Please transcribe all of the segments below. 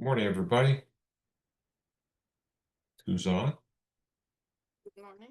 Morning, everybody. Who's on? Good morning.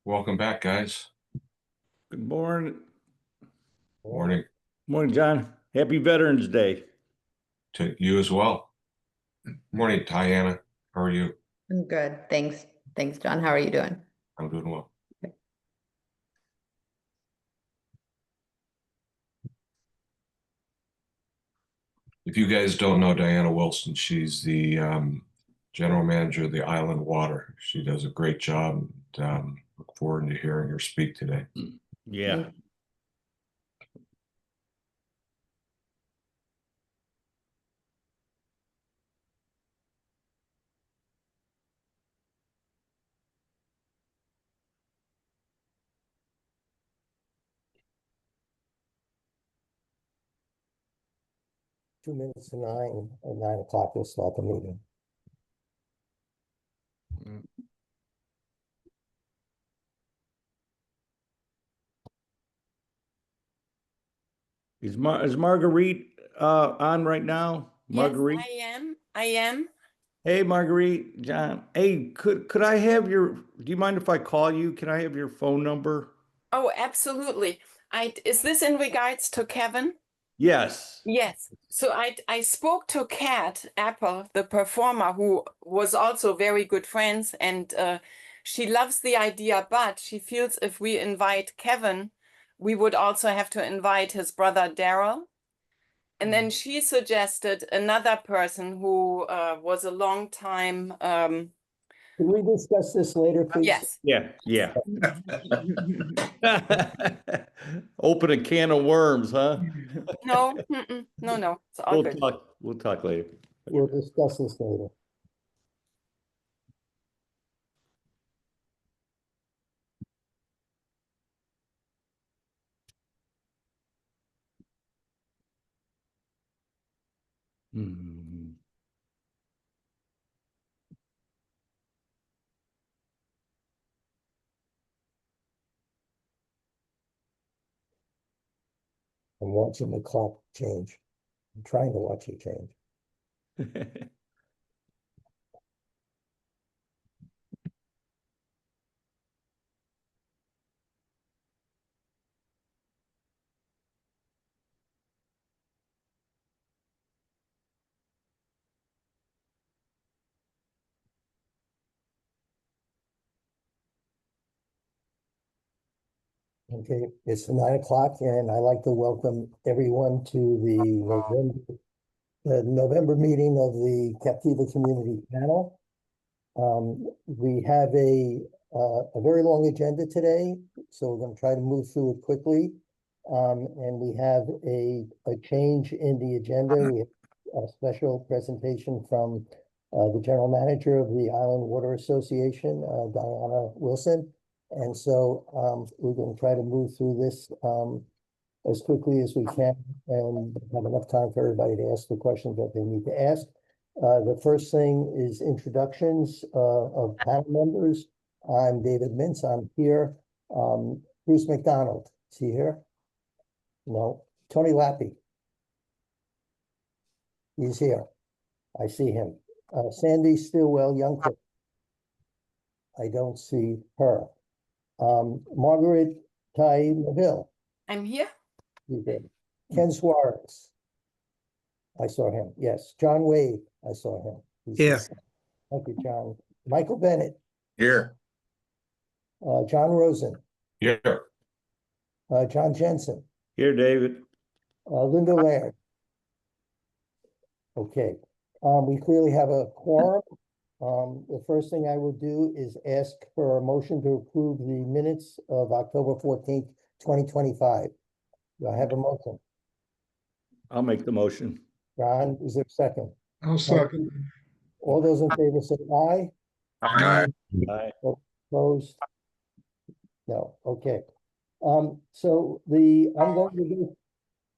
Welcome back, guys. Good morning. Morning Morning, John. Happy Veterans Day. to you as well. Morning, Diana. How are you? I'm good. Thanks. Thanks, John. How are you doing? I'm doing well. If you guys don't know Diana Wilson, she's the general manager of the Island Water. She does a great job. And, look forward to hearing her speak today. Yeah. Two minutes to 9, at 9 o'clock, we'll start the meeting. Is Marguerite on right now? Marguerite? Yes, I am. Hey, Marguerite, John. Hey, could I have do you mind if I call you? Can I have your phone number? Oh, absolutely. Is this in regards to Kevin? Yes. Yes. So I spoke to Kat Apple, the performer, who was also very good friends, and she loves the idea, but she feels if we invite Kevin, we would also have to invite his brother Daryl. And then she suggested another person who was a long time. Can we discuss this later, please? Yes. Yeah. Open a can of worms, huh? No, no. It's all good. We'll talk later. We'll discuss this later. Hmm. I'm watching the clock change. I'm trying to watch it change. Okay, it's 9 o'clock, and I'd like to welcome everyone to the November meeting of the Captiva Community Panel. We have a very long agenda today, so we're going to try to move through it quickly. And we have a change in the agenda. We have a special presentation from the general manager of the Island Water Association, Diana Wilson. And so we're going to try to move through this as quickly as we can and have enough time for everybody to ask the questions that they need to ask. The first thing is introductions of panel members. I'm David Mintz. I'm here. Bruce McDonald, is he here? No. Tony Lappy. He's here. I see him. Sandy Stillwell Youngcook. I don't see her. Margaret Ty Neville. I'm here. He's there. Ken Suarez. I saw him. Yes. John Wade. I saw him. He's Here. here. Thank you, John. Michael Bennett. Here. John Rosen. Here. John Jensen. Here, David. Linda Laird. Okay, we clearly have a quorum. The first thing I will do is ask for a motion to approve the minutes of October 14th, 2025. Do I have a motion? I'll make the motion. John, is there a second? I'll second. All those in favor say aye. Aye. Aye. Opposed? No, okay. So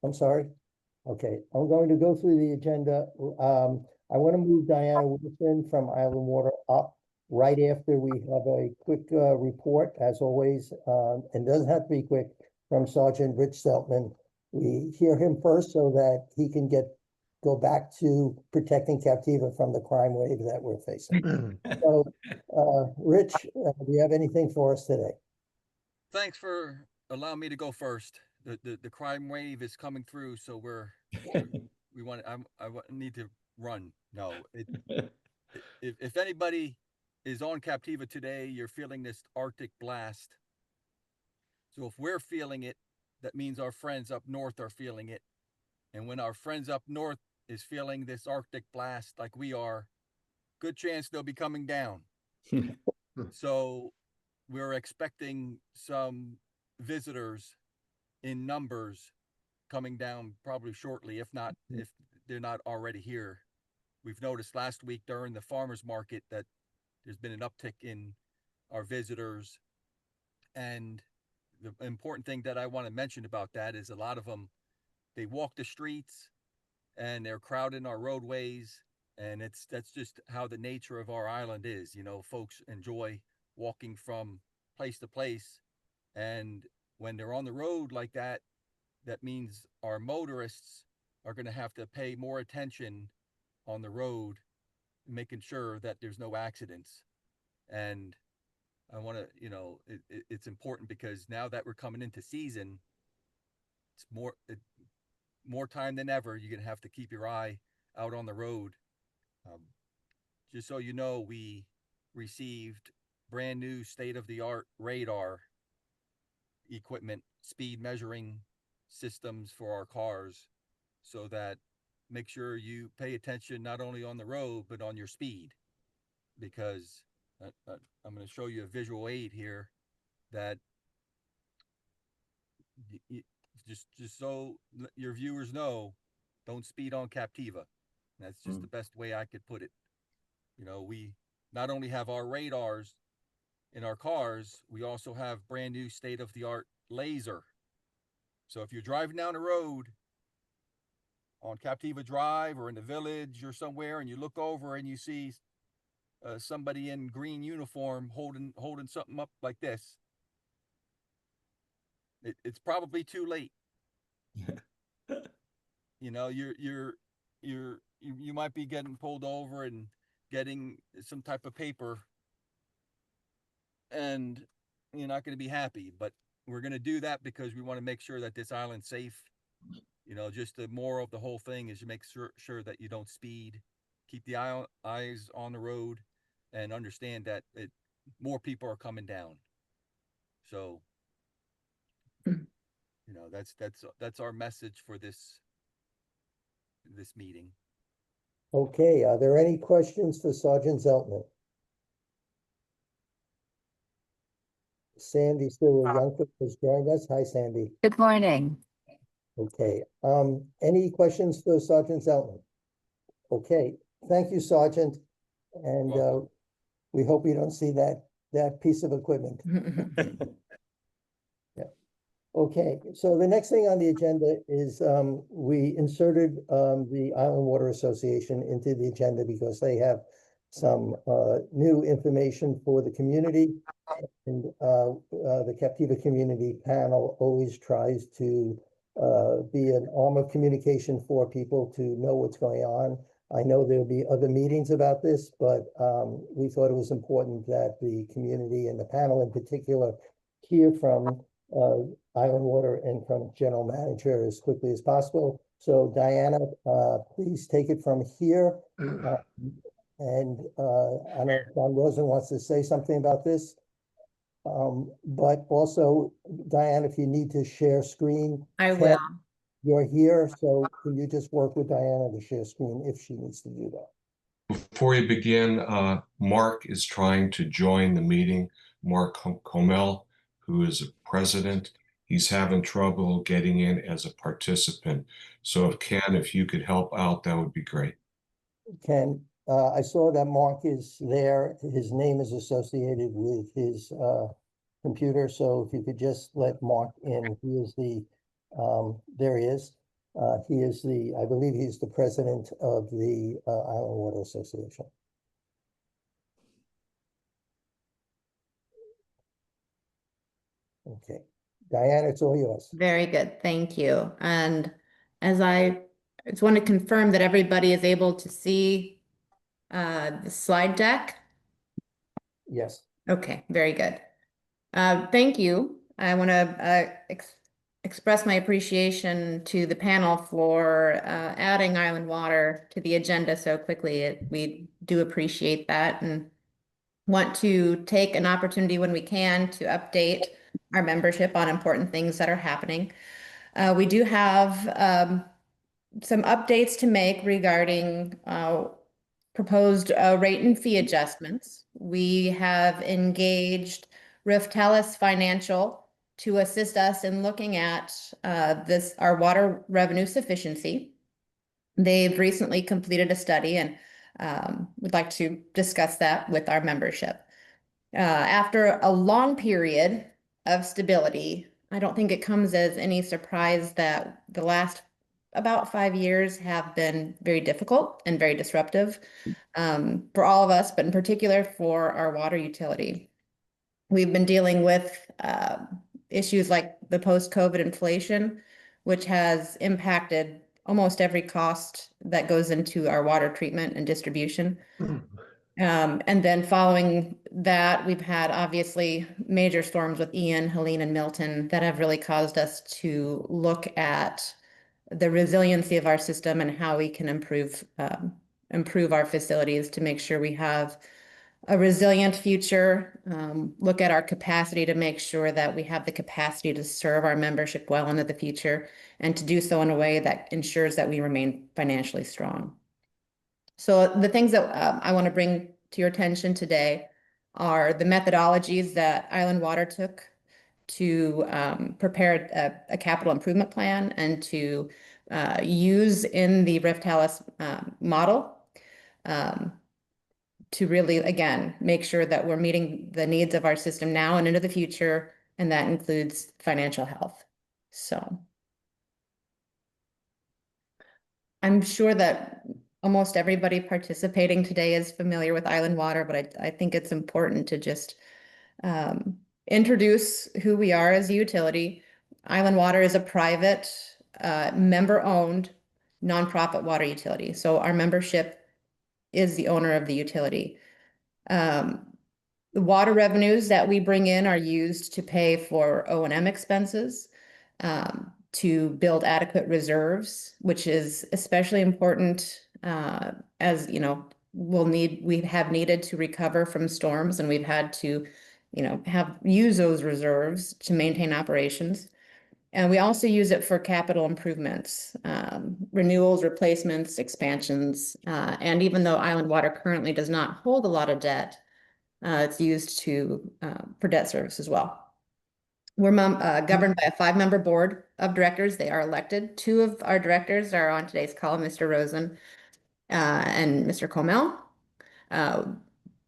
I'm sorry. Okay, I'm going to go through the agenda. I want to move Diana Wilson from Island Water up right after we have a quick report, as always, and doesn't have to be quick, from Sergeant Rich Seltman. We hear him first so that he can go back to protecting Captiva from the crime wave that we're facing. So, Rich, do you have anything for us today? Thanks for allowing me to go first. The crime wave is coming through, so I need to run. No, if anybody is on Captiva today, you're feeling this Arctic blast. So if we're feeling it, that means our friends up north are feeling it. And when our friends up north is feeling this Arctic blast like we are, good chance they'll be coming down. So we're expecting some visitors in numbers coming down probably shortly, if they're not already here. We've noticed last week during the farmers market that there's been an uptick in our visitors. And the important thing that I want to mention about that is a lot of them, they walk the streets and they're crowding our roadways. And that's just how the nature of our island is. You know, folks enjoy walking from place to place. And when they're on the road like that, that means our motorists are going to have to pay more attention on the road, making sure that there's no accidents. And I want to, it's important because now that we're coming into season, it's more time than ever. You're going to have to keep your eye out on the road. Just so you know, we received brand new state-of-the-art radar equipment, speed measuring systems for our cars, so that make sure you pay attention not only on the road but on your speed, because I'm going to show you a visual aid here that just so your viewers know, don't speed on Captiva. That's just the best way I could put it. You know, we not only have our radars in our cars, we also have brand new state-of-the-art laser. So if you're driving down the road on Captiva Drive or in the village or somewhere, and you look over and you see somebody in green uniform holding something up like this, it's probably too late. You know, you might be getting pulled over and getting some type of paper, and you're not going to be happy. But we're going to do that because we want to make sure that this island's safe. You know, just the moral of the whole thing is you make sure that you don't speed, keep the eyes on the road, and understand that more people are coming down. So, you know, that's our message for this meeting. Okay, are there any questions for Sergeant Zeltman? Sandy Stillwell Youngcook has joined us. Hi, Sandy. Good morning. Okay, any questions for Sergeant Zeltman? Okay, thank you, Sergeant. And we hope you don't see that piece of equipment. Yeah. Okay, so the next thing on the agenda is we inserted the Island Water Association into the agenda because they have some new information for the community. And the Captiva Community Panel always tries to be an arm of communication for people to know what's going on. I know there'll be other meetings about this, but we thought it was important that the community and the panel in particular hear from Island Water and from General Manager as quickly as possible. So Diana, please take it from here. And I know John Rosen wants to say something about this. But also, Diana, if you need to share screen. I Ken, will. You're here, so can you just work with Diana to share screen if she needs to do that? Before we begin, Mark is trying to join the meeting. Mark Comel, who is a president, he's having trouble getting in as a participant. So if Ken, if you could help out, that would be great. Ken, I saw that Mark is there. His name is associated with his computer, so if you could just let Mark in. He is the, there he is. He is the, I believe he's the president of the Island Water Association. Okay, Diana, it's all yours. Very good. Thank you. And as I just want to confirm that everybody is able to see the slide deck. Yes. Okay, very good. Thank you. I want to express my appreciation to the panel for adding Island Water to the agenda so quickly. We do appreciate that and want to take an opportunity when we can to update our membership on important things that are happening. We do have some updates to make regarding proposed rate and fee adjustments. We have engaged Riftelis Financial to assist us in looking at our water revenue sufficiency. They've recently completed a study and would like to discuss that with our membership. After a long period of stability, I don't think it comes as any surprise that the last about 5 years have been very difficult and very disruptive for all of us, but in particular for our water utility. We've been dealing with issues like the post-COVID inflation, which has impacted almost every cost that goes into our water treatment and distribution. And then following that, we've had obviously major storms with Ian, Helene, and Milton that have really caused us to look at the resiliency of our system and how we can improve our facilities to make sure we have a resilient future, look at our capacity to make sure that we have the capacity to serve our membership well into the future and to do so in a way that ensures that we remain financially strong. So the things that I want to bring to your attention today are the methodologies that Island Water took to prepare a capital improvement plan and to use in the Riftelis model to really, again, make sure that we're meeting the needs of our system now and into the future, and that includes financial health. So I'm sure that almost everybody participating today is familiar with Island Water, but I think it's important to just introduce who we are as a utility. Island Water is a private, member-owned, nonprofit water utility. So our membership is the owner of the utility. The water revenues that we bring in are used to pay for O&M expenses, to build adequate reserves, which is especially important as you know we have needed to recover from storms, and we've had to use those reserves to maintain operations. And we also use it for capital improvements, renewals, replacements, expansions. And even though Island Water currently does not hold a lot of debt, it's used for debt service as well. We're governed by a 5-member board of directors. They are elected. 2 of our directors are on today's call, Mr. Rosen and Mr. Comel.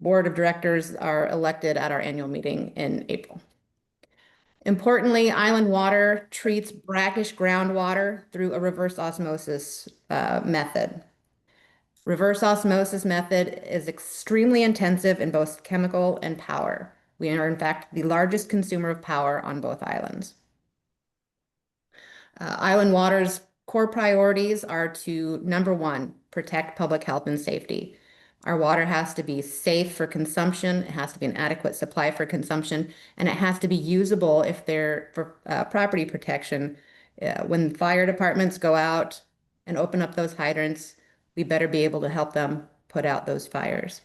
Board of directors are elected at our annual meeting in April. Importantly, Island Water treats brackish groundwater through a reverse osmosis method. Reverse osmosis method is extremely intensive in both chemical and power. We are, in fact, the largest consumer of power on both islands. Island Water's core priorities are to, number one, protect public health and safety. Our water has to be safe for consumption, it has to be an adequate supply for consumption, and it has to be usable if they're for property protection. When fire departments go out and open up those hydrants, we better be able to help them put out those fires.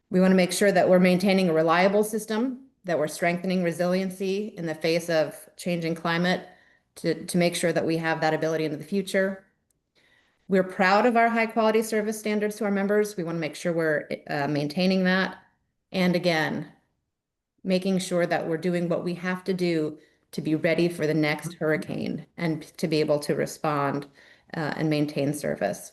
We want to make sure that we're maintaining a reliable system, that we're strengthening resiliency in the face of changing climate to make sure that we have that ability into the future. We're proud of our high quality service standards to our members. We want to make sure we're maintaining that. And again, making sure that we're doing what we have to do to be ready for the next hurricane and to be able to respond and maintain service.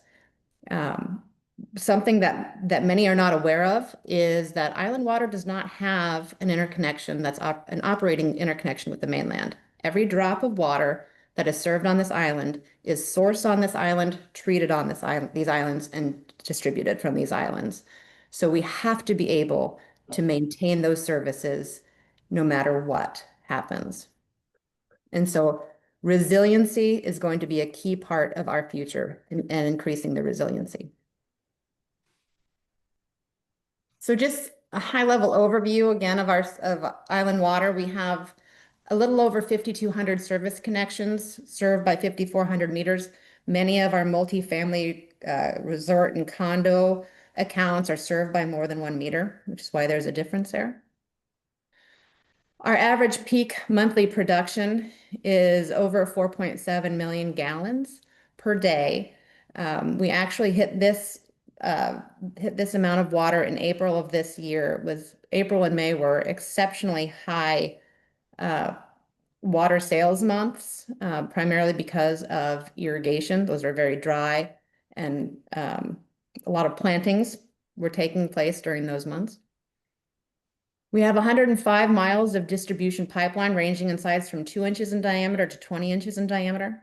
Something that many are not aware of is that Island Water does not have an interconnection that's an operating interconnection with the mainland. Every drop of water that is served on this island is sourced on this island, treated on this island, these islands, and distributed from these islands. So we have to be able to maintain those services no matter what happens. And so resiliency is going to be a key part of our future and increasing the resiliency. So just a high level overview again of Island Water. We have a little over 5,200 service connections served by 5,400 meters. Many of our multifamily resort and condo accounts are served by more than 1 meter, which is why there's a difference there. Our average peak monthly production is over 4.7 million gallons per day. We actually hit this amount of water in April of this year. April and May were exceptionally high water sales months, primarily because of irrigation. Those are very dry, and a lot of plantings were taking place during those months. We have 105 miles of distribution pipeline ranging in size from 2 inches in diameter to 20 inches in diameter.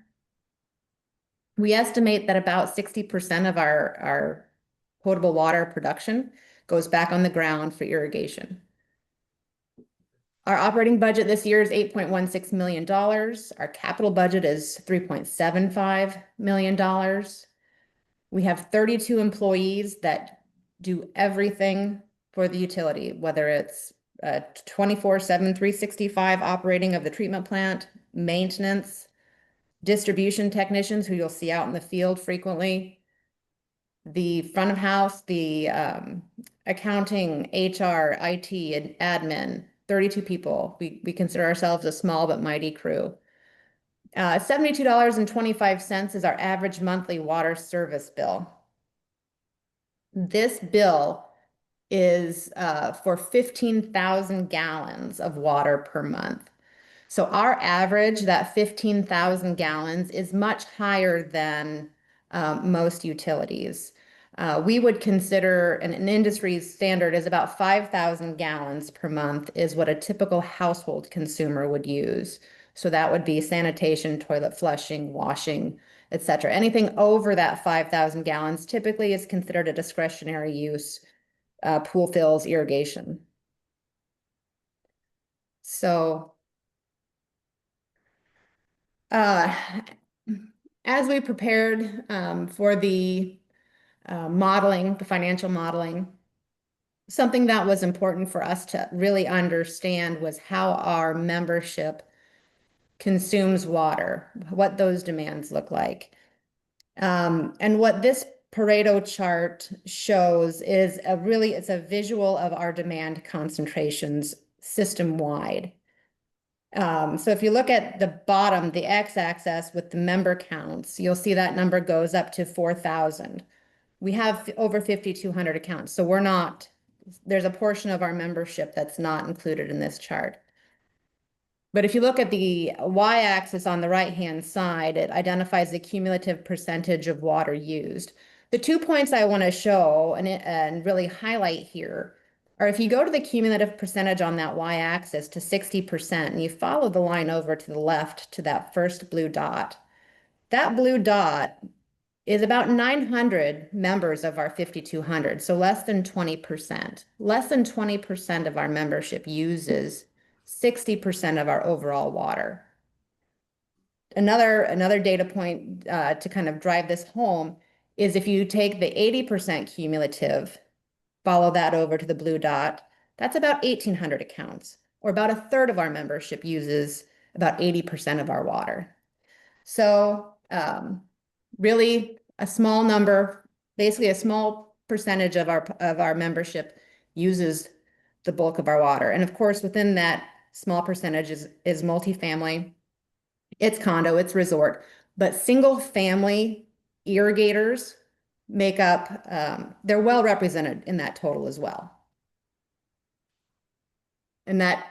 We estimate that about 60% of our potable water production goes back on the ground for irrigation. Our operating budget this year is $8.16 million. Our capital budget is $3.75 million. We have 32 employees that do everything for the utility, whether it's 24/7, 365 operating of the treatment plant, maintenance, distribution technicians who you'll see out in the field frequently, the front of house, the accounting, HR, IT, and admin, 32 people. We consider ourselves a small but mighty crew. $72.25 is our average monthly water service bill. This bill is for 15,000 gallons of water per month. So our average, that 15,000 gallons, is much higher than most utilities. We would consider an industry standard is about 5,000 gallons per month is what a typical household consumer would use. So that would be sanitation, toilet flushing, washing, etc. Anything over that 5,000 gallons typically is considered a discretionary use, pool fills, irrigation. So as we prepared for the modeling, the financial modeling, something that was important for us to really understand was how our membership consumes water, what those demands look like. And what this Pareto chart shows is it's a visual of our demand concentrations system-wide. So if you look at the bottom, the x-axis with the member counts, you'll see that number goes up to 4,000. We have over 5,200 accounts, so there's a portion of our membership that's not included in this chart. But if you look at the y-axis on the right-hand side, it identifies the cumulative percentage of water used. The 2 points I want to show and really highlight here or if you go to the cumulative percentage on that y-axis to 60%, and you follow the line over to the left to that first blue dot, that blue dot is about 900 members of our 5,200, so less than 20%. Less than 20% of our membership uses 60% of our overall water. Another data point to kind of drive this home is if you take the 80% cumulative, follow that over to the blue dot, that's about 1,800 accounts, or about a third of our membership uses about 80% of our water. So really a small number, basically a small percentage of our membership uses the bulk of our water. And of course, within that small percentage is multifamily, it's condo, it's resort, but single family irrigators make up, they're well represented in that total as well. And that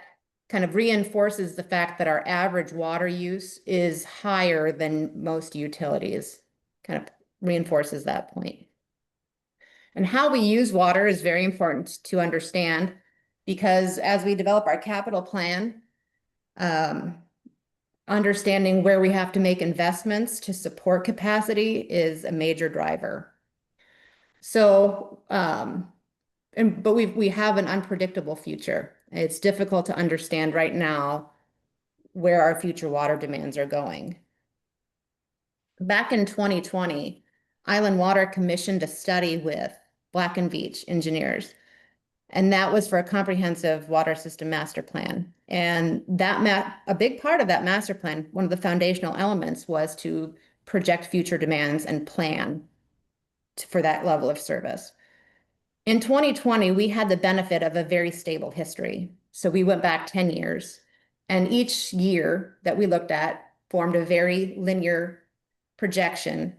kind of reinforces the fact that our average water use is higher than most utilities, kind of reinforces that point. And how we use water is very important to understand, because as we develop our capital plan, understanding where we have to make investments to support capacity is a major driver. So, but we have an unpredictable future. It's difficult to understand right now where our future water demands are going. Back in 2020, Island Water commissioned a study with Black & Veatch engineers, and that was for a comprehensive water system master plan. And a big part of that master plan, one of the foundational elements, was to project future demands and plan for that level of service. In 2020, we had the benefit of a very stable history. So we went back 10 years, and each year that we looked at formed a very linear projection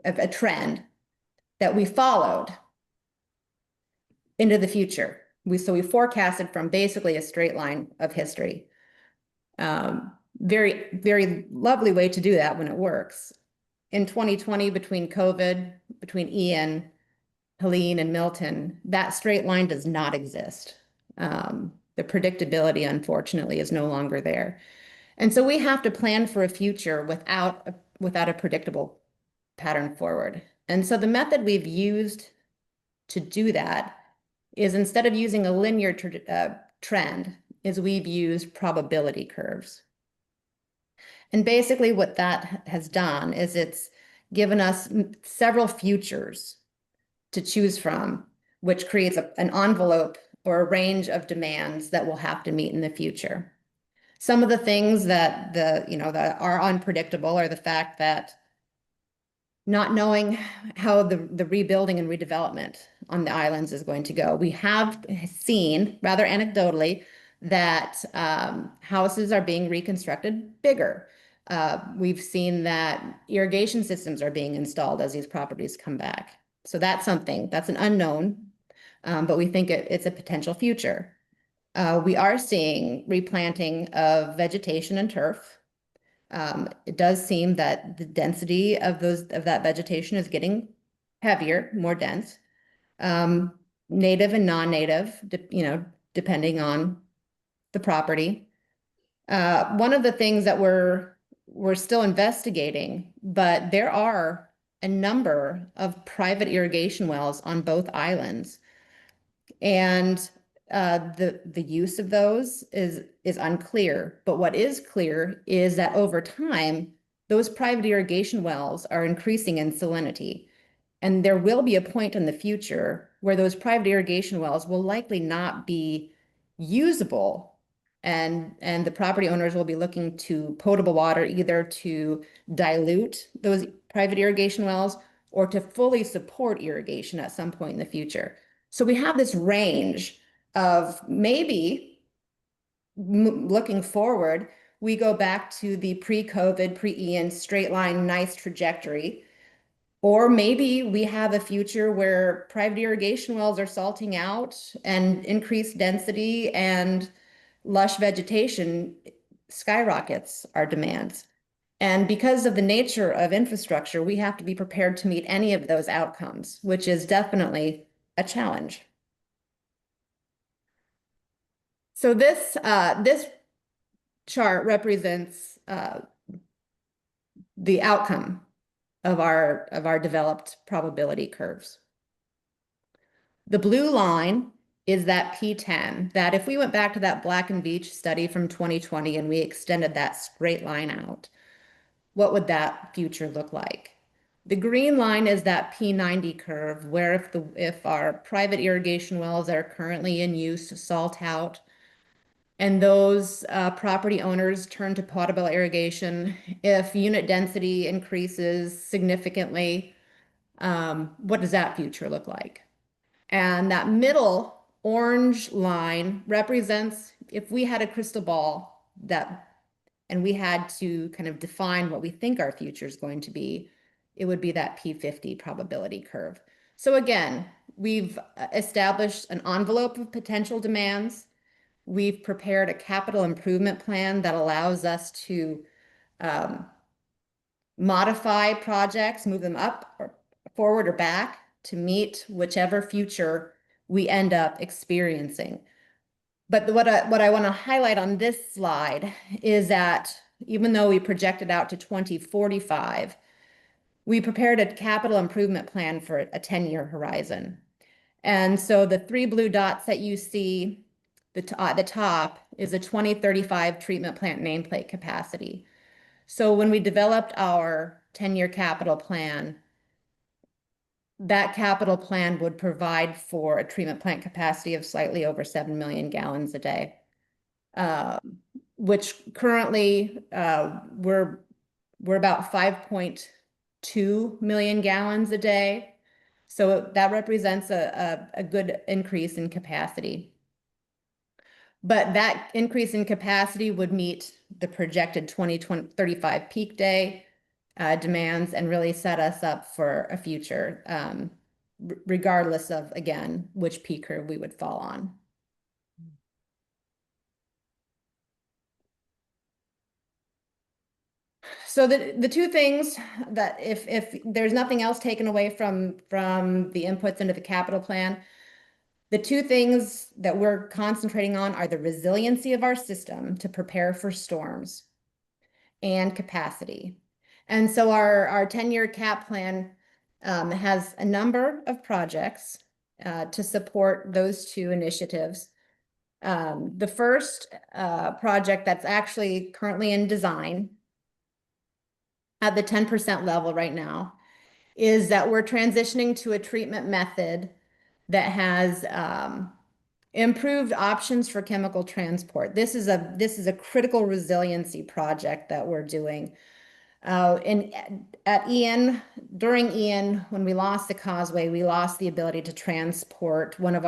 of a trend that we followed into the future. So we forecasted from basically a straight line of history. Very, very lovely way to do that when it works. In 2020, between COVID, between Ian, Helene, and Milton, that straight line does not exist. The predictability, unfortunately, is no longer there. And so we have to plan for a future without a predictable pattern forward. And so the method we've used to do that is, instead of using a linear trend, is we've used probability curves. And basically what that has done is it's given us several futures to choose from, which creates an envelope or a range of demands that we'll have to meet in the future. Some of the things that that are unpredictable are the fact that not knowing how the rebuilding and redevelopment on the islands is going to go. We have seen, rather anecdotally, that houses are being reconstructed bigger. We've seen that irrigation systems are being installed as these properties come back. So that's an unknown, but we think it's a potential future. We are seeing replanting of vegetation and turf. It does seem that the density of that vegetation is getting heavier, more dense, native and non-native, depending on the property. One of the things that we're still investigating, but there are a number of private irrigation wells on both islands, and the use of those is unclear. But what is clear is that over time, those private irrigation wells are increasing in salinity. And there will be a point in the future where those private irrigation wells will likely not be usable. And the property owners will be looking to potable water, either to dilute those private irrigation wells or to fully support irrigation at some point in the future. So we have this range of, maybe looking forward, we go back to the pre-COVID, pre-Ian straight line, nice trajectory. Or maybe we have a future where private irrigation wells are salting out, and increased density and lush vegetation skyrockets our demands. And because of the nature of infrastructure, we have to be prepared to meet any of those outcomes, which is definitely a challenge. So this chart represents the outcome of our developed probability curves. The blue line is that P10, that if we went back to that Black and Veatch study from 2020 and we extended that straight line out, what would that future look like? The green line is that P90 curve, where if our private irrigation wells that are currently in use salt out, and those property owners turn to potable irrigation, if unit density increases significantly, what does that future look like? And that middle orange line represents if we had a crystal ball and we had to kind of define what we think our future is going to be, it would be that P50 probability curve. So again, we've established an envelope of potential demands. We've prepared a capital improvement plan that allows us to modify projects, move them up or forward or back to meet whichever future we end up experiencing. But what I want to highlight on this slide is that even though we projected out to 2045, we prepared a capital improvement plan for a 10-year horizon. And so the 3 blue dots that you see at the top is a 2035 treatment plant nameplate capacity. So when we developed our 10-year capital plan, that capital plan would provide for a treatment plant capacity of slightly over 7 million gallons a day, which currently we're about 5.2 million gallons a day. So that represents a good increase in capacity. But that increase in capacity would meet the projected 2035 peak day demands and really set us up for a future, regardless of, again, which peak curve we would fall on. So the two things that if there's nothing else taken away from the inputs into the capital plan, the two things that we're concentrating on are the resiliency of our system to prepare for storms and capacity. And so our 10-year cap plan has a number of projects to support those two initiatives. The first project that's actually currently in design at the 10% level right now is that we're transitioning to a treatment method that has improved options for chemical transport. This is a critical resiliency project that we're doing. At Ian, during Ian, when we lost the causeway, we lost the ability to transport one of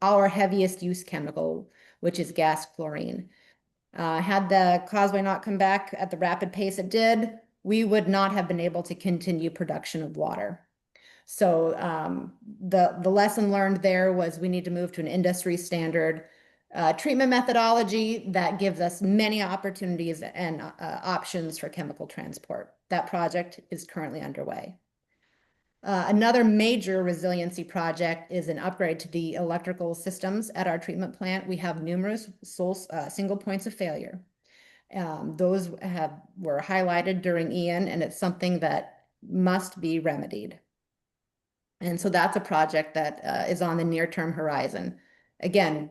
our heaviest use chemical, which is gas chlorine. Had the causeway not come back at the rapid pace it did, we would not have been able to continue production of water. So the lesson learned there was we need to move to an industry standard treatment methodology that gives us many opportunities and options for chemical transport. That project is currently underway. Another major resiliency project is an upgrade to the electrical systems at our treatment plant. We have numerous single points of failure. Those were highlighted during Ian, and it's something that must be remedied. And so that's a project that is on the near-term horizon. Again,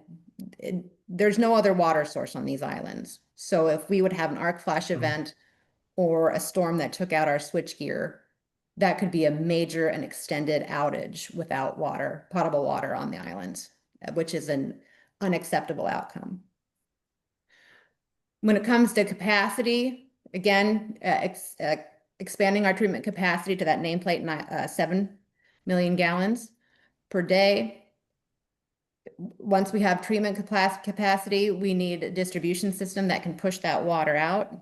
there's no other water source on these islands. So if we would have an arc flash event or a storm that took out our switchgear, that could be a major and extended outage without water, potable water on the islands, which is an unacceptable outcome. When it comes to capacity, again, expanding our treatment capacity to that nameplate 7 million gallons per day. Once we have treatment capacity, we need a distribution system that can push that water out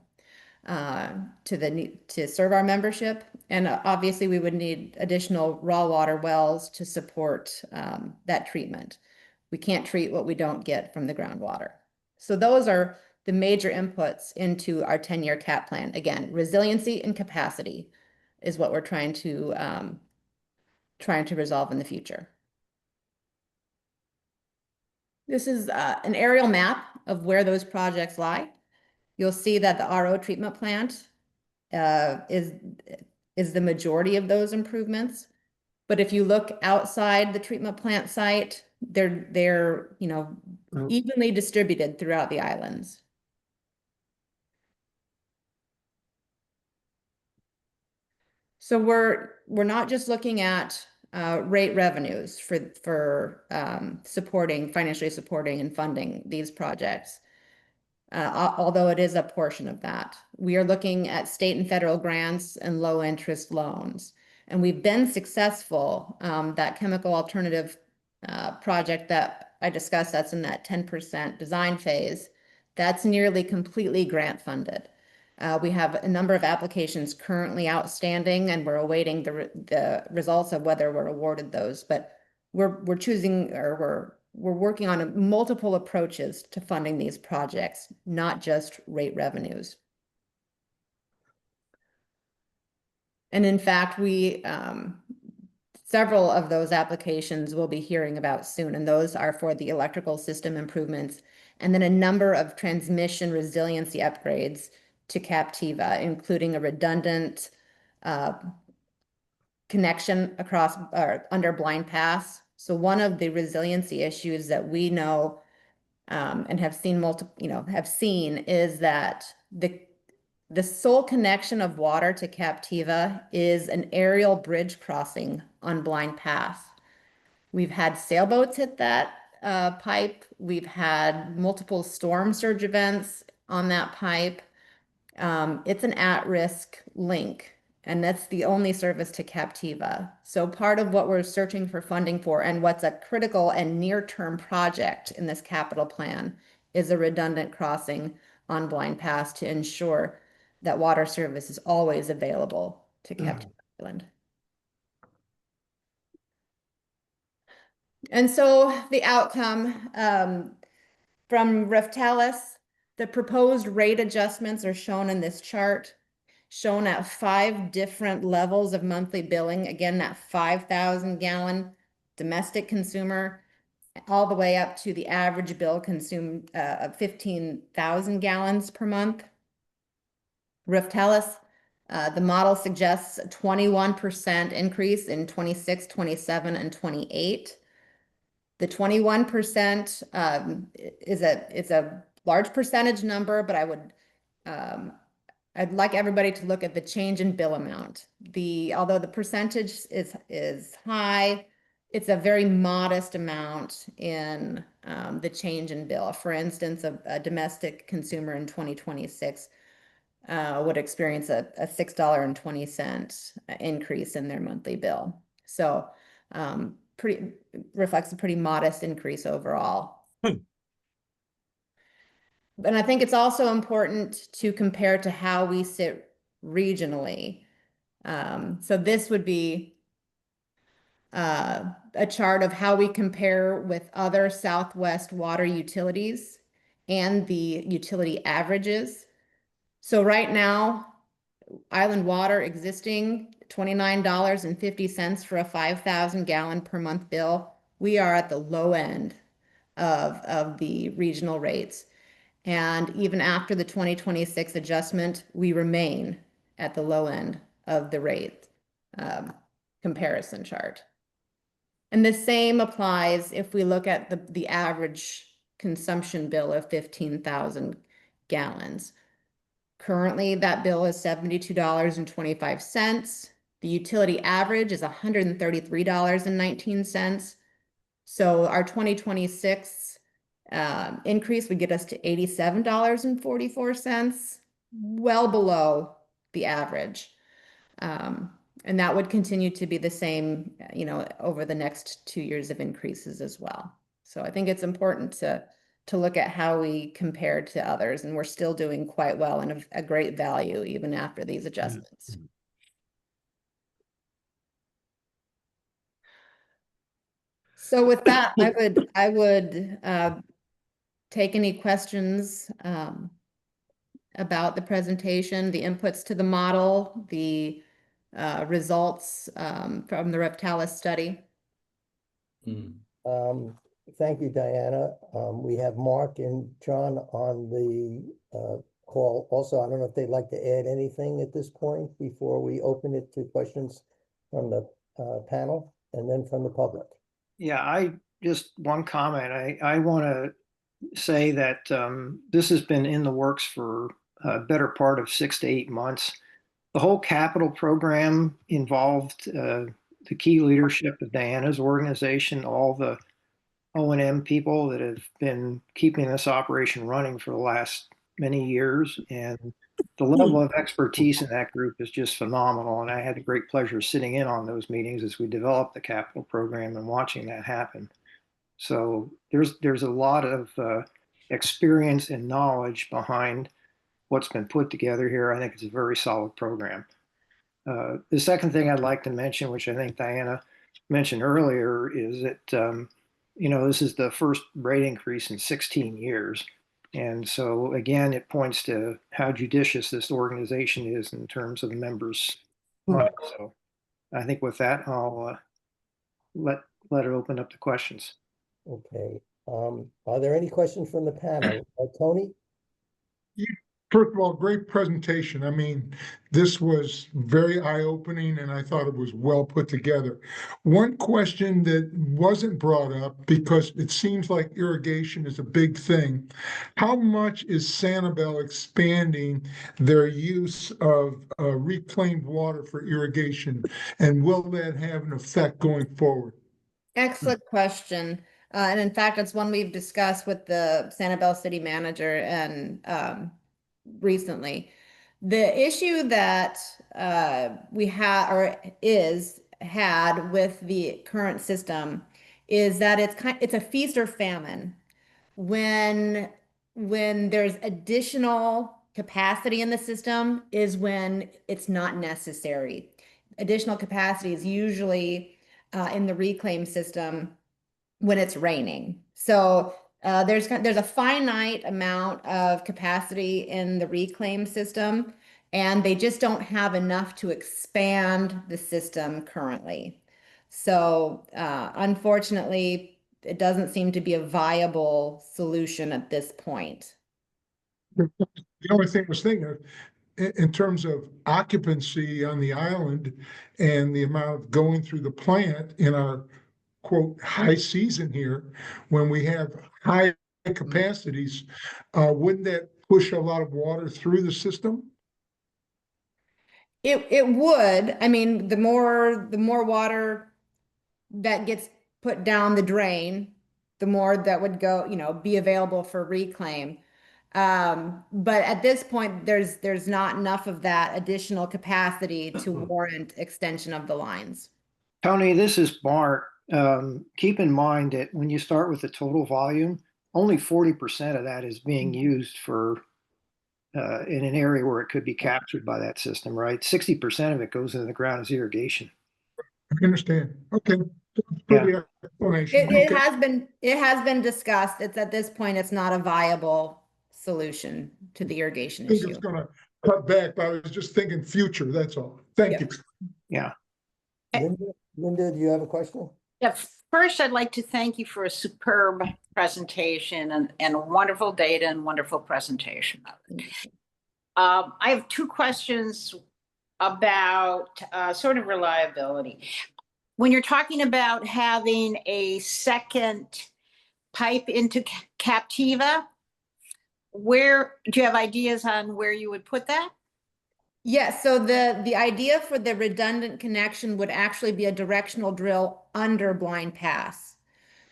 to serve our membership. And obviously we would need additional raw water wells to support that treatment. We can't treat what we don't get from the groundwater. So those are the major inputs into our 10-year cap plan. Again, resiliency and capacity is what we're trying to resolve in the future. This is an aerial map of where those projects lie. You'll see that the RO treatment plant is the majority of those improvements. But if you look outside the treatment plant site, they're evenly distributed throughout the islands. So we're not just looking at rate revenues for financially supporting and funding these projects. Although it is a portion of that. We are looking at state and federal grants and low interest loans. And we've been successful. That chemical alternative project that I discussed, that's in that 10% design phase, that's nearly completely grant funded. We have a number of applications currently outstanding, and we're awaiting the results of whether we're awarded those. But we're choosing, or we're working on multiple approaches to funding these projects, not just rate revenues. And in fact, several of those applications we'll be hearing about soon, and those are for the electrical system improvements, and then a number of transmission resiliency upgrades to Captiva, including a redundant connection across or under blind pass. So one of the resiliency issues that we know and have seen is that the sole connection of water to Captiva is an aerial bridge crossing on blind pass. We've had sailboats hit that pipe. We've had multiple storm surge events on that pipe. It's an at-risk link, and that's the only service to Captiva. So part of what we're searching for funding for, and what's a critical and near-term project in this capital plan, is a redundant crossing on Blind Pass to ensure that water service is always available to Captiva Island. And so the outcome from Riftalis, the proposed rate adjustments are shown in this chart, shown at 5 different levels of monthly billing. Again, that 5,000 gallon domestic consumer, all the way up to the average bill consumed of 15,000 gallons per month. Riftalis, the model suggests a 21% increase in 26, 27, and 28. The 21% is a large percentage number, but I'd like everybody to look at the change in bill amount. Although the percentage is high, it's a very modest amount in the change in bill. For instance, a domestic consumer in 2026 would experience a $6.20 increase in their monthly bill. So reflects a pretty modest increase overall. And I think it's also important to compare to how we sit regionally. So this would be a chart of how we compare with other Southwest water utilities and the utility averages. So right now, Island Water existing $29.50 for a 5,000 gallon per month bill. We are at the low end of the regional rates. And even after the 2026 adjustment, we remain at the low end of the rate comparison chart. And the same applies if we look at the average consumption bill of 15,000 gallons. Currently, that bill is $72.25. The utility average is $133.19. So our 2026 increase would get us to $87.44, well below the average. And that would continue to be the same, over the next 2 years of increases as well. So I think it's important to look at how we compare to others, and we're still doing quite well and a great value even after these adjustments. So with that, I would take any questions about the presentation, the inputs to the model, the results from the Riftalis study. thank you, Diana. We have Mark and John on the call. Also, I don't know if they'd like to add anything at this point before we open it to questions from the panel and then from the public. Yeah, I just one comment. I want to say that this has been in the works for a better part of 6 to 8 months. The whole capital program involved the key leadership of Diana's organization, all the O&M people that have been keeping this operation running for the last many years. And the level of expertise in that group is just phenomenal. And I had the great pleasure of sitting in on those meetings as we developed the capital program and watching that happen. So there's a lot of experience and knowledge behind what's been put together here. I think it's a very solid program. The second thing I'd like to mention, which I think Diana mentioned earlier, is that this is the first rate increase in 16 years. And so again, it points to how judicious this organization is in terms of the members' money. So I think with that, I'll let it open up to questions. Okay. Are there any questions from the panel? Tony? First of all, great presentation. I mean, this was very eye-opening and I thought it was well put together. One question that wasn't brought up, because it seems like irrigation is a big thing. How much is Sanibel expanding their use of reclaimed water for irrigation? And will that have an effect going forward? Excellent question. And in fact, it's one we've discussed with the Sanibel city manager and recently. The issue that we have or had with the current system is that it's a feast or famine. When there's additional capacity in the system is when it's not necessary. Additional capacity is usually in the reclaim system when it's raining. So there's a finite amount of capacity in the reclaim system, and they just don't have enough to expand the system currently. So unfortunately, it doesn't seem to be a viable solution at this point. The only thing I was thinking of, in terms of occupancy on the island and the amount of going through the plant in our quote high season here, when we have high capacities, wouldn't that push a lot of water through the system? It would. I mean, the more water that gets put down the drain, the more that would go, be available for reclaim. But at this point, there's not enough of that additional capacity to warrant extension of the lines. Tony, this is Mark. Keep in mind that when you start with the total volume, only 40% of that is being used for in an area where it could be captured by that system, right? 60% of it goes into the ground as irrigation. I understand. Okay. Yeah. It has been discussed. It's at this point, it's not a viable solution to the irrigation I think issue. it's going to cut back, but I was just thinking future. That's all. Thank you. Yeah. Linda, do you have a question? Yes. First, I'd like to thank you for a superb presentation and wonderful data and wonderful presentation. I have two questions about sort of reliability. When you're talking about having a second pipe into Captiva, where do you have ideas on where you would put that? Yes, so the idea for the redundant connection would actually be a directional drill under Blind Pass.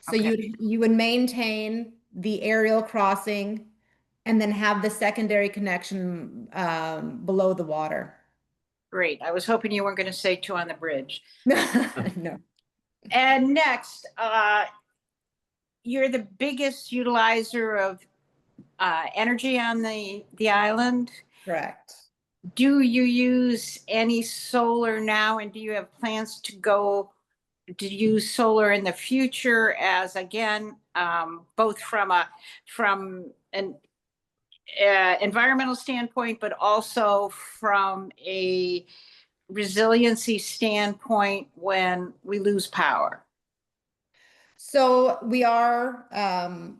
So Okay. you would maintain the aerial crossing and then have the secondary connection below the water. Great. I was hoping you weren't going to say two on the bridge. No. And next, you're the biggest utilizer of energy on the island. Correct. Do you use any solar now, and do you have plans to use solar in the future as, again, both from an environmental standpoint, but also from a resiliency standpoint when we lose power? So we are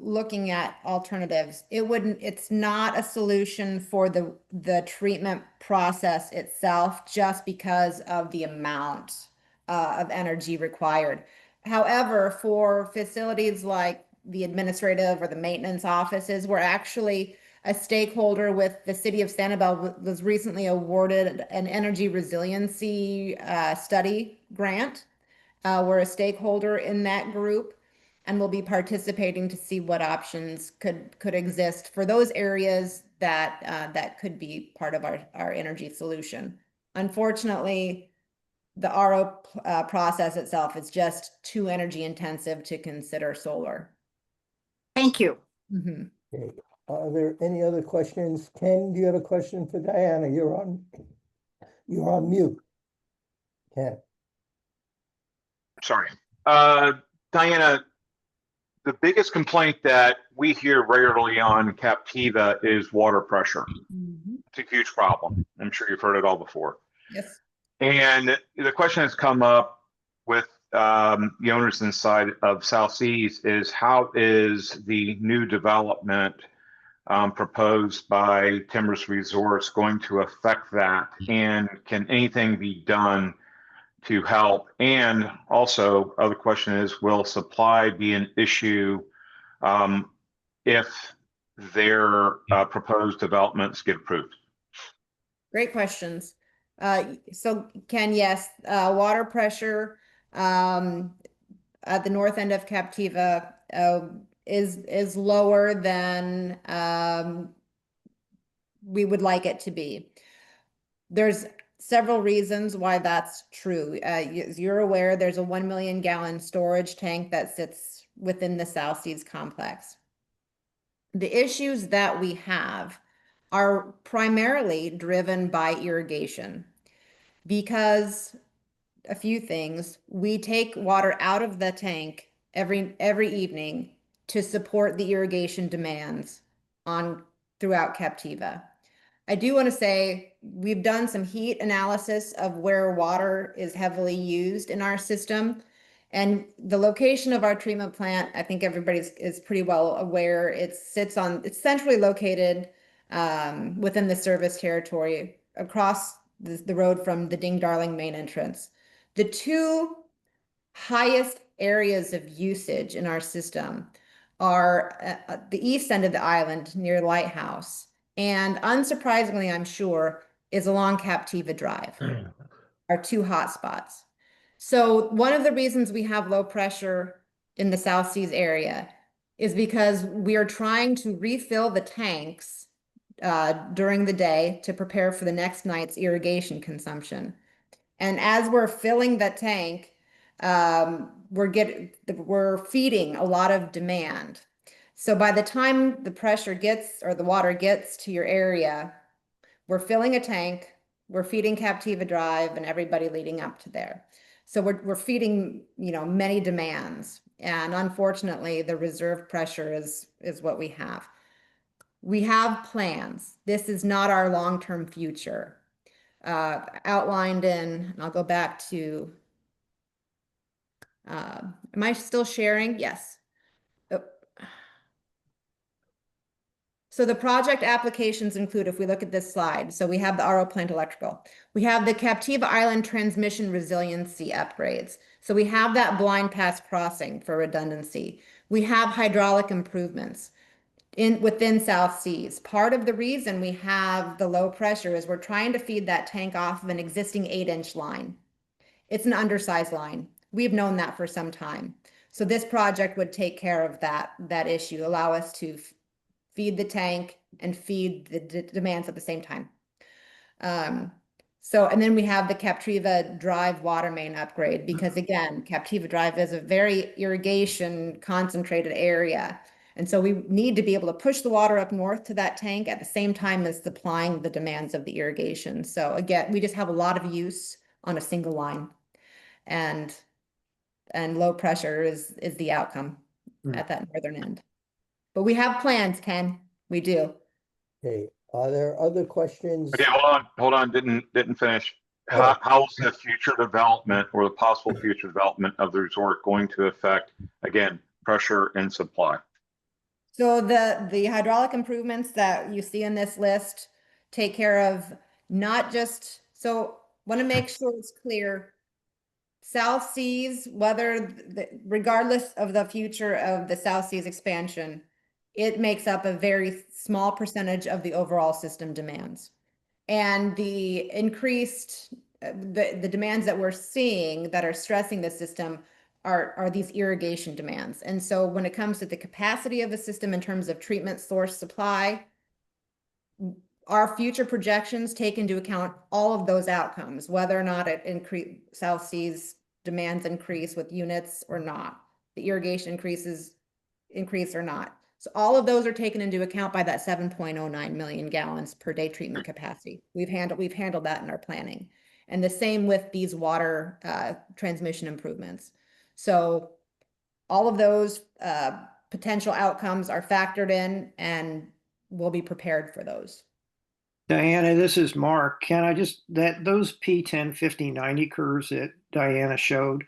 looking at alternatives. It's not a solution for the treatment process itself, just because of the amount of energy required. However, for facilities like the administrative or the maintenance offices, we're actually a stakeholder with the city of Sanibel. Was recently awarded an energy resiliency study grant. We're a stakeholder in that group, and we'll be participating to see what options could exist for those areas that could be part of our energy solution. Unfortunately, the RO process itself is just too energy intensive to consider solar. Thank you. Mhm. Okay. Are there any other questions? Ken, do you have a question for Diana? You're on mute. Ken. Sorry. Diana, the biggest complaint that we hear regularly on Captiva is water pressure. Mhm. It's a huge problem. I'm sure you've heard it all before. Yes. And the question that's come up with the owners inside of South Seas is, how is the new development proposed by Timbers Resorts going to affect that? And can anything be done to help? And also, other question is, will supply be an issue if their proposed developments get approved? Great questions. So Ken, yes, water pressure at the north end of Captiva is lower than we would like it to be. There's several reasons why that's true. As you're aware, there's a 1 million gallon storage tank that sits within the South Seas complex. The issues that we have are primarily driven by irrigation, because a few things. We take water out of the tank every evening to support the irrigation demands throughout Captiva. I do want to say we've done some heat analysis of where water is heavily used in our system. And the location of our treatment plant, I think everybody is pretty well aware. It's centrally located within the service territory across the road from the Ding Darling main entrance. The two highest areas of usage in our system are the east end of the island near Lighthouse, and unsurprisingly, I'm sure, is along Captiva Drive, our two hotspots. So one of the reasons we have low pressure in the South Seas area is because we are trying to refill the tanks during the day to prepare for the next night's irrigation consumption. And as we're filling that tank, we're feeding a lot of demand. So by the time the pressure gets, or the water gets to your area, we're filling a tank, we're feeding Captiva Drive and everybody leading up to there. So we're feeding, many demands. And unfortunately, the reserve pressure is what we have. We have plans. This is not our long-term future. Outlined in, and I'll go back to, am I still sharing? Yes. Oh. So the project applications include, if we look at this slide, so we have the RO plant electrical. We have the Captiva Island transmission resiliency upgrades. So we have that blind pass crossing for redundancy. We have hydraulic improvements within South Seas. Part of the reason we have the low pressure is we're trying to feed that tank off of an existing 8-inch line. It's an undersized line. We've known that for some time. So this project would take care of that issue, allow us to feed the tank and feed the demands at the same time. And then we have the Captiva Drive water main upgrade, because again, Captiva Drive is a very irrigation concentrated area. And so we need to be able to push the water up north to that tank at the same time as supplying the demands of the irrigation. So again, we just have a lot of use on a single line, and low pressure is the outcome at that northern end. But we have plans, Ken. We do. Okay, are there other questions? Okay, hold on, didn't finish. How is the future development or the possible future development of the resort going to affect, again, pressure and supply? So the hydraulic improvements that you see in this list take care of not just, so want to make sure it's clear. South Seas, regardless of the future of the South Seas expansion, it makes up a very small percentage of the overall system demands. And the increased, the demands that we're seeing that are stressing the system are these irrigation demands. And so when it comes to the capacity of the system in terms of treatment source supply, our future projections take into account all of those outcomes, whether or not South Seas demands increase with units or not, the irrigation increase or not. So all of those are taken into account by that 7.09 million gallons per day treatment capacity. We've handled that in our planning. And the same with these water transmission improvements. So all of those potential outcomes are factored in, and we'll be prepared for those. Diana, this is Mark. Can I just, those P10, 50, 90 curves that Diana showed,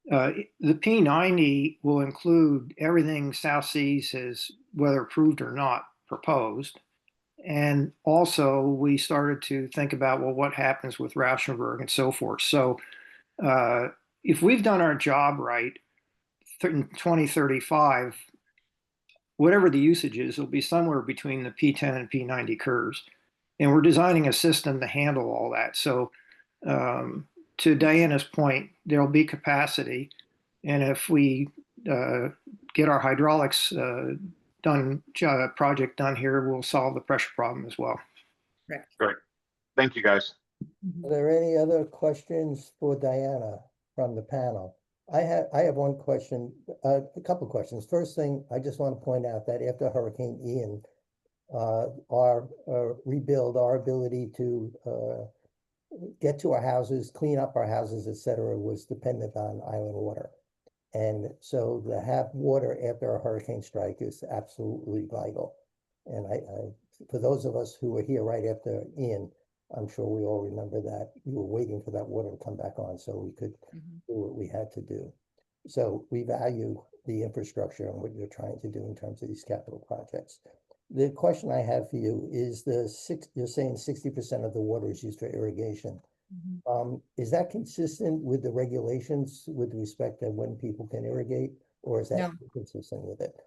the P90 will include everything South Seas has, whether approved or not, proposed. And also we started to think about, well, what happens with Rauschenberg and so forth. So if we've done our job right in 2035, whatever the usage is, it'll be somewhere between the P10 and P90 curves. And we're designing a system to handle all that. So to Diana's point, there'll be capacity. And if we get our hydraulics project done here, we'll solve the pressure problem as well. Great. Thank you, guys. Are there any other questions for Diana from the panel? I have one question, a couple of questions. First thing, I just want to point out that after Hurricane Ian, our rebuild, our ability to get to our houses, clean up our houses, etc., was dependent on island water. And so to have water after a hurricane strike is absolutely vital. And for those of us who were here right after Ian, I'm sure we all remember that we were waiting for that water to come back on so we could do what we had to do. So we value the infrastructure and what you're trying to do in terms of these capital projects. The question I have for you is you're saying 60% of the water is used for irrigation. Is that consistent with the regulations with respect to when people can irrigate, or is that inconsistent with it?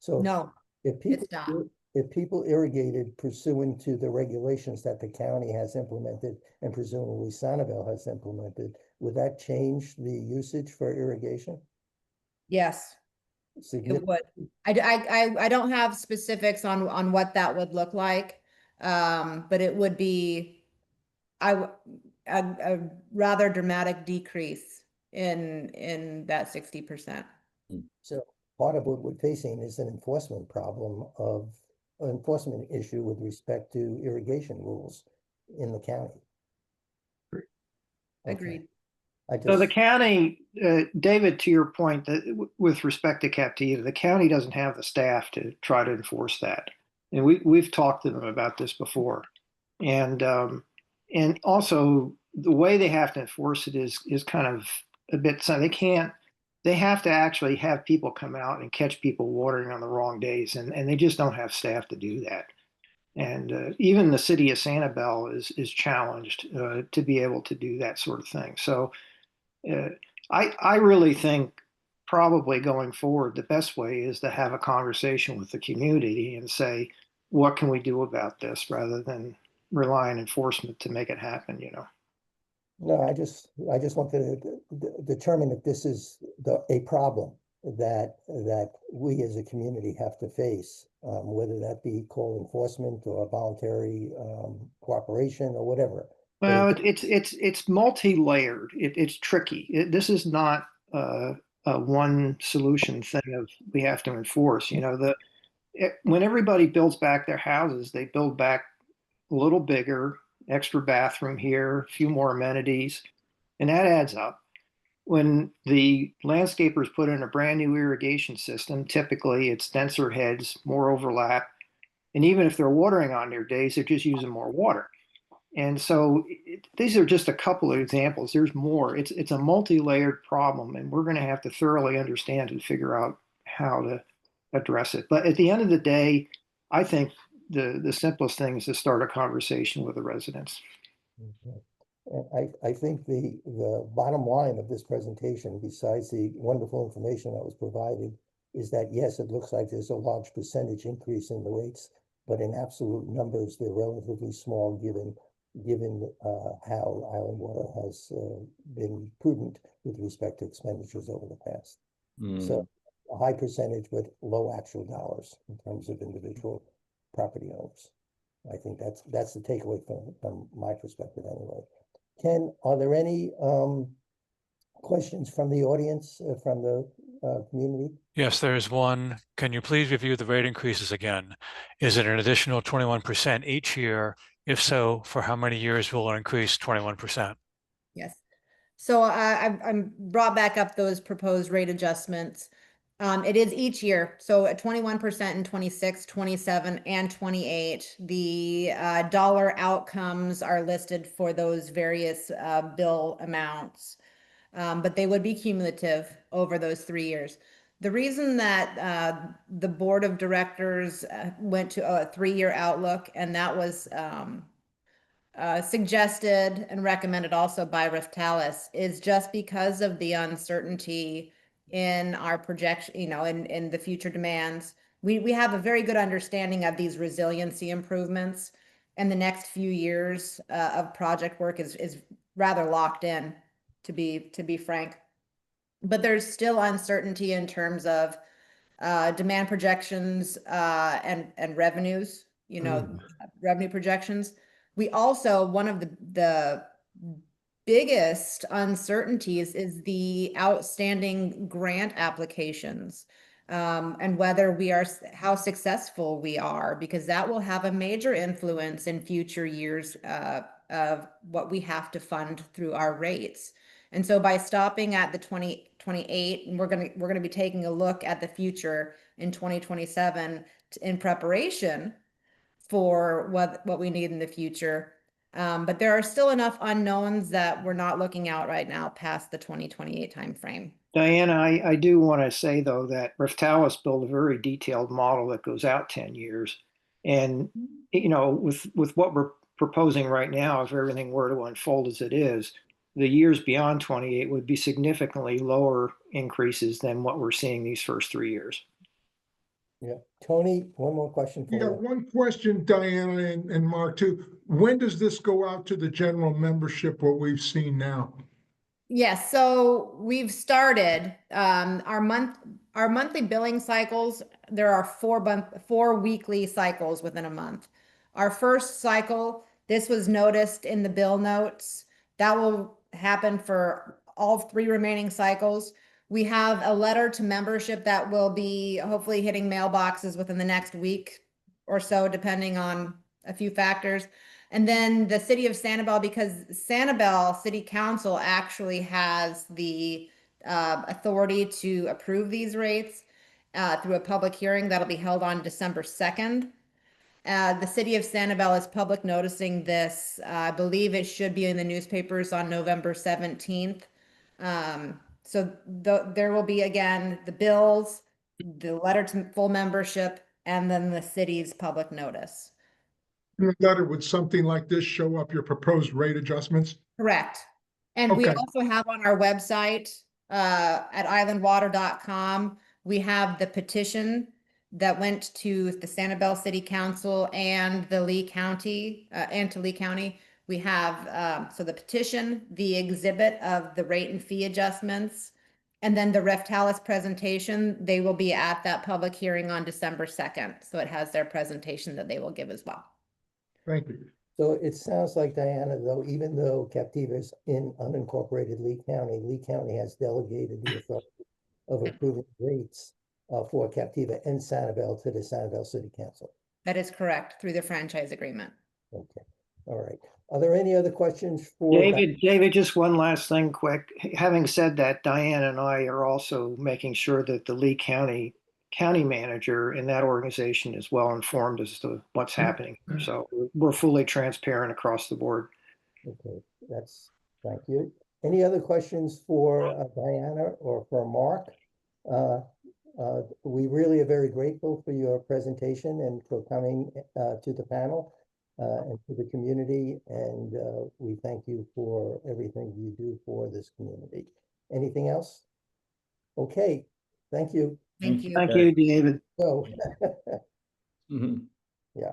So no, if people irrigated pursuant to the regulations that the county has implemented and presumably Sonneville has implemented, would that change the usage for irrigation? Yes, it would. I don't have specifics on what that would look like, but it would be a rather dramatic decrease in that 60%. So part of what we're facing is an enforcement issue with respect to irrigation rules in the county. Agreed. So the county, David, to your point, that with respect to Captiva, the county doesn't have the staff to try to enforce that. And we've talked to them about this before. And also the way they have to enforce it is kind of a bit, so they have to actually have people come out and catch people watering on the wrong days. And they just don't have staff to do that. And even the city of Sanibel is challenged to be able to do that sort of thing. So I really think probably going forward, the best way is to have a conversation with the community and say, what can we do about this, rather than rely on enforcement to make it happen, you know? No, I just wanted to determine if this is a problem that we as a community have to face, whether that be called enforcement or voluntary cooperation or whatever. Well, it's multi-layered. It's tricky. This is not a one solution thing of we have to enforce. You know, when everybody builds back their houses, they build back a little bigger, extra bathroom here, a few more amenities, and that adds up. When the landscapers put in a brand new irrigation system, typically it's denser heads, more overlap, and even if they're watering on their days, they're just using more water. And so these are just a couple of examples. There's more. It's a multi-layered problem, and we're going to have to thoroughly understand and figure out how to address it. But at the end of the day, I think the simplest thing is to start a conversation with the residents. Okay. And I think the bottom line of this presentation, besides the wonderful information that was provided, is that yes, it looks like there's a large percentage increase in the rates, but in absolute numbers, they're relatively small given how Island Water has been prudent with respect to expenditures over the past. So a high percentage, but low actual dollars in terms of individual property owners. I think that's the takeaway from my perspective anyway. Ken, are there any questions from the audience, from the community? Yes, there is one. Can you please review the rate increases again? Is it an additional 21% each year? If so, for how many years will it increase 21%? Yes. So I'm brought back up those proposed rate adjustments. It is each year. So at 21% in 26, 27, and 28. The dollar outcomes are listed for those various bill amounts, but they would be cumulative over those 3 years. The reason that the board of directors went to a 3-year outlook, and that was suggested and recommended also by Riftalis, is just because of the uncertainty in our projection, in the future demands. We have a very good understanding of these resiliency improvements, and the next few years of project work is rather locked in, to be frank. But there's still uncertainty in terms of demand projections and revenues, revenue projections. We also, one of the biggest uncertainties is the outstanding grant applications, and whether how successful we are, because that will have a major influence in future years of what we have to fund through our rates. And so by stopping at the 2028, and we're going to be taking a look at the future in 2027 in preparation for what we need in the future. But there are still enough unknowns that we're not looking out right now past the 2028 timeframe. Diana, I do want to say, though, that Riftalis built a very detailed model that goes out 10 years. And, with what we're proposing right now, if everything were to unfold as it is, the years beyond 28 would be significantly lower increases than what we're seeing these first 3 years. Yeah. Tony, one more question for Yeah, you. one question, Diana and Mark, too. When does this go out to the general membership, what we've seen now? Yes, so we've started our monthly billing cycles. There are 4 weekly cycles within a month. Our first cycle, this was noticed in the bill notes. That will happen for all 3 remaining cycles. We have a letter to membership that will be hopefully hitting mailboxes within the next week or so, depending on a few factors. And then the city of Sanibel, because Sanibel City Council actually has the authority to approve these rates through a public hearing that'll be held on December 2nd. The city of Sanibel is public noticing this. I believe it should be in the newspapers on November 17th. So there will be, again, the bills, the letter to full membership, and then the city's public notice. In the letter, would something like this show up your proposed rate adjustments? Correct. And we Okay. also have on our website at islandwater.com, we have the petition that went to the Sanibel City Council and the Lee County, and to Lee County. We have so the petition, the exhibit of the rate and fee adjustments, and then the Riftalis presentation. They will be at that public hearing on December 2nd. So it has their presentation that they will give as well. Thank you. So it sounds like, Diana, though, even though Captiva is in unincorporated Lee County has delegated the authority of approving rates for Captiva and Sanibel to the Sanibel City Council. That is correct, through the franchise agreement. Okay, all right. Are there any other questions for David, just one last thing quick. Having said that, Diane and I are also making sure that the Lee County county manager in that organization is well informed as to what's happening. So we're fully transparent across the board. Okay, thank you. Any other questions for Diana or for Mark? We really are very grateful for your presentation and for coming to the panel and to the community. And we thank you for everything you do for this community. Anything else? Okay, thank you. Thank you. Thank you, David. So, yeah.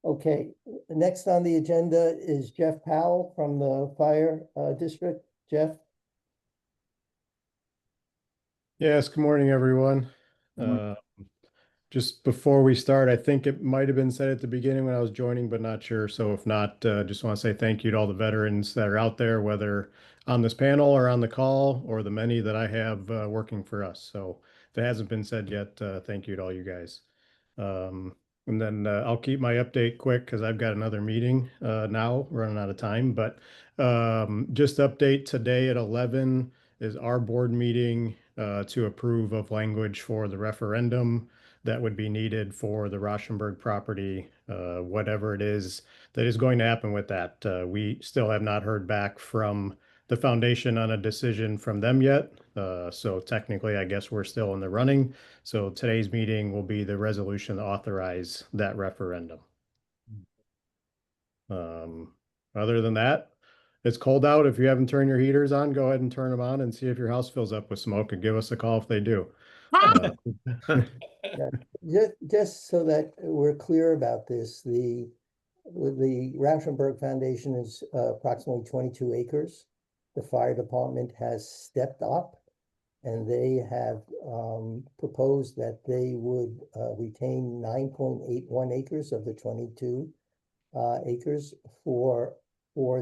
Okay, next on the agenda is Jeff Powell from the Fire District. Jeff? Yes, good morning, everyone. Just before we start, I think it might have been said at the beginning when I was joining, but not sure. So if not, just want to say thank you to all the veterans that are out there, whether on this panel or on the call, or the many that I have working for us. So if it hasn't been said yet, thank you to all you guys. And then I'll keep my update quick because I've got another meeting now, running out of time. But just update today at 11 is our board meeting to approve of language for the referendum that would be needed for the Rauschenberg property, whatever it is that is going to happen with that. We still have not heard back from the foundation on a decision from them yet. So technically, I guess we're still in the running. So today's meeting will be the resolution to authorize that referendum. Other than that, it's cold out. If you haven't turned your heaters on, go ahead and turn them on and see if your house fills up with smoke, and give us a call if they do. Just so that we're clear about this, the Rauschenberg Foundation is approximately 22 acres. The fire department has stepped up, and they have proposed that they would retain 9.81 acres of the 22 acres for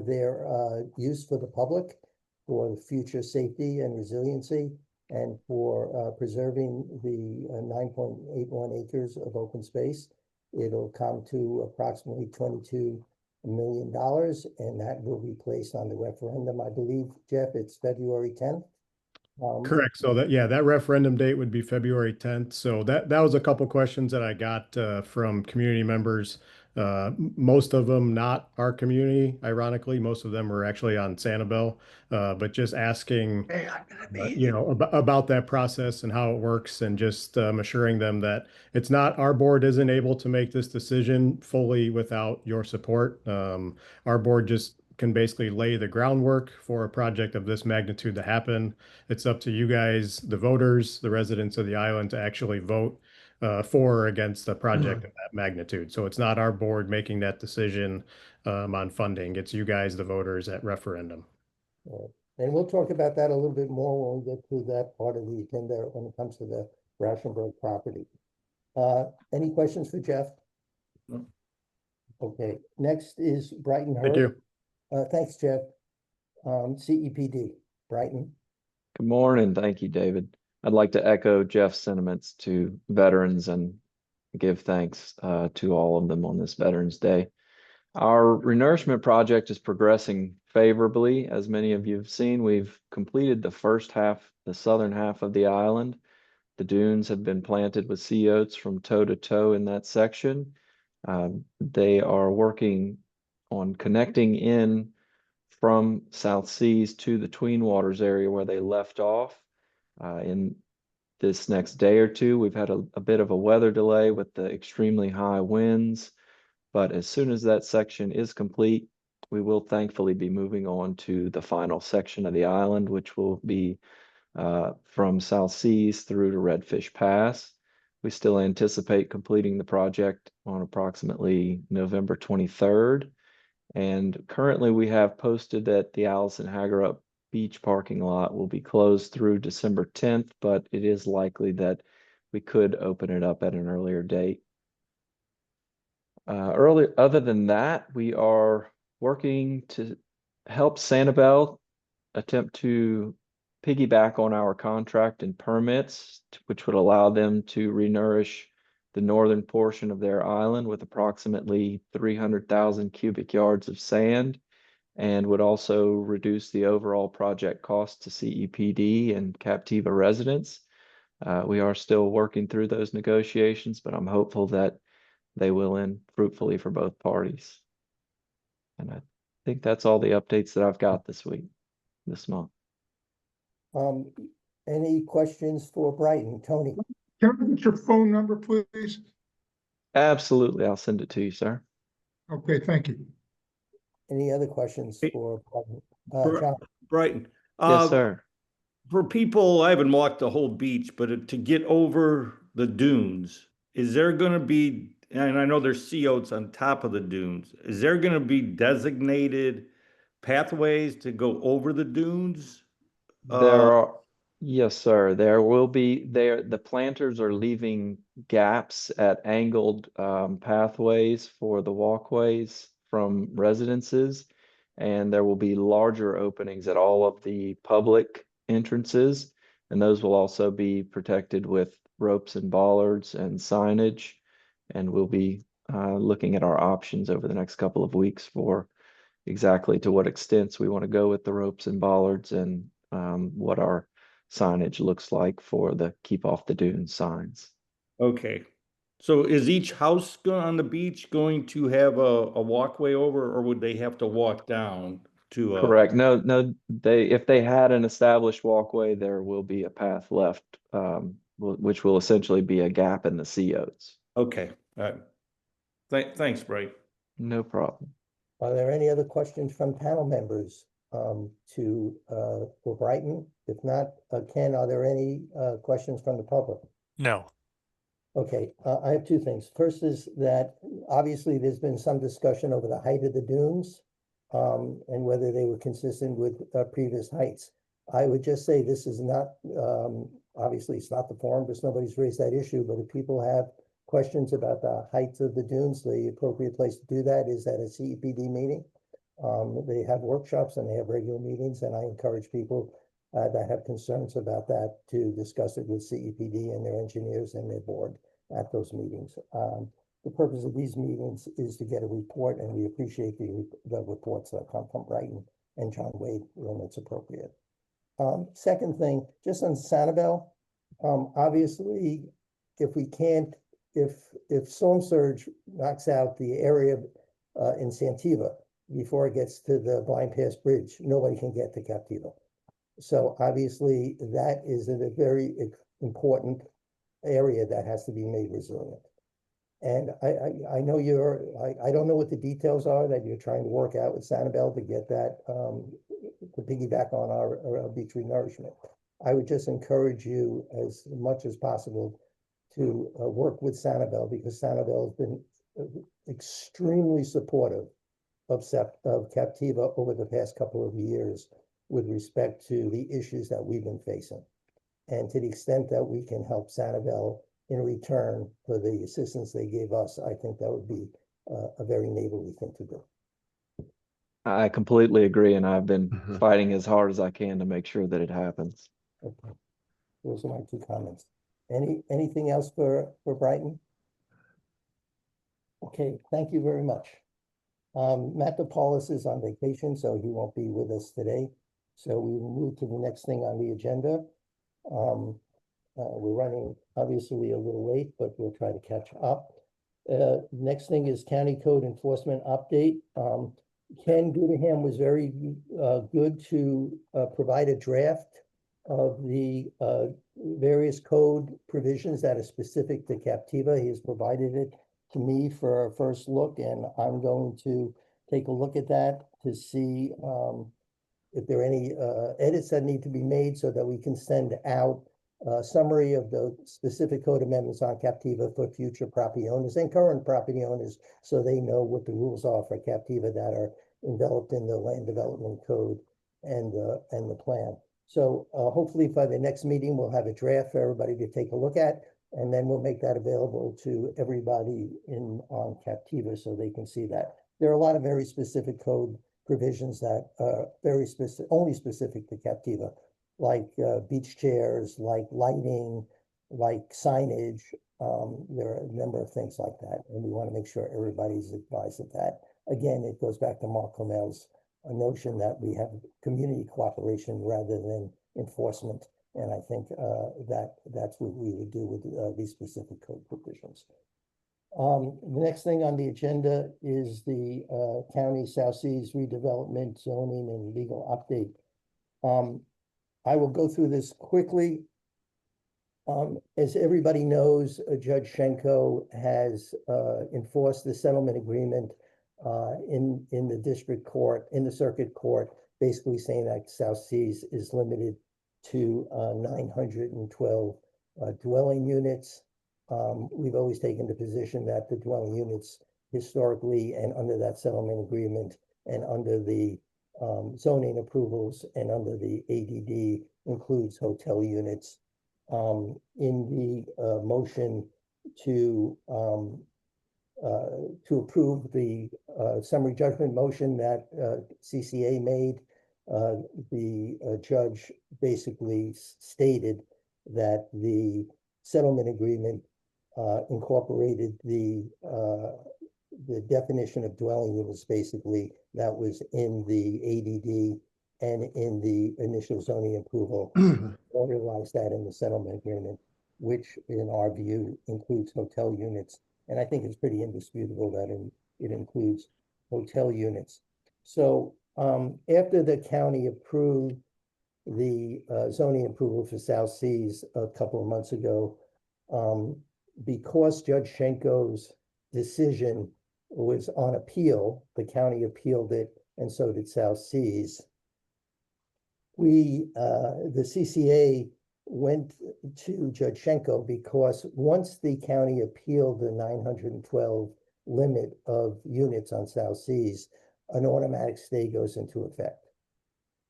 their use for the public, for future safety and resiliency, and for preserving the 9.81 acres of open space. It'll come to approximately $22 million, and that will be placed on the referendum. I believe, Jeff, it's February 10th. Correct. So that referendum date would be February 10th. So that was a couple questions that I got from community members. Most of them not our community, ironically. Most of them were actually on Sanibel, but just asking, about that process and how it works, and just assuring them that it's not, our board isn't able to make this decision fully without your support. Our board just can basically lay the groundwork for a project of this magnitude to happen. It's up to you guys, the voters, the residents of the island, to actually vote for or against a project of that magnitude. So it's not our board making that decision on funding. It's you guys, the voters, at referendum. And we'll talk about that a little bit more when we get to that part of the agenda when it comes to the Rauschenberg property. Any questions for Jeff? No. Okay, next is Brighton Thank Hurd. you. Thanks, Jeff. CEPD, Brighton. Good morning. Thank you, David. I'd like to echo Jeff's sentiments to veterans and give thanks to all of them on this Veterans Day. Our renourishment project is progressing favorably. As many of you have seen, we've completed the first half, the southern half of the island. The dunes have been planted with sea oats from toe to toe in that section. They are working on connecting in from South Seas to the Tween Waters area where they left off. In this next day or two, we've had a bit of a weather delay with the extremely high winds, but as soon as that section is complete, we will thankfully be moving on to the final section of the island, which will be from South Seas through to Redfish Pass. We still anticipate completing the project on approximately November 23rd. And currently we have posted that the Allison Hagerup Beach parking lot will be closed through December 10th, but it is likely that we could open it up at an earlier date. Other than that, we are working to help Sanibel attempt to piggyback on our contract and permits, which would allow them to renourish the northern portion of their island with approximately 300,000 cubic yards of sand, and would also reduce the overall project cost to CEPD and Captiva residents. We are still working through those negotiations, but I'm hopeful that they will end fruitfully for both parties. And I think that's all the updates that I've got this month. Any questions for Brighton? Tony? Can I get your phone number, please? Absolutely. I'll send it to you, sir. Okay, thank you. Any other questions for Brighton? John? Brighton. Yes, sir. For people, I haven't walked the whole beach, but to get over the dunes, is there going to be, and I know there's sea oats on top of the dunes, is there going to be designated pathways to go over the dunes? There are, yes, sir. There will be the planters are leaving gaps at angled pathways for the walkways from residences, and there will be larger openings at all of the public entrances, and those will also be protected with ropes and bollards and signage, and we'll be looking at our options over the next couple of weeks for exactly to what extents we want to go with the ropes and bollards and what our signage looks like for the keep off the dunes signs. Okay. So is each house on the beach going to have a walkway over, or would they have to walk down to Correct. No, if they had an established walkway, there will be a path left, which will essentially be a gap in the sea oats. Okay. Thanks, Bright. No problem. Are there any other questions from panel members for Brighton? If not, Ken, are there any questions from the public? No. Okay, I have two things. First is that obviously there's been some discussion over the height of the dunes and whether they were consistent with previous heights. I would just say this is not, obviously it's not the forum because nobody's raised that issue, but if people have questions about the heights of the dunes, the appropriate place to do that is at a CEPD meeting. They have workshops and they have regular meetings, and I encourage people that have concerns about that to discuss it with CEPD and their engineers and their board at those meetings. The purpose of these meetings is to get a report, and we appreciate the reports that come from Brighton and John Wade when it's appropriate. Second thing, just on Sanibel, obviously, if storm surge knocks out the area in Captiva before it gets to the Blind Pass Bridge, nobody can get to Captiva. So obviously that is a very important area that has to be made resilient. And I know I don't know what the details are that you're trying to work out with Sanibel to get that, to piggyback on our beach renourishment. I would just encourage you as much as possible to work with Sanibel, because Sanibel has been extremely supportive of Captiva over the past couple of years with respect to the issues that we've been facing. And to the extent that we can help Sanibel in return for the assistance they gave us, I think that would be a very neighborly thing to do. I completely agree, and I've been fighting as hard as I can to make sure that it happens. Okay. Those are my two comments. Anything else for Brighton? Okay, thank you very much. Matt DePaulis is on vacation, so he won't be with us today. So we will move to the next thing on the agenda. We're running obviously a little late, but we'll try to catch up. Next thing is County Code Enforcement Update. Ken Goodham was very good to provide a draft of the various code provisions that are specific to Captiva. He has provided it to me for a first look, and I'm going to take a look at that to see if there are any edits that need to be made so that we can send out a summary of the specific code amendments on Captiva for future property owners and current property owners, so they know what the rules are for Captiva that are enveloped in the land development code and the plan. So hopefully by the next meeting, we'll have a draft for everybody to take a look at, and then we'll make that available to everybody on Captiva so they can see that. There are a lot of very specific code provisions that are very specific, only specific to Captiva, like beach chairs, like lighting, like signage. There are a number of things like that, and we want to make sure everybody's advised of that. Again, it goes back to Mark Comel's notion that we have community cooperation rather than enforcement And I think that's what we would do with these specific code provisions. The next thing on the agenda is the county South Seas redevelopment zoning and legal update. I will go through this quickly. As everybody knows, Judge Schenko has enforced the settlement agreement in the district court, in the circuit court, basically saying that South Seas is limited to 912 dwelling units. We've always taken the position that the dwelling units historically and under that settlement agreement and under the zoning approvals and under the ADD includes hotel units. In the motion to approve the summary judgment motion that CCA made, the judge basically stated that the settlement agreement incorporated the definition of dwelling units, basically, that was in the ADD and in the initial zoning approval, realized that in the settlement agreement, which in our view includes hotel units. And I think it's pretty indisputable that it includes hotel units. So after the county approved the zoning approval for South Seas a couple of months ago, because Judge Schenko's decision was on appeal, the county appealed it, and so did South Seas. The CCA went to Judge Schenko because once the county appealed the 912 limit of units on South Seas, an automatic stay goes into effect.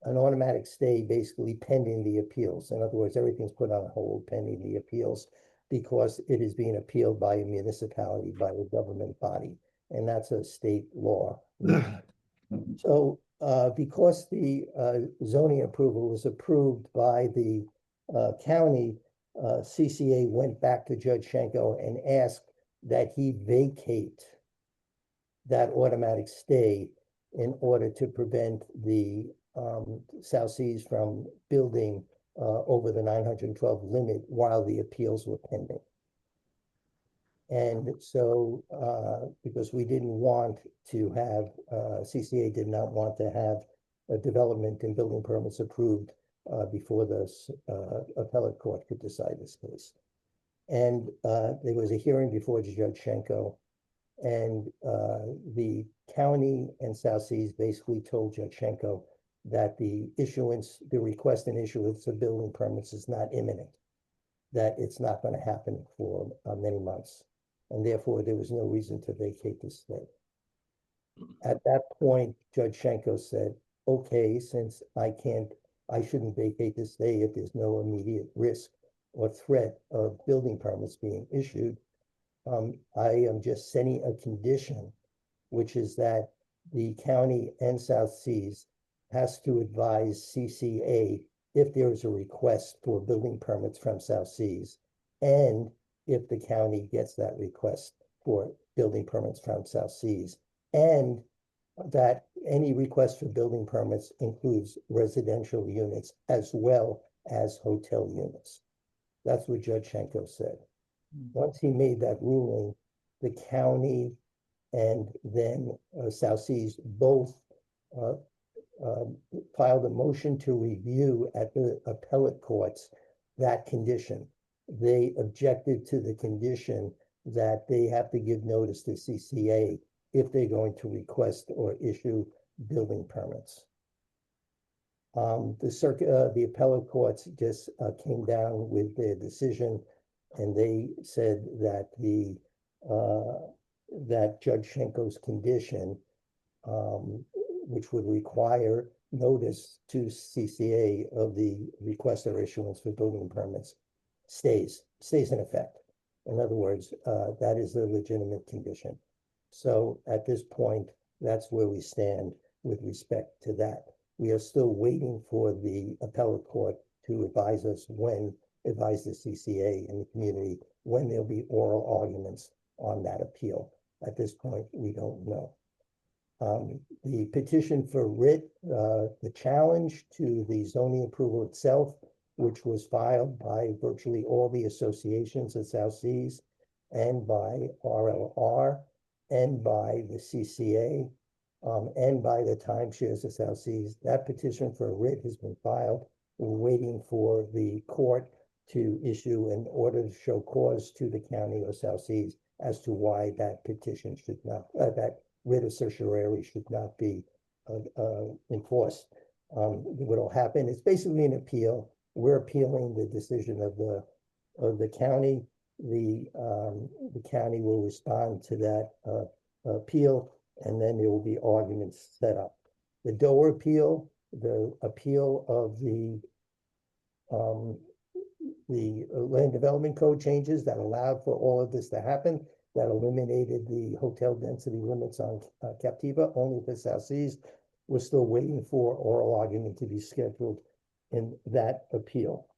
An automatic stay basically pending the appeals. In other words, everything's put on hold pending the appeals because it is being appealed by a municipality, by a government body, and that's a state law. So because the zoning approval was approved by the county, CCA went back to Judge Schenko and asked that he vacate that automatic stay in order to prevent the South Seas from building over the 912 limit while the appeals were pending. And so, because we didn't want to have, CCA did not want to have a development and building permits approved before the appellate court could decide this case. And there was a hearing before Judge Schenko, and the county and South Seas basically told Judge Schenko that the request and issuance of building permits is not imminent, that it's not going to happen for many months. And therefore, there was no reason to vacate the stay. At that point, Judge Schenko said, okay, since I shouldn't vacate the stay if there's no immediate risk or threat of building permits being issued, I am just setting a condition, which is that the county and South Seas has to advise CCA if there is a request for building permits from South Seas, and if the county gets that request for building permits from South Seas, and that any request for building permits includes residential units as well as hotel units. That's what Judge Schenko said. Once he made that ruling, the county and then South Seas both filed a motion to review at the appellate courts that condition. They objected to the condition that they have to give notice to CCA if they're going to request or issue building permits. The appellate courts just came down with their decision, and they said that that Judge Schenko's condition, which would require notice to CCA of the request or issuance for building permits, stays in effect. In other words, that is a legitimate condition. So at this point, that's where we stand with respect to that. We are still waiting for the appellate court to advise the CCA and the community when there'll be oral arguments on that appeal. At this point, we don't know. The petition for writ, the challenge to the zoning approval itself which was filed by virtually all the associations at South Seas and by RLR and by the CCA and by the timeshares of South Seas. That petition for a writ has been filed. We're waiting for the court to issue an order to show cause to the county or South Seas as to why that petition should not, that writ of certiorari should not be enforced. What will happen, it's basically an appeal. We're appealing the decision of the county. The county will respond to that appeal, and then there will be arguments set up. The Dover appeal, the appeal of the land development code changes that allowed for all of this to happen, that eliminated the hotel density limits on Captiva only for South Seas. We're still waiting for oral argument to be scheduled in that appeal.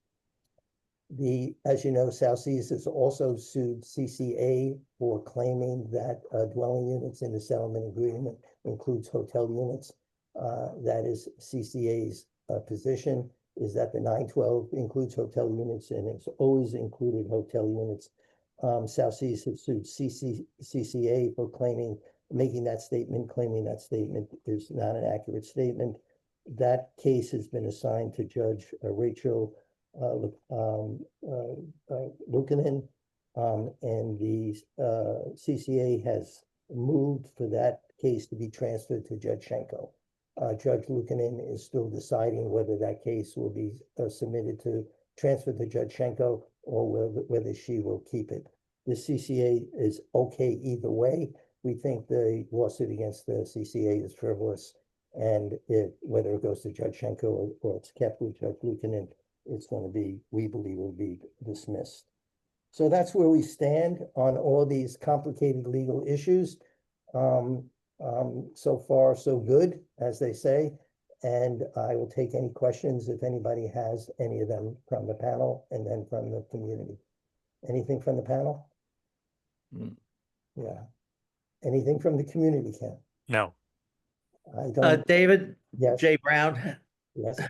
As you know, South Seas has also sued CCA for claiming that dwelling units in the settlement agreement includes hotel units. That is CCA's position, is that the 912 includes hotel units, and it's always included hotel units. South Seas has sued CCA for making that statement, claiming that statement is not an accurate statement. That case has been assigned to Judge Rachel Lukanen, and the CCA has moved for that case to be transferred to Judge Schenko. Judge Lukanen is still deciding whether that case will be submitted to transfer to Judge Schenko or whether she will keep it. The CCA is okay either way. We think the lawsuit against the CCA is frivolous, and whether it goes to Judge Schenko or it's kept with Judge Lukanen, it's going to be, we believe, will be dismissed. So that's where we stand on all these complicated legal issues. So far, so good, as they say. And I will take any questions if anybody has any of them from the panel and then from the community. Anything from the panel? Yeah. Anything from the community, Ken? No. I don't. David? Yes. Jay Brown? Yes.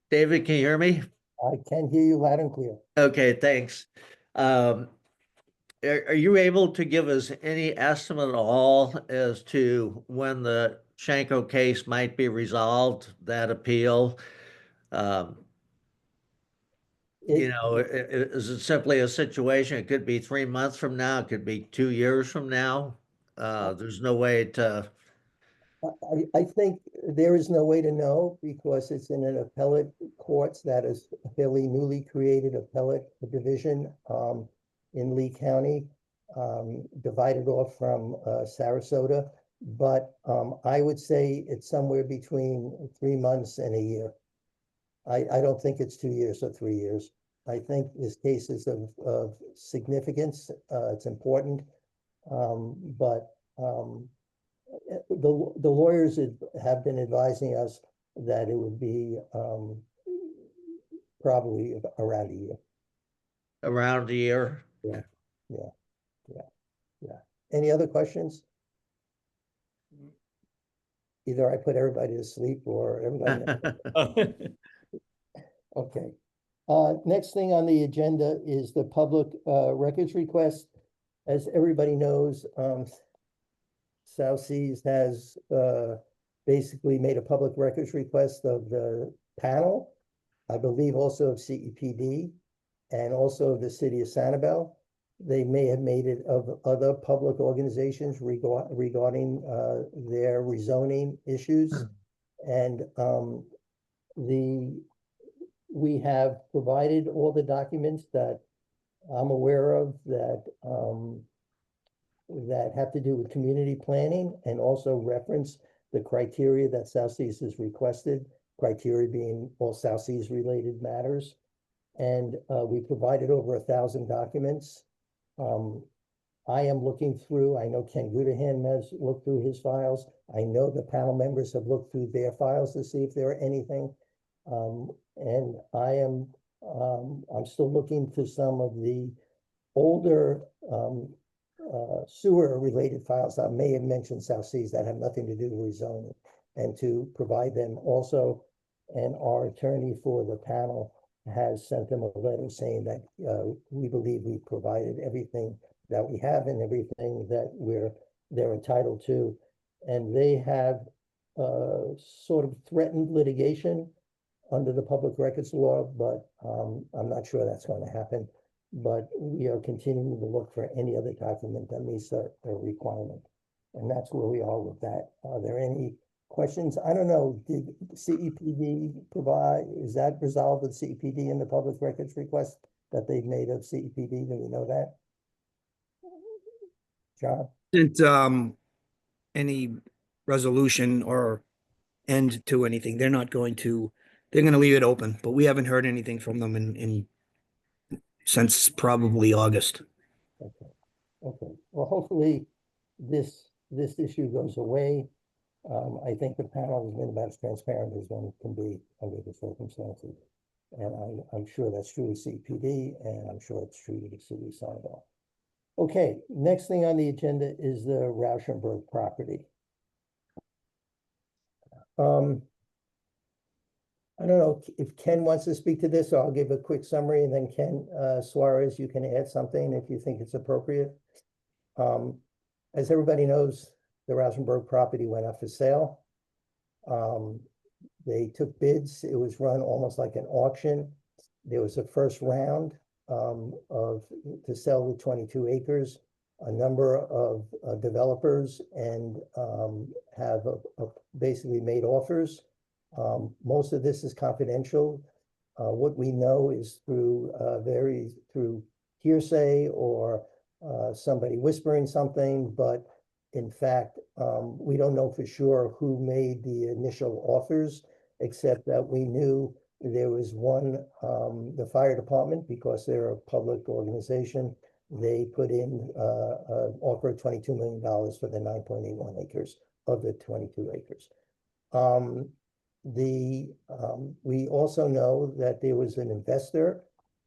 David, can you hear me? I can hear you loud and clear. Okay, thanks. Are you able to give us any estimate at all as to when the Schenko case might be resolved, that appeal? Is it simply a situation? It could be 3 months from now, it could be 2 years from now. There's no way to. I think there is no way to know because it's in an appellate courts that is a fairly newly created appellate division in Lee County, divided off from Sarasota. But I would say it's somewhere between 3 months and a year. I don't think it's 2 years or 3 years. I think this case is of significance. It's important, but the lawyers have been advising us that it would be probably around a year. Around a year? Yeah. Any other questions? Either I put everybody to sleep or everybody. Okay. Next thing on the agenda is the public records request. As everybody knows, South Seas has basically made a public records request of the panel, I believe also of CEPD, and also of the city of Sanibel. They may have made it of other public organizations regarding their rezoning issues. And we have provided all the documents that I'm aware of that that have to do with community planning and also reference the criteria that South Seas has requested, criteria being all South Seas related matters. And we provided over 1,000 documents. I am looking through, I know Ken Gudahan has looked through his files. I know the panel members have looked through their files to see if there are anything. And I'm still looking for some of the older sewer related files that may have mentioned South Seas that have nothing to do with rezoning, and to provide them also. and our attorney for the panel has sent them a letter saying that we believe we provided everything that we have and everything that they're entitled to. And they have sort of threatened litigation under the public records law, but I'm not sure that's going to happen. But we are continuing to look for any other document that meets the requirement. And that's where we are with that. Are there any questions? I don't know, did CEPD provide, is that resolved with CEPD in the public records request that they've made of CEPD? Do we know that? John? Isn't any resolution or end to anything. They're going to leave it open, but we haven't heard anything from them in since probably August. Okay. Okay. Well, hopefully this issue goes away. I think the panel has been about as transparent as one can be under the circumstances. And I'm sure that's true with CPD, and I'm sure it's true with the city of Sunnyvale. Okay, next thing on the agenda is the Rauschenberg property. I don't know if Ken wants to speak to this, so I'll give a quick summary, and then Ken Suarez, you can add something if you think it's appropriate. As everybody knows, the Rauschenberg property went up for sale. They took bids. It was run almost like an auction. There was a first round to sell the 22 acres. A number of developers and have basically made offers. Most of this is confidential. What we know is through hearsay or somebody whispering something, but in fact, we don't know for sure who made the initial offers, except that we knew there was one, the fire department, because they're a public organization, they put in an offer of $22 million for the 9.81 acres of the 22 acres. We also know that there was an investor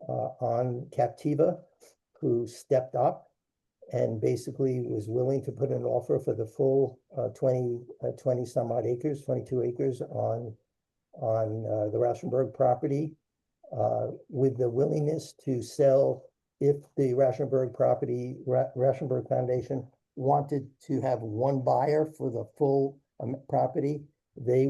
on Captiva who stepped up and basically was willing to put an offer for the full 20 some odd acres, 22 acres on the Rauschenberg property, with the willingness to sell if the Rauschenberg Foundation wanted to have one buyer for the full property. They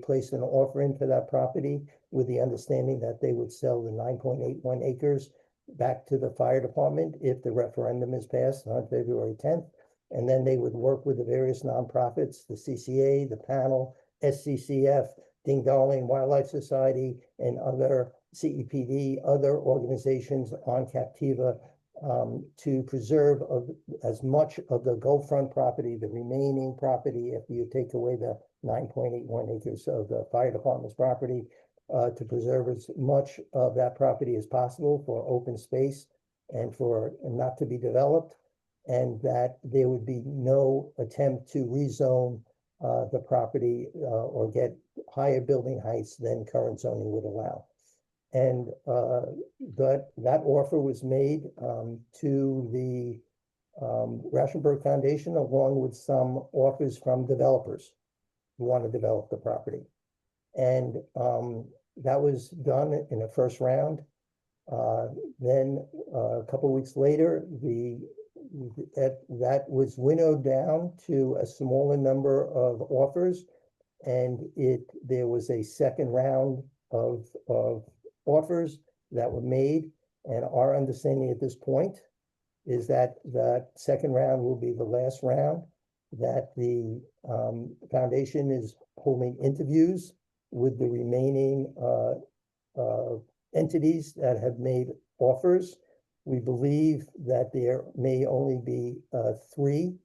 placed an offer in for that property with the understanding that they would sell the 9.81 acres back to the fire department if the referendum is passed on February 10th. And then they would work with the various nonprofits, the CCA, the panel, SCCF, Ding Darling Wildlife Society, and other CEPD, other organizations on Captiva, to preserve as much of the Gulf Front property, the remaining property, if you take away the 9.81 acres of the fire department's property, to preserve as much of that property as possible for open space and for not to be developed, and that there would be no attempt to rezone the property or get higher building heights than current zoning would allow. And that offer was made to the Rauschenberg Foundation, along with some offers from developers who want to develop the property. And that was done in a first round. Then a couple of weeks later, that was winnowed down to a smaller number of offers, and there was a second round of offers that were made. And our understanding at this point is that that second round will be the last round, that the foundation is holding interviews with the remaining entities that have made offers. We believe that there may only be 3.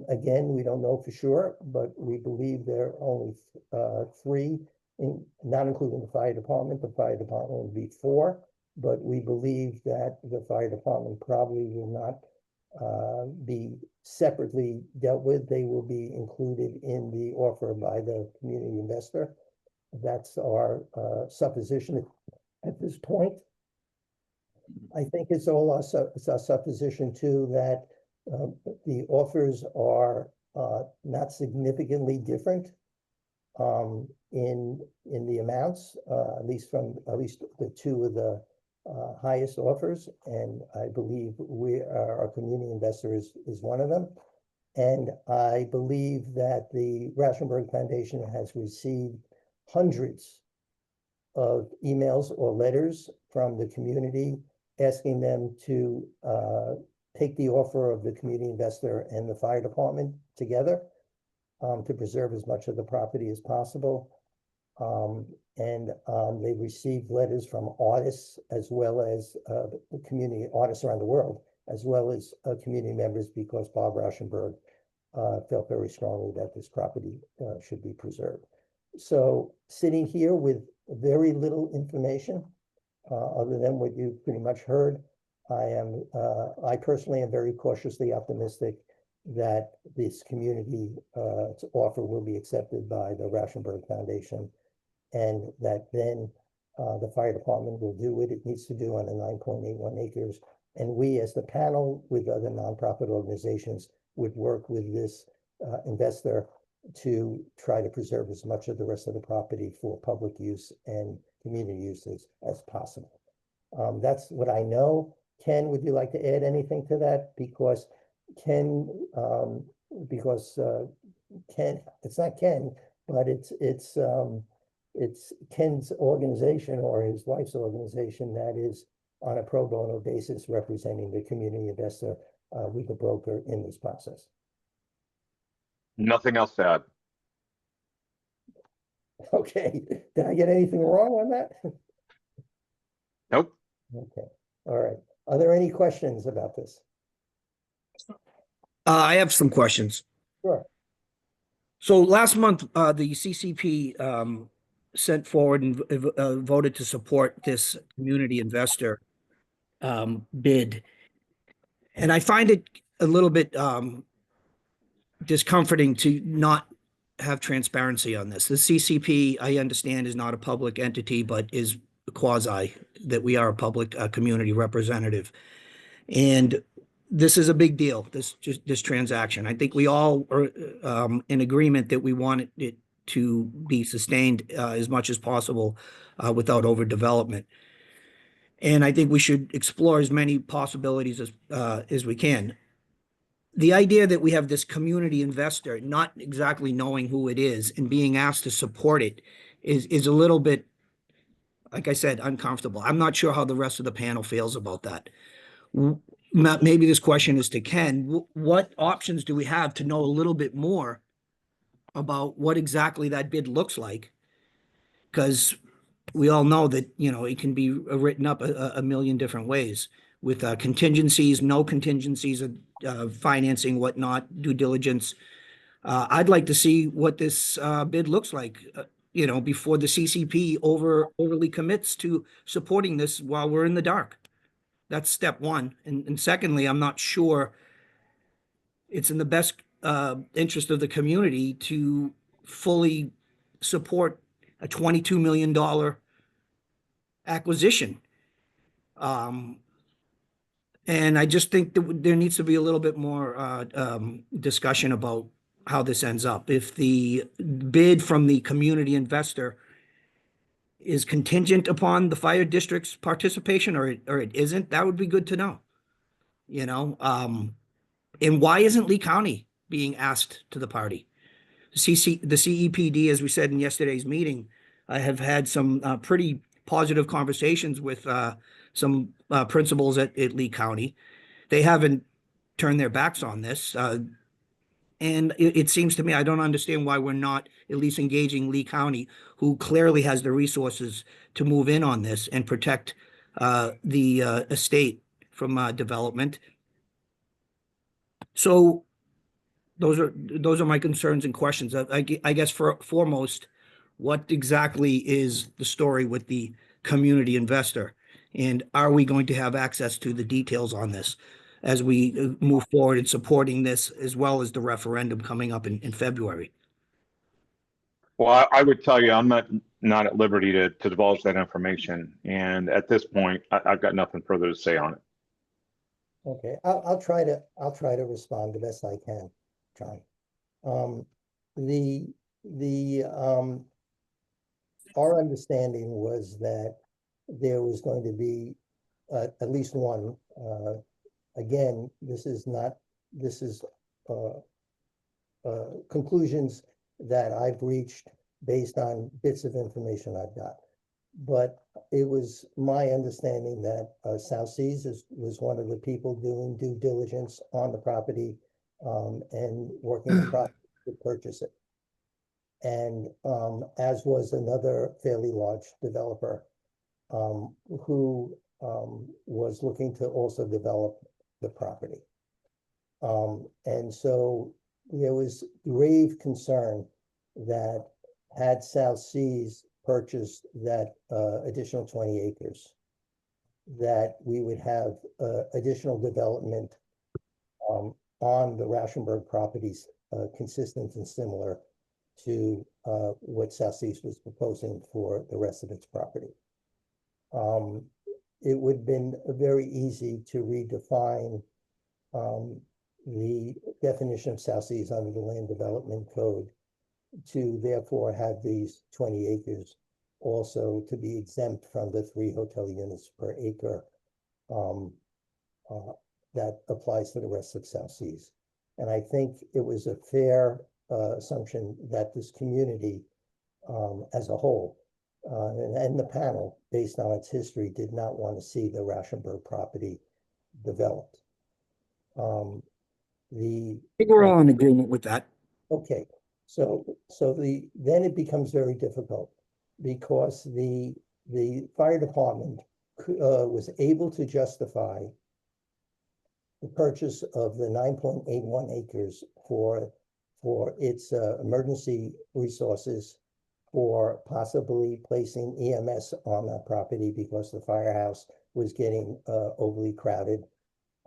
Again, we don't know for sure, but we believe there are only 3, not including the fire department. The fire department would be 4, but we believe that the fire department probably will not be separately dealt with. They will be included in the offer by the community investor. That's our supposition at this point. I think it's all our supposition too that the offers are not significantly different. in the amounts, at least the two of the highest offers, and I believe our community investor is one of them. And I believe that the Rauschenberg Foundation has received hundreds of emails or letters from the community asking them to take the offer of the community investor and the fire department together to preserve as much of the property as possible. They received letters from artists as well as community artists around the world, as well as community members, because Bob Rauschenberg felt very strongly that this property should be preserved. So sitting here with very little information, other than what you pretty much heard, I personally am very cautiously optimistic that this community offer will be accepted by the Rauschenberg Foundation, and that then the fire department will do what it needs to do on the 9.81 acres. And we, as the panel with other nonprofit organizations, would work with this investor to try to preserve as much of the rest of the property for public use and community uses as possible. That's what I know. Ken, would you like to add anything to that? Because Ken, it's not Ken, but it's Ken's organization or his wife's organization that is on a pro bono basis representing the community investor with the broker in this process. Nothing else to add. Okay, did I get anything wrong on that? Nope. Okay, all right. Are there any questions about this? I have some questions. Sure. So last month, the CCP sent forward and voted to support this community investor bid. And I find it a little bit discomforting to not have transparency on this. The CCP, I understand, is not a public entity, but is a quasi, that we are a public community representative. And this is a big deal, this transaction. I think we all are in agreement that we want it to be sustained as much as possible without overdevelopment. And I think we should explore as many possibilities as we can. The idea that we have this community investor not exactly knowing who it is and being asked to support it is a little bit, like I said, uncomfortable. I'm not sure how the rest of the panel feels about that. Maybe this question is to Ken. What options do we have to know a little bit more about what exactly that bid looks like? Because we all know that, it can be written up a million different ways with contingencies, no contingencies, financing, whatnot, due diligence. I'd like to see what this bid looks like, before the CCP overly commits to supporting this while we're in the dark. That's step one. And secondly, I'm not sure it's in the best interest of the community to fully support a $22 million acquisition. And I just think that there needs to be a little bit more discussion about how this ends up. If the bid from the community investor is contingent upon the fire district's participation or it isn't, that would be good to know. And why isn't Lee County being asked to the party? The CEPD, as we said in yesterday's meeting, I have had some pretty positive conversations with some principals at Lee County. They haven't turned their backs on this. And it seems to me, I don't understand why we're not at least engaging Lee County, who clearly has the resources to move in on this and protect the estate from development. So those are my concerns and questions. I guess foremost, what exactly is the story with the community investor? And are we going to have access to the details on this as we move forward in supporting this, as well as the referendum coming up in February? Well, I would tell you, I'm not at liberty to divulge that information. And at this point, I've got nothing further to say on it. Okay, I'll try to respond the best I can, John. the, our understanding was that there was going to be at least one. Again, this is not, this is conclusions that I've reached based on bits of information I've got. But it was my understanding that South Seas was one of the people doing due diligence on the property and working the process to purchase it. And as was another fairly large developer who was looking to also develop the property. And so there was grave concern that had South Seas purchased that additional 20 acres, that we would have additional development on the Rauschenberg properties consistent and similar to what South Seas was proposing for the rest of its property. It would have been very easy to redefine the definition of South Seas under the Land Development Code to therefore have these 20 acres also to be exempt from the 3 hotel units per acre that applies to the rest of South Seas. And I think it was a fair assumption that this community as a whole and the panel, based on its history, did not want to see the Rauschenberg property developed. I think we're all in agreement with that. Okay, so then it becomes very difficult because the fire department was able to justify the purchase of the 9.81 acres for its emergency resources, for possibly placing EMS on that property because the firehouse was getting overly crowded.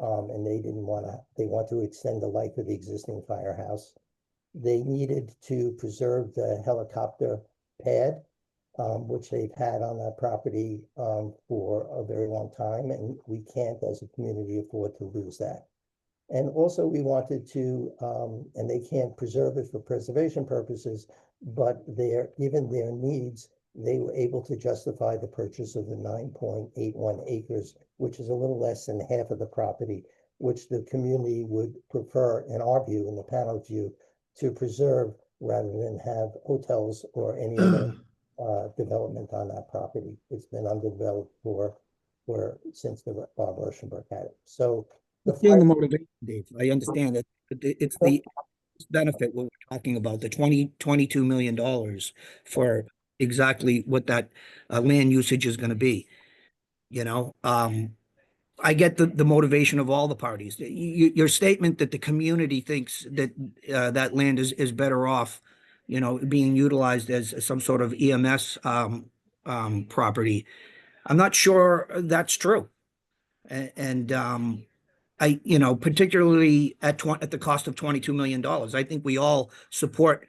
And they didn't want to, they want to extend the life of the existing firehouse. They needed to preserve the helicopter pad, which they've had on that property for a very long time, and we can't, as a community, afford to lose that. And also we wanted to, and they can't preserve it for preservation purposes, but given their needs, they were able to justify the purchase of the 9.81 acres, which is a little less than half of the property, which the community would prefer, in our view, in the panel's view, to preserve rather than have hotels or any other development on that property. It's been underdeveloped since the Bob Rauschenberg had it. So The motivation, Dave. I understand that it's the benefit what we're talking about, the $22 million for exactly what that land usage is going to be. You know, I get the motivation of all the parties. Your statement that the community thinks that that land is better off, you know, being utilized as some sort of EMS property. I'm not sure that's true. And I, you know, particularly at the cost of $22 million, I think we all support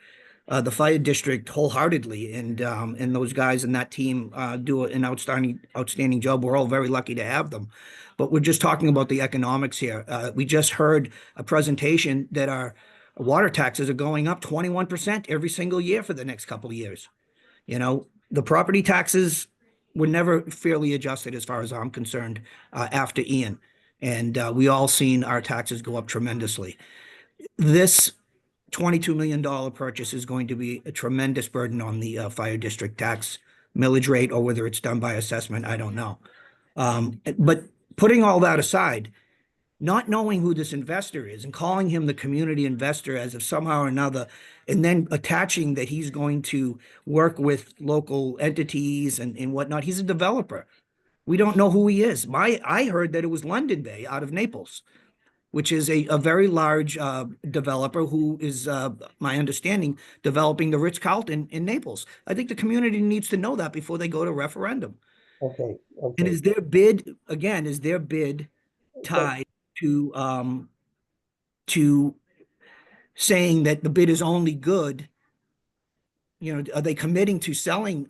the fire district wholeheartedly, and those guys and that team do an outstanding job. We're all very lucky to have them, but we're just talking about the economics here. We just heard a presentation that our water taxes are going up 21% every single year for the next couple of years. You know, the property taxes were never fairly adjusted, as far as I'm concerned, after Ian. And we all seen our taxes go up tremendously. This $22 million purchase is going to be a tremendous burden on the fire district tax millage rate, or whether it's done by assessment, I don't know. But putting all that aside, not knowing who this investor is and calling him the community investor as if somehow or another, and then attaching that he's going to work with local entities and whatnot. He's a developer. We don't know who he is. I heard that it was London Bay out of Naples, which is a very large developer who is, my understanding, developing the Ritz-Carlton in Naples. I think the community needs to know that before they go to referendum. Okay. And is their bid, again, tied to saying that the bid is only good? You know, are they committing to selling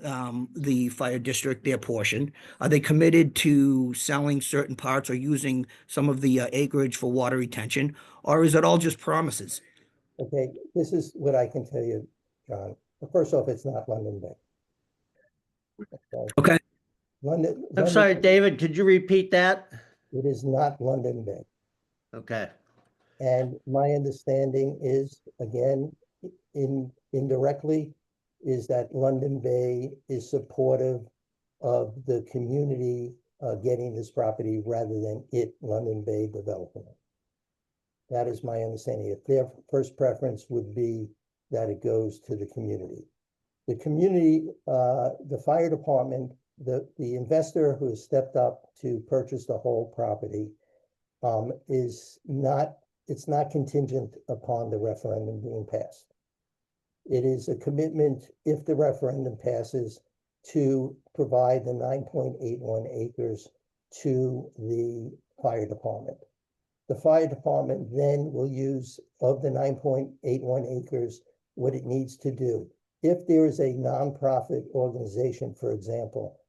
the fire district their portion? Are they committed to selling certain parts or using some of the acreage for water retention? Or is it all just promises? Okay, this is what I can tell you, John. first off, it's not London Bay. Okay. I'm sorry, David, could you repeat that? It is not London Bay. Okay. And my understanding is, again, indirectly, is that London Bay is supportive of the community getting this property rather than London Bay, developing it. That is my understanding. If their first preference would be that it goes to the community. The community, the fire department, the investor who has stepped up to purchase the whole property it's not contingent upon the referendum being passed. It is a commitment, if the referendum passes, to provide the 9.81 acres to the fire department. The fire department then will use, of the 9.81 acres, what it needs to do. If there is a nonprofit organization, for example,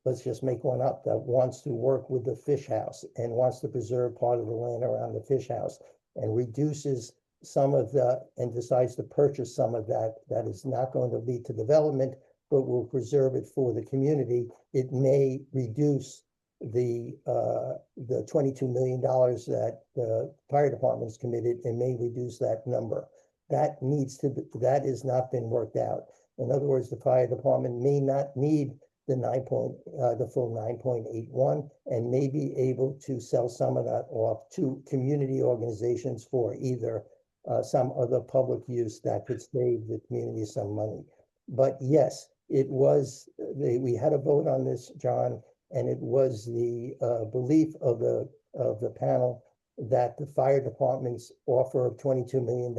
let's just make one up, that wants to work with the fish house and wants to preserve part of the land around the fish house and reduces some of and decides to purchase some of that is not going to lead to development, but will preserve it for the community, it may reduce the $22 million that the fire department has committed, and may reduce that number. That has not been worked out. In other words, the fire department may not need the full 9.81 and may be able to sell some of that off to community organizations for either some other public use that could save the community some money. But yes, we had a vote on this, John, and it was the belief of the panel that the fire department's offer of $22 million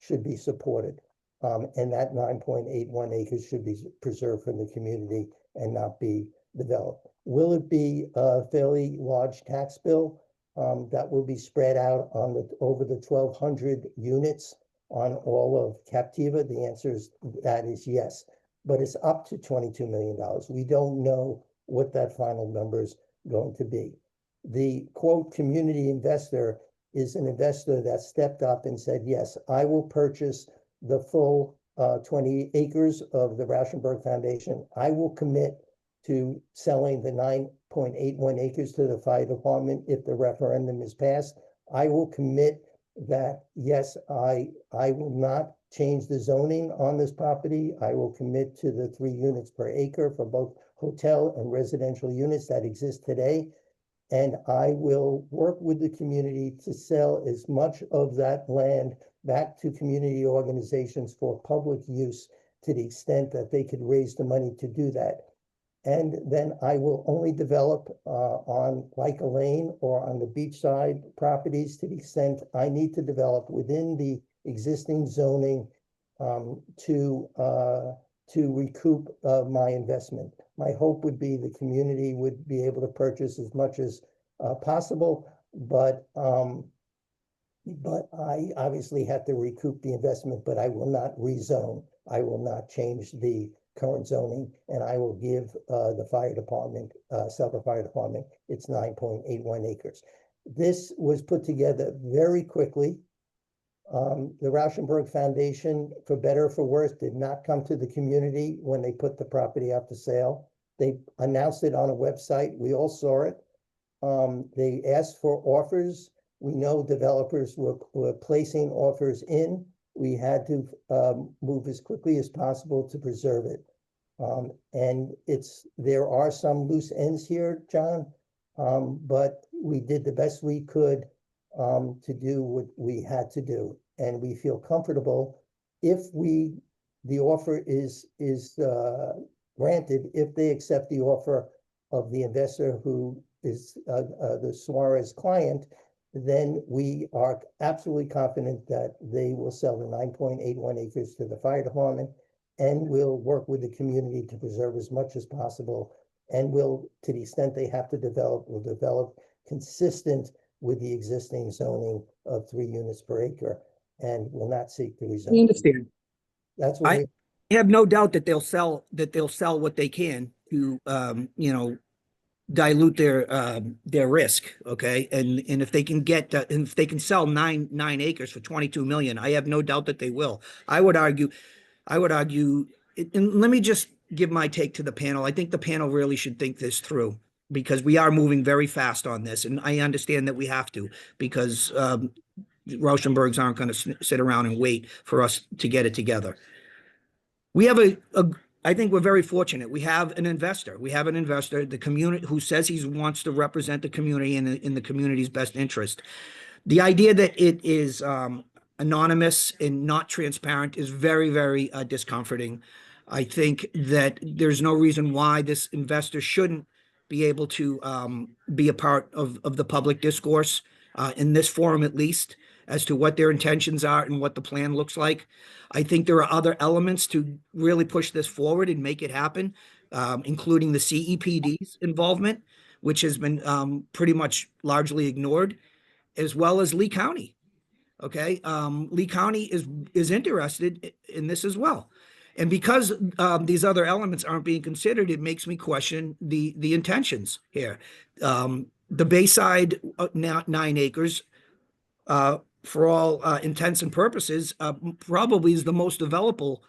should be supported. And that 9.81 acres should be preserved for the community and not be developed. Will it be a fairly large tax bill that will be spread out over the 1,200 units on all of Captiva? The answer is yes, but it's up to $22 million. We don't know what that final number is going to be. The quote community investor is an investor that stepped up and said, yes, I will purchase the full 20 acres of the Rauschenberg Foundation. I will commit to selling the 9.81 acres to the fire department if the referendum is passed. I will commit that, yes, I will not change the zoning on this property. I will commit to the 3 units per acre for both hotel and residential units that exist today. And I will work with the community to sell as much of that land back to community organizations for public use to the extent that they could raise the money to do that. And then I will only develop on Lake Lane or on the beachside properties to the extent I need to develop within the existing zoning to recoup my investment. My hope would be the community would be able to purchase as much as possible, but I obviously have to recoup the investment, but I will not rezone. I will not change the current zoning, and I will give the fire department, Suffolk Fire Department, its 9.81 acres. This was put together very quickly. The Rauschenberg Foundation, for better or for worse, did not come to the community when they put the property up for sale. They announced it on a website. We all saw it. They asked for offers. We know developers were placing offers in. We had to move as quickly as possible to preserve it. And there are some loose ends here, John, but we did the best we could to do what we had to do. And we feel comfortable if the offer is granted, if they accept the offer of the investor who is the Suarez client, then we are absolutely confident that they will sell the 9.81 acres to the fire department and will work with the community to preserve as much as possible, and will, to the extent they have to develop, will develop consistent with the existing zoning of 3 units per acre and will not seek to rezone. I understand. That's what I have no doubt that they'll sell what they can to dilute their risk. Okay. And if they can get if they can sell nine acres for 22 million, I have no doubt that they will. I would argue I would argue, and let me just give my take to the panel. I think the panel really should think this through because we are moving very fast on this. And I understand that we have to because Rauschenbergs aren't going to sit around and wait for us to get it together. We have I think we're very fortunate. We have an investor. We have an investor, the community, who says he wants to represent the community in the community's best interest. The idea that it is anonymous and not transparent is very, very discomforting. I think that there's no reason why this investor shouldn't be able to be a part of the public discourse in this forum, at least, as to what their intentions are and what the plan looks like. I think there are other elements to really push this forward and make it happen, including the CEPD's involvement, which has been pretty much largely ignored, as well as Lee County. Okay, Lee County is interested in this as well, and because these other elements aren't being considered, it makes me question the intentions here. The Bayside 9 acres, for all intents and purposes, probably is the most developable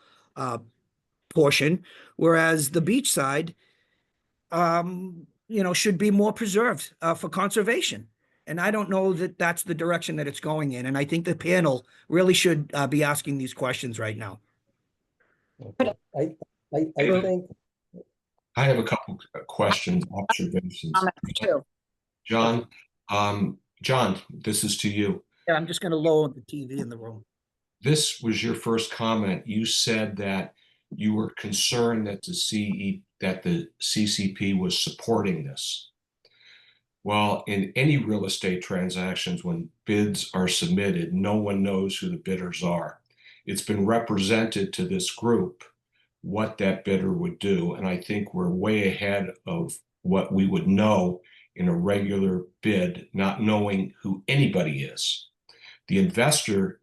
portion, whereas the beachside, should be more preserved for conservation. And I don't know that that's the direction that it's going in. And I think the panel really should be asking these questions right now. Okay. I think I have a couple of questions, observations. Too. John, John, this is to you. Yeah, I'm just going to lower the TV in the room. This was your first comment. You said that you were concerned that the CCP was supporting this. Well, in any real estate transactions, when bids are submitted, no one knows who the bidders are. It's been represented to this group what that bidder would do, and I think we're way ahead of what we would know in a regular bid, not knowing who anybody is. The investor,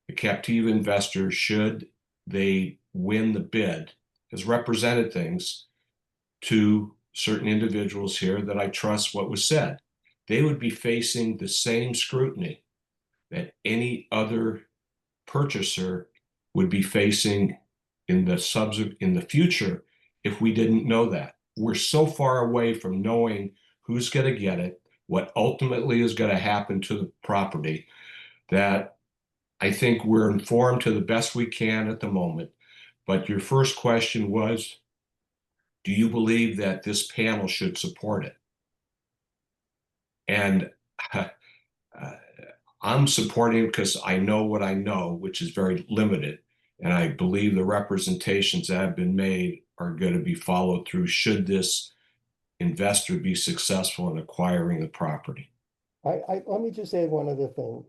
the Captiva investor, should they win the bid, has represented things to certain individuals here that I trust what was said. They would be facing the same scrutiny that any other purchaser would be facing in the future if we didn't know that. We're so far away from knowing who's going to get it, what ultimately is going to happen to the property, that I think we're informed to the best we can at the moment. But your first question was, do you believe that this panel should support it? And I'm supporting it because I know what I know, which is very limited. And I believe the representations that have been made are going to be followed through should this investor be successful in acquiring the property. let me just add one other thing.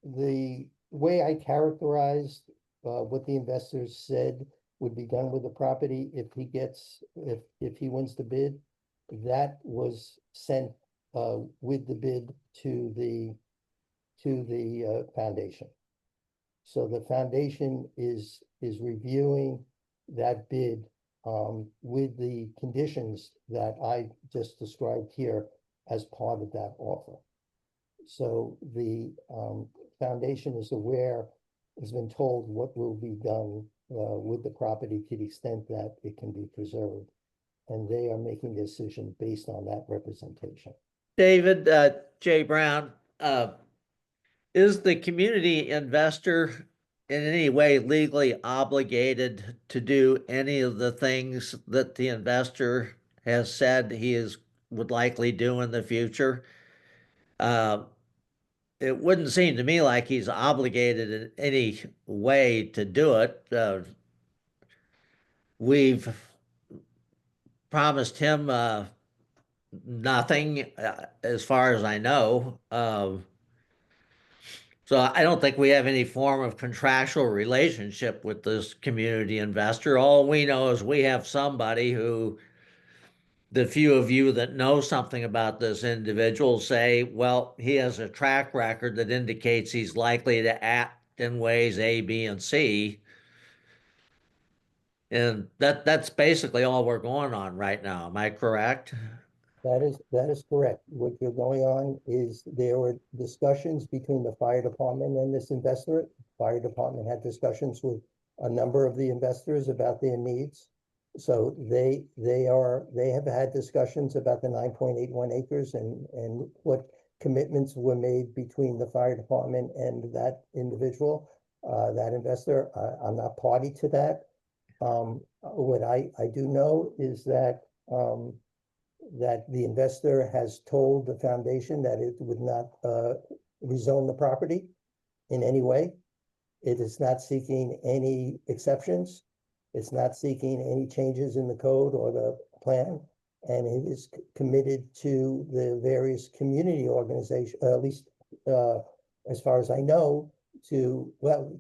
The way I characterized what the investors said would be done with the property if he wins the bid, that was sent with the bid to the foundation. So the foundation is reviewing that bid with the conditions that I just described here as part of that offer. So the foundation is aware, has been told what will be done with the property to the extent that it can be preserved. And they are making a decision based on that representation. David, Jay Brown, is the community investor in any way legally obligated to do any of the things that the investor has said would likely do in the future? It wouldn't seem to me like he's obligated in any way to do it. We've promised him nothing, as far as I know. So I don't think we have any form of contractual relationship with this community investor. All we know is we have somebody who, the few of you that know something about this individual say, well, he has a track record that indicates he's likely to act in ways A, B, and C. And that's basically all we're going on right now. Am I correct? That is correct. What you're going on is there were discussions between the fire department and this investor. Fire department had discussions with a number of the investors about their needs. So they have had discussions about the 9.81 acres and what commitments were made between the fire department and that individual, that investor. I'm not party to that. What I do know is that that the investor has told the foundation that it would not rezone the property in any way. It is not seeking any exceptions. It's not seeking any changes in the code or the plan. And it is committed to the various community organizations, at least as far as I know,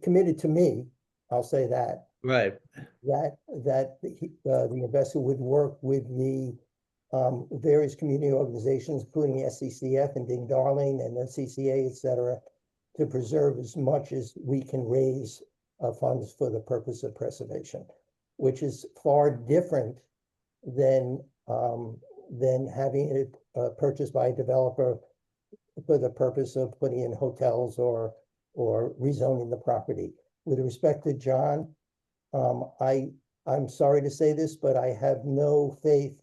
committed to me, I'll say that. Right. That the investor would work with the various community organizations, including SCCF and Ding Darling and the CCA, et cetera, to preserve as much as we can raise funds for the purpose of preservation, which is far different than having it purchased by a developer for the purpose of putting in hotels or rezoning the property. With respect to John, I'm sorry to say this, but I have no faith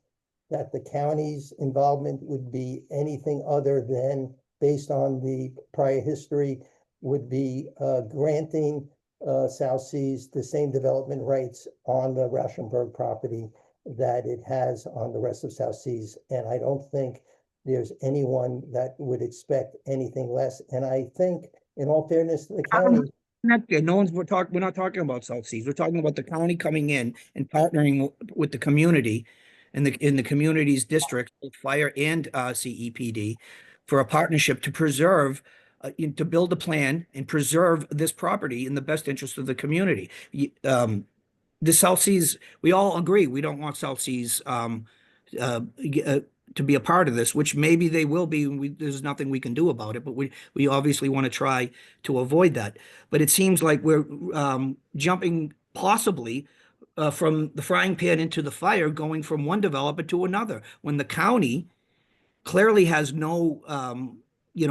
that the county's involvement would be anything other than, based on the prior history, would be granting South Seas the same development rights on the Rauschenberg property that it has on the rest of South Seas. And I don't think there's anyone that would expect anything less. And I think, in all fairness to the county, we're not talking about South Seas. We're talking about the county coming in and partnering with the community in the community's district, both fire and CEPD, for a partnership to preserve, to build a plan and preserve this property in the best interest of the community. The South Seas, we all agree, we don't want South Seas to be a part of this, which maybe they will be. There's nothing we can do about it, but we obviously want to try to avoid that. But it seems like we're jumping possibly from the frying pan into the fire, going from one developer to another, when the county clearly has no,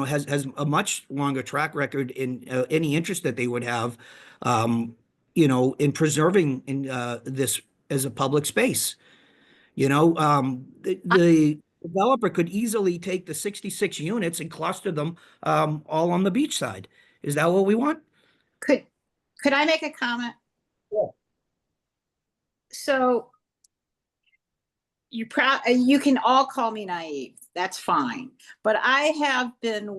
has a much longer track record in any interest that they would have, in preserving this as a public space. The developer could easily take the 66 units and cluster them all on the beach side. Is that what we want? Could I make a comment? Yeah. So you can all call me naive. That's fine. But I have been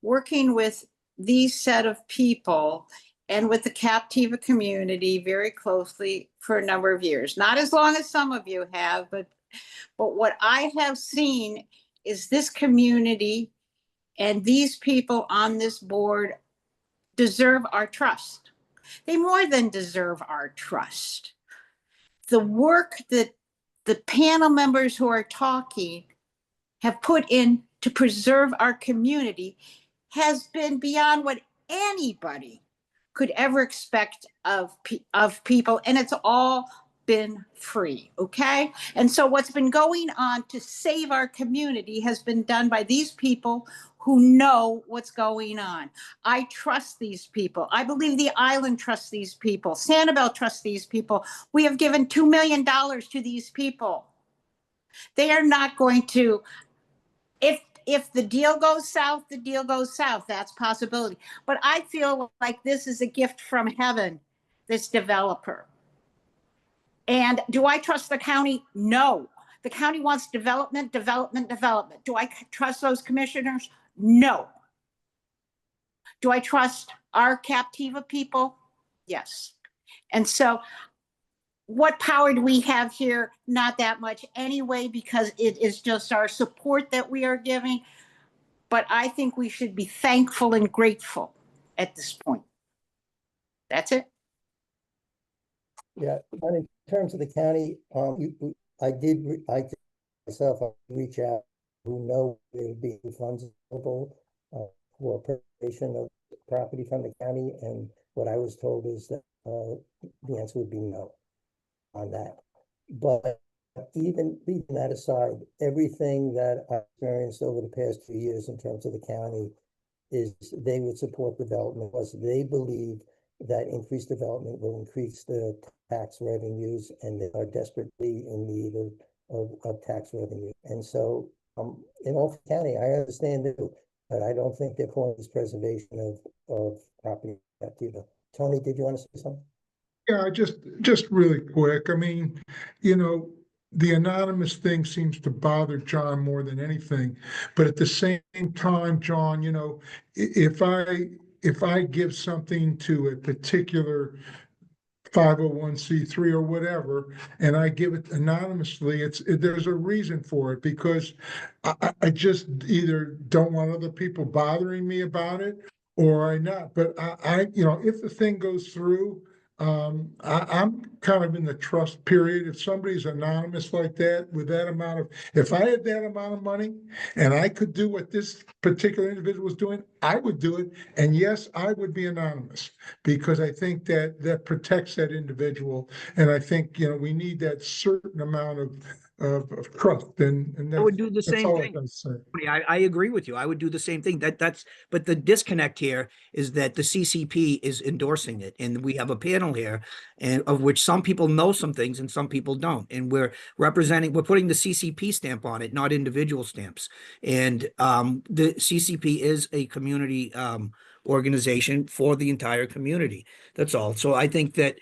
working with these set of people and with the Captiva community very closely for a number of years. Not as long as some of you have, but what I have seen is this community and these people on this board deserve our trust. They more than deserve our trust. The work that the panel members who are talking have put in to preserve our community has been beyond what anybody could ever expect of people, and it's all been free, okay? And so what's been going on to save our community has been done by these people who know what's going on. I trust these people. I believe the island trusts these people. Sanibel trusts these people. We have given $2 million to these people. They are not going to, if the deal goes south, the deal goes south. That's a possibility. But I feel like this is a gift from heaven, this developer. And do I trust the county? No. The county wants development, development, development. Do I trust those commissioners? No. Do I trust our Captiva people? Yes. And so what power do we have here? Not that much anyway, because it is just our support that we are giving. But I think we should be thankful and grateful at this point. That's it. yeah, and in terms of the county, I did myself reach out who know there would be funds available for preservation of property from the county, and what I was told is that the answer would be no on that. But even leaving that aside, everything that I experienced over the past 2 years in terms of the county is they would support development because they believe that increased development will increase the tax revenues, and they are desperately in need of tax revenue. And so in Norfolk County, I understand too, but I don't think their point is preservation of property. Tony, did you want to say something? Yeah, just really quick. I mean, you know, the anonymous thing seems to bother John more than anything. But at the same time, John, you know, if I give something to a particular 501c3 or whatever, and I give it anonymously, there's a reason for it, because I just either don't want other people bothering me about it, or I not. But you know, if the thing goes through, I'm kind of in the trust period. If somebody's anonymous like that, with that amount of, if I had that amount of money and I could do what this particular individual was doing, I would do it. And yes, I would be anonymous, because I think that protects that individual. And I think, you know, we need that certain amount of trust. And I would do the that's same all I thing. can say. I agree with you. I would do the same thing. But the disconnect here is that the CCP is endorsing it, and we have a panel here, and of which some people know some things and some people don't. And we're putting the CCP stamp on it, not individual stamps. And the CCP is a community organization for the entire community. That's all. So I think that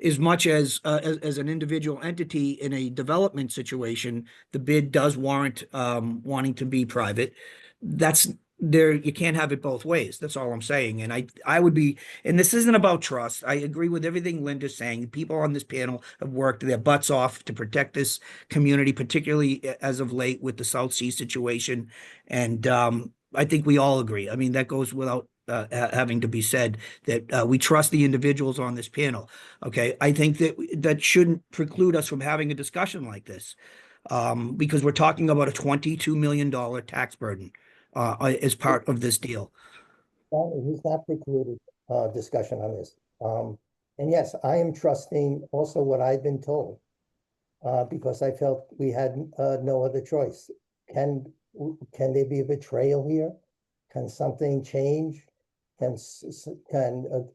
as much as an individual entity in a development situation, the bid does warrant wanting to be private. That's there. You can't have it both ways. That's all I'm saying. And I would be, and this isn't about trust. I agree with everything Linda's saying. People on this panel have worked their butts off to protect this community, particularly as of late with the South Sea situation. And I think we all agree. I mean, that goes without having to be said, that we trust the individuals on this panel. Okay, I think that shouldn't preclude us from having a discussion like this, because we're talking about a $22 million tax burden as part of this deal. He's not precluded discussion on this. And yes, I am trusting also what I've been told, because I felt we had no other choice. Can there be a betrayal here? Can something change? Can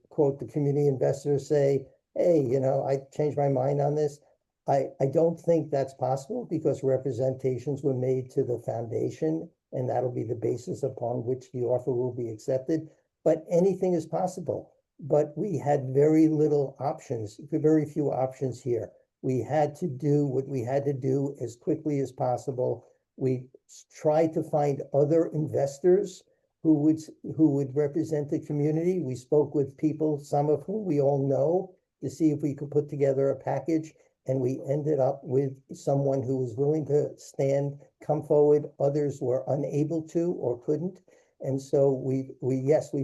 quote, the community investor say, hey, you know, I changed my mind on this? I don't think that's possible, because representations were made to the foundation, and that'll be the basis upon which the offer will be accepted. But anything is possible. But we had very little options, very few options here. We had to do what we had to do as quickly as possible. We tried to find other investors who would represent the community. We spoke with people, some of whom we all know, to see if we could put together a package. And we ended up with someone who was willing to come forward. Others were unable to or couldn't. And so we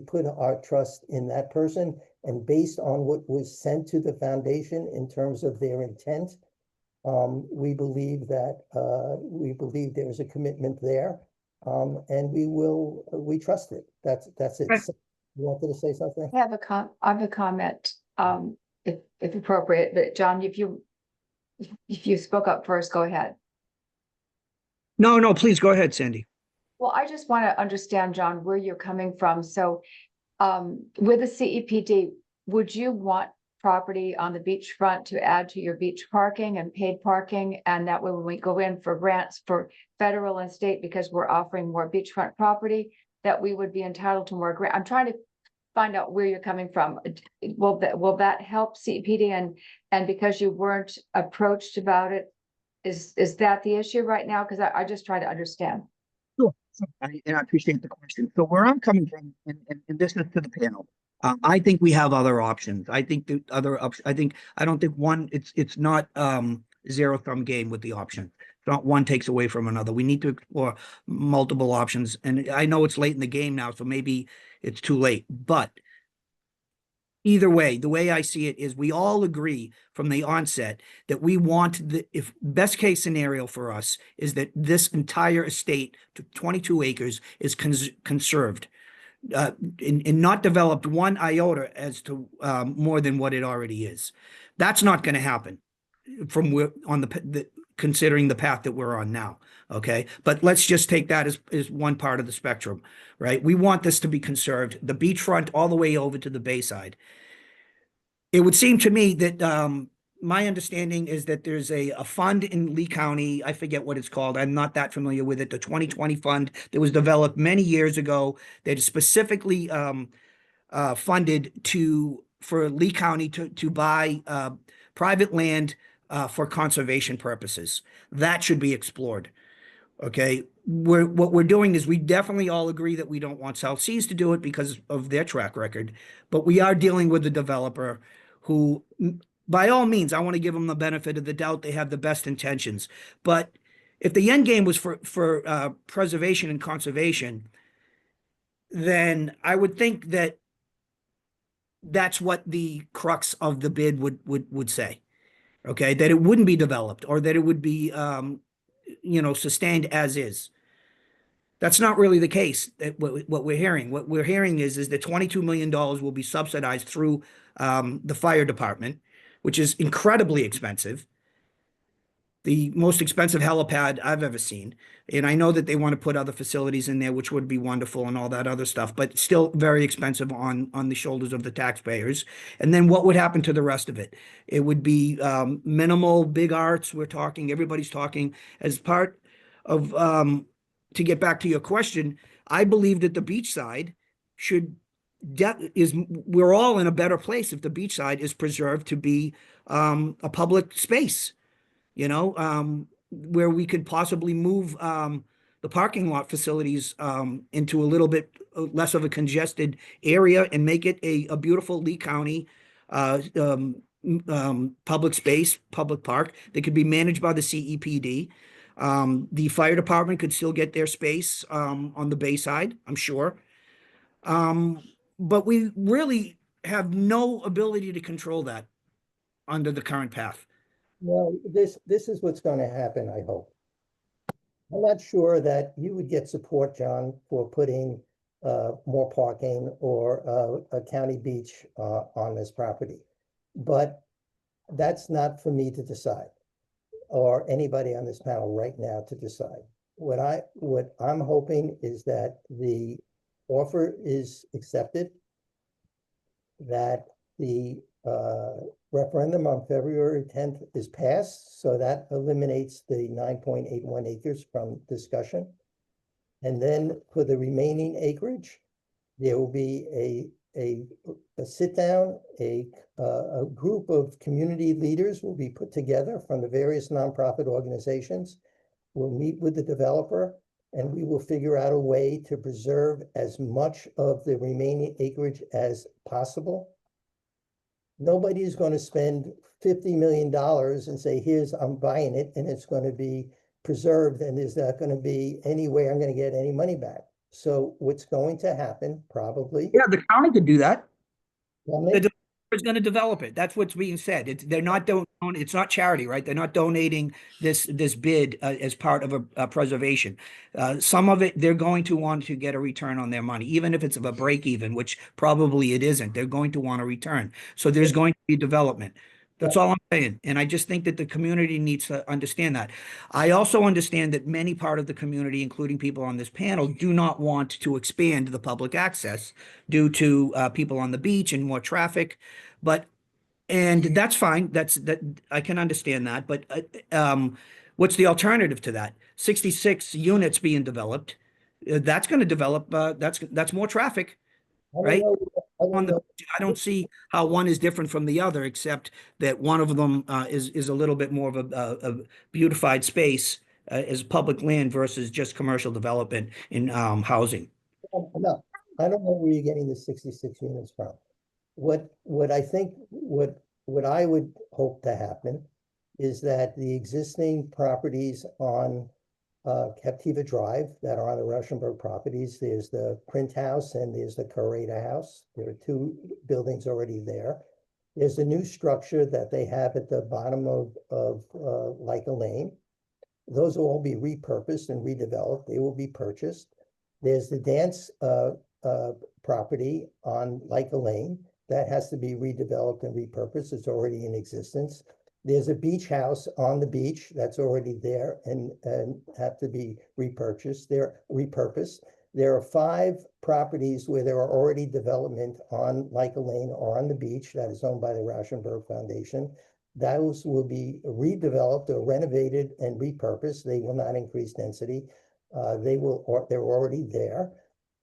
put our trust in that person. And based on what was sent to the foundation in terms of their intent, we believe there is a commitment there. And we trust it. That's it. Right. So, you wanted to say something? I have a comment, if appropriate, but John, if you spoke up first, go ahead. No, please go ahead, Sandy. Well, I just want to understand, John, where you're coming from. So, with the CEPD, would you want property on the beachfront to add to your beach parking and paid parking? And that way, when we go in for grants for federal and state, because we're offering more beachfront property, that we would be entitled to more grant. I'm trying to find out where you're coming from. Will that help CEPD? And because you weren't approached about it, is that the issue right now? Because I just try to understand. Sure. And I appreciate the question. So where I'm coming from, and this is to the panel, I think we have other options. I think the other option. I don't think one. It's not zero-sum game with the option. It's not one takes away from another. We need to explore multiple options. And I know it's late in the game now, so maybe it's too late. But either way, the way I see it is we all agree from the onset that we want if best case scenario for us is that this entire estate to 22 acres is conserved, and not developed one iota as to more than what it already is. That's not going to happen from on considering the path that we're on now. Okay. But let's just take that as one part of the spectrum, right? We want this to be conserved, the beachfront all the way over to the bayside. it would seem to me that my understanding is that there's a fund in Lee County. I forget what it's called. I'm not that familiar with it. The 2020 fund that was developed many years ago that is specifically funded for Lee County to buy private land for conservation purposes. That should be explored. Okay, what we're doing is we definitely all agree that we don't want South Seas to do it because of their track record, but we are dealing with a developer who, by all means, I want to give them the benefit of the doubt. They have the best intentions, but if the end game was for preservation and conservation, then I would think that that's what the crux of the bid would say. Okay, that it wouldn't be developed or that it would be sustained as is. That's not really the case. What we're hearing, is that $22 million will be subsidized through the fire department, which is incredibly expensive. The most expensive helipad I've ever seen. And I know that they want to put other facilities in there, which would be wonderful and all that other stuff, but still very expensive on the shoulders of the taxpayers. And then what would happen to the rest of it? It would be minimal, big arts. Everybody's talking as part of, to get back to your question, I believe that the beachside we're all in a better place if the beachside is preserved to be a public space. Where we could possibly move the parking lot facilities into a little bit less of a congested area and make it a beautiful Lee County public space, public park that could be managed by the CEPD. The fire department could still get their space on the Bayside, I'm sure. But we really have no ability to control that under the current path. Well, this is what's going to happen, I hope. I'm not sure that you would get support, John, for putting more parking or a county beach on this property. But that's not for me to decide, or anybody on this panel right now to decide. What I'm hoping is that the offer is accepted, that the referendum on February 10th is passed, so that eliminates the 9.81 acres from discussion. And then for the remaining acreage, there will be a sit down, a group of community leaders will be put together from the various nonprofit organizations. We'll meet with the developer and we will figure out a way to preserve as much of the remaining acreage as possible. Nobody is going to spend $50 million and say, I'm buying it, and it's going to be preserved, and there's not going to be any way I'm going to get any money back. So what's going to happen, probably. Yeah, the county could do that. The developer is going to develop it. That's what's being said. They're not it's not charity, right? They're not donating this bid as part of a preservation. Some of it, they're going to want to get a return on their money, even if it's of a break even, which probably it isn't. They're going to want a return. So there's going to be development. That's all I'm saying. And I just think that the community needs to understand that. I also understand that many part of the community, including people on this panel, do not want to expand the public access due to people on the beach and more traffic. And that's fine. That I can understand that. But what's the alternative to that? 66 units being developed. That's going to develop. That's more traffic, right? I don't see how one is different from the other, except that one of them is a little bit more of a beautified space as public land versus just commercial development in housing. No, I don't know where you're getting the 66 units from. What I think, what I would hope to happen is that the existing properties on Captiva Drive that are on the Rushenberg properties, there's the Print House and there's the Curator House. There are two buildings already there. There's a new structure that they have at the bottom of Leica Lane. Those will all be repurposed and redeveloped. They will be purchased. There's the dance property on Leica Lane that has to be redeveloped and repurposed. It's already in existence. There's a beach house on the beach that's already there and have to be repurposed. There are 5 properties where there are already development on Leica Lane or on the beach that is owned by the Rauschenberg Foundation. Those will be redeveloped or renovated and repurposed. They will not increase density. They're already there.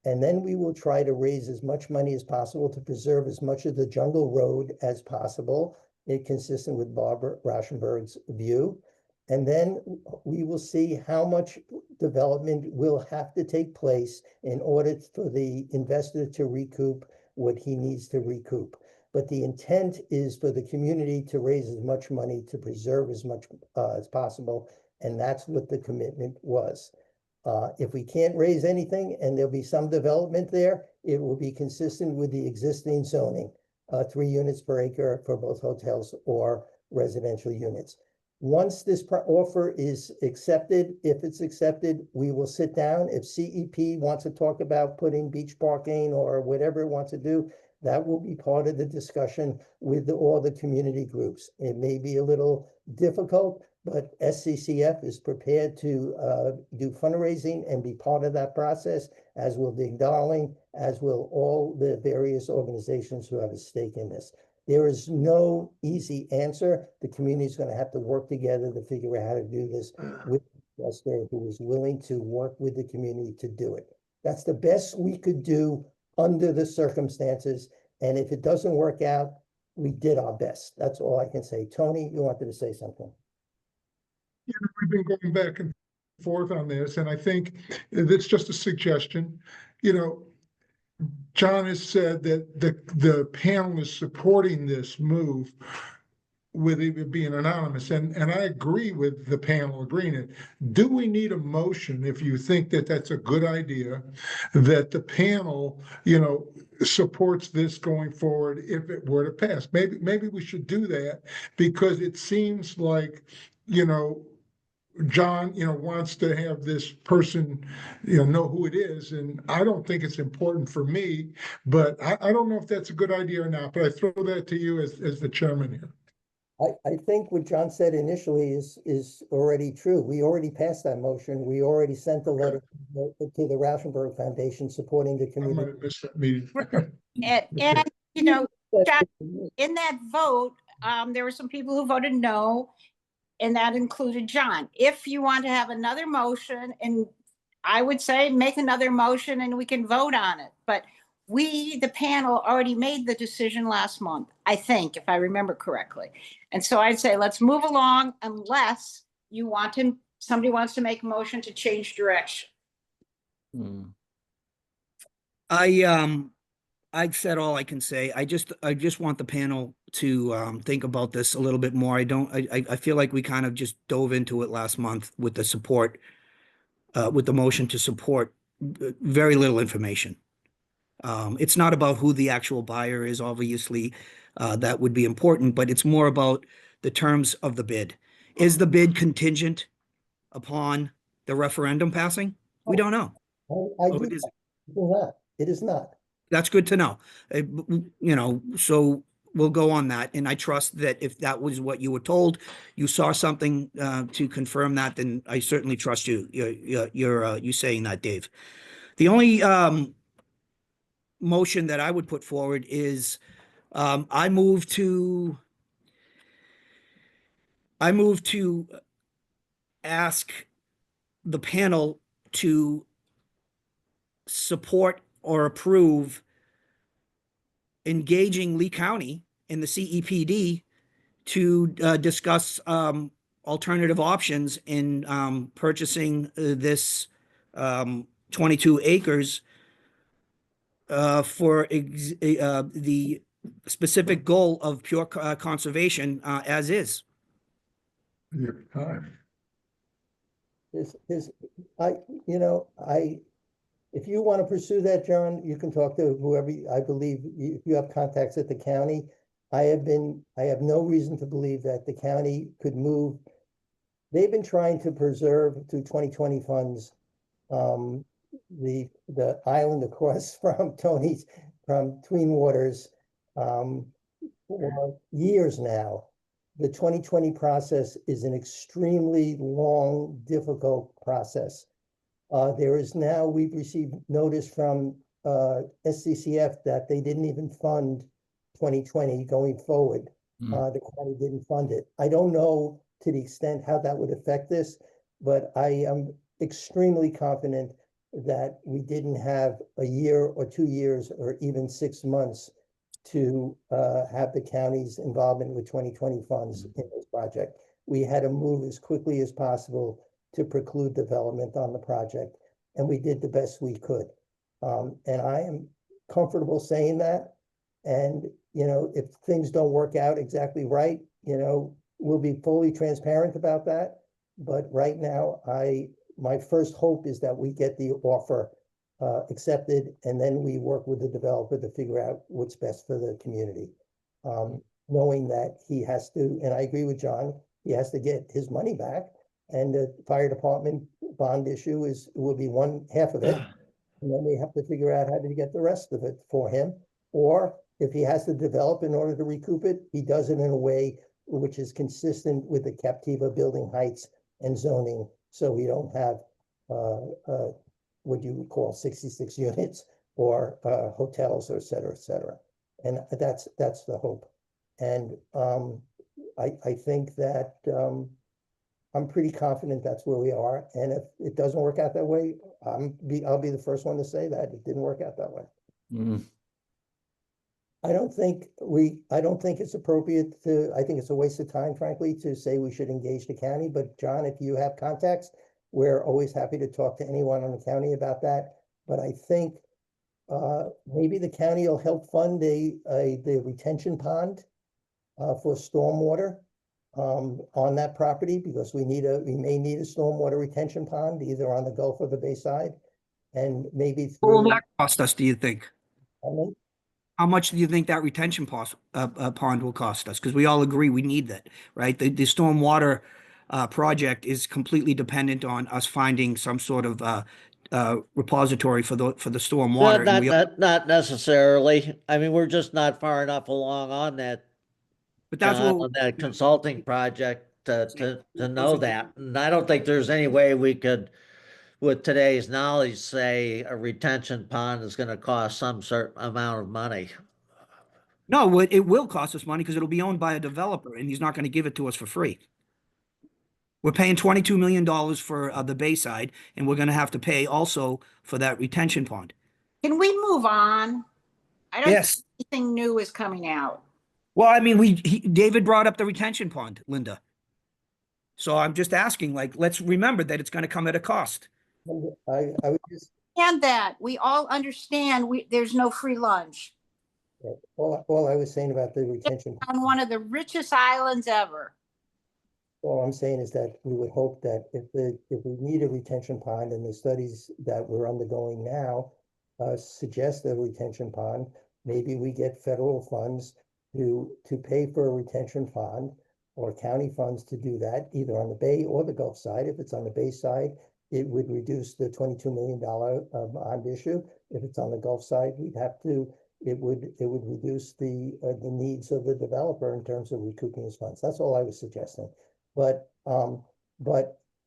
And then we will try to raise as much money as possible to preserve as much of the jungle road as possible, consistent with Barbara Rauschenberg's view. And then we will see how much development will have to take place in order for the investor to recoup what he needs to recoup. But the intent is for the community to raise as much money to preserve as much as possible. And that's what the commitment was. If we can't raise anything and there'll be some development there, it will be consistent with the existing zoning, 3 units per acre for both hotels or residential units. Once this offer is accepted, if it's accepted, we will sit down. If CEP wants to talk about putting beach parking or whatever it wants to do, that will be part of the discussion with all the community groups. It may be a little difficult, but SCCF is prepared to do fundraising and be part of that process, as will Dig Darling, as will all the various organizations who have a stake in this. There is no easy answer. The community is going to have to work together to figure out how to do this with an investor who is willing to work with the community to do it. That's the best we could do under the circumstances. And if it doesn't work out, we did our best. That's all I can say. Tony, you wanted to say something. We've been going back and forth on this, and I think it's just a suggestion. John has said that the panel is supporting this move with it being anonymous, and I agree with the panel agreeing it. Do we need a motion, if you think that that's a good idea, that the panel, supports this going forward if it were to pass? Maybe we should do that, because it seems like, John, wants to have this person, know who it is. And I don't think it's important for me, but I don't know if that's a good idea or not, but I throw that to you as the chairman here. I think what John said initially is already true. We already passed that motion. We already sent the letter to the Rauschenberg Foundation supporting the I might community. have missed that meeting. And John, in that vote, there were some people who voted no, and that included John. If you want to have another motion, and I would say make another motion and we can vote on it. But we, the panel, already made the decision last month, I think, if I remember correctly. And so I'd say let's move along unless somebody wants to make a motion to change direction. I've said all I can say. I just want the panel to think about this a little bit more. I feel like we kind of just dove into it last month with the support, with the motion to support very little information. It's not about who the actual buyer is, obviously, that would be important, but it's more about the terms of the bid. Is the bid contingent upon the referendum passing? We don't know. It is not. That's good to know. So we'll go on that. And I trust that if that was what you were told, you saw something to confirm that, then I certainly trust you. You saying that, Dave. The only motion that I would put forward is I move to ask the panel to support or approve engaging Lee County and the CEPD to discuss alternative options in purchasing this 22 acres for the specific goal of pure conservation as is. Your time. If you want to pursue that, John, you can talk to whoever. I believe if you have contacts at the county. I have no reason to believe that the county could move. They've been trying to preserve through 2020 funds the island across from Tween Waters for years now. The 2020 process is an extremely long, difficult process. There is now, we've received notice from SCCF that they didn't even fund 2020 going forward. The county didn't fund it. I don't know to the extent how that would affect this, but I am extremely confident that we didn't have a year or 2 years or even 6 months to have the county's involvement with 2020 funds in this project. We had to move as quickly as possible to preclude development on the project, and we did the best we could. And I am comfortable saying that. And, you know, if things don't work out exactly right, you know, we'll be fully transparent about that. But right now, my first hope is that we get the offer accepted, and then we work with the developer to figure out what's best for the community. Knowing that he has to, and I agree with John, he has to get his money back, and the fire department bond issue will be one half of it. And then we have to figure out how to get the rest of it for him. Or if he has to develop in order to recoup it, he does it in a way which is consistent with the Captiva building heights and zoning. So we don't have what you would call 66 units or hotels, or et cetera, et cetera. And that's the hope. And I think that I'm pretty confident that's where we are. And if it doesn't work out that way, I'll be the first one to say that it didn't work out that way. I don't think it's appropriate to, I think it's a waste of time, frankly, to say we should engage the county. But John, if you have contacts, we're always happy to talk to anyone on the county about that. But I think maybe the county will help fund the retention pond for stormwater on that property, because we may need a stormwater retention pond either on the Gulf or the Bayside, and maybe What will through. that cost us, do you think? How much do you think that retention pond will cost us? Because we all agree we need that, right? The stormwater project is completely dependent on us finding some sort of repository for the stormwater. Not necessarily. I mean, we're just not far enough along on that, but that's John, what on that consulting project to know that. And I don't think there's any way we could, with today's knowledge, say a retention pond is going to cost some certain amount of money. No, it will cost us money because it'll be owned by a developer, and he's not going to give it to us for free. We're paying $22 million for the Bayside, and we're going to have to pay also for that retention pond. Can we move on? I don't think anything new is coming out. Well, I mean, David brought up the retention pond, Linda. So I'm just asking, like, let's remember that it's going to come at a cost. I would just. And that we all understand there's no free lunch. All I was saying about the retention. On one of the richest islands ever. All I'm saying is that we would hope that if we need a retention pond, and the studies that we're undergoing now suggest a retention pond, maybe we get federal funds to pay for a retention pond, or county funds to do that, either on the Bay or the Gulf side. If it's on the Bay side, it would reduce the $22 million bond issue. If it's on the Gulf side, it would reduce the needs of the developer in terms of recouping his funds. That's all I was suggesting. But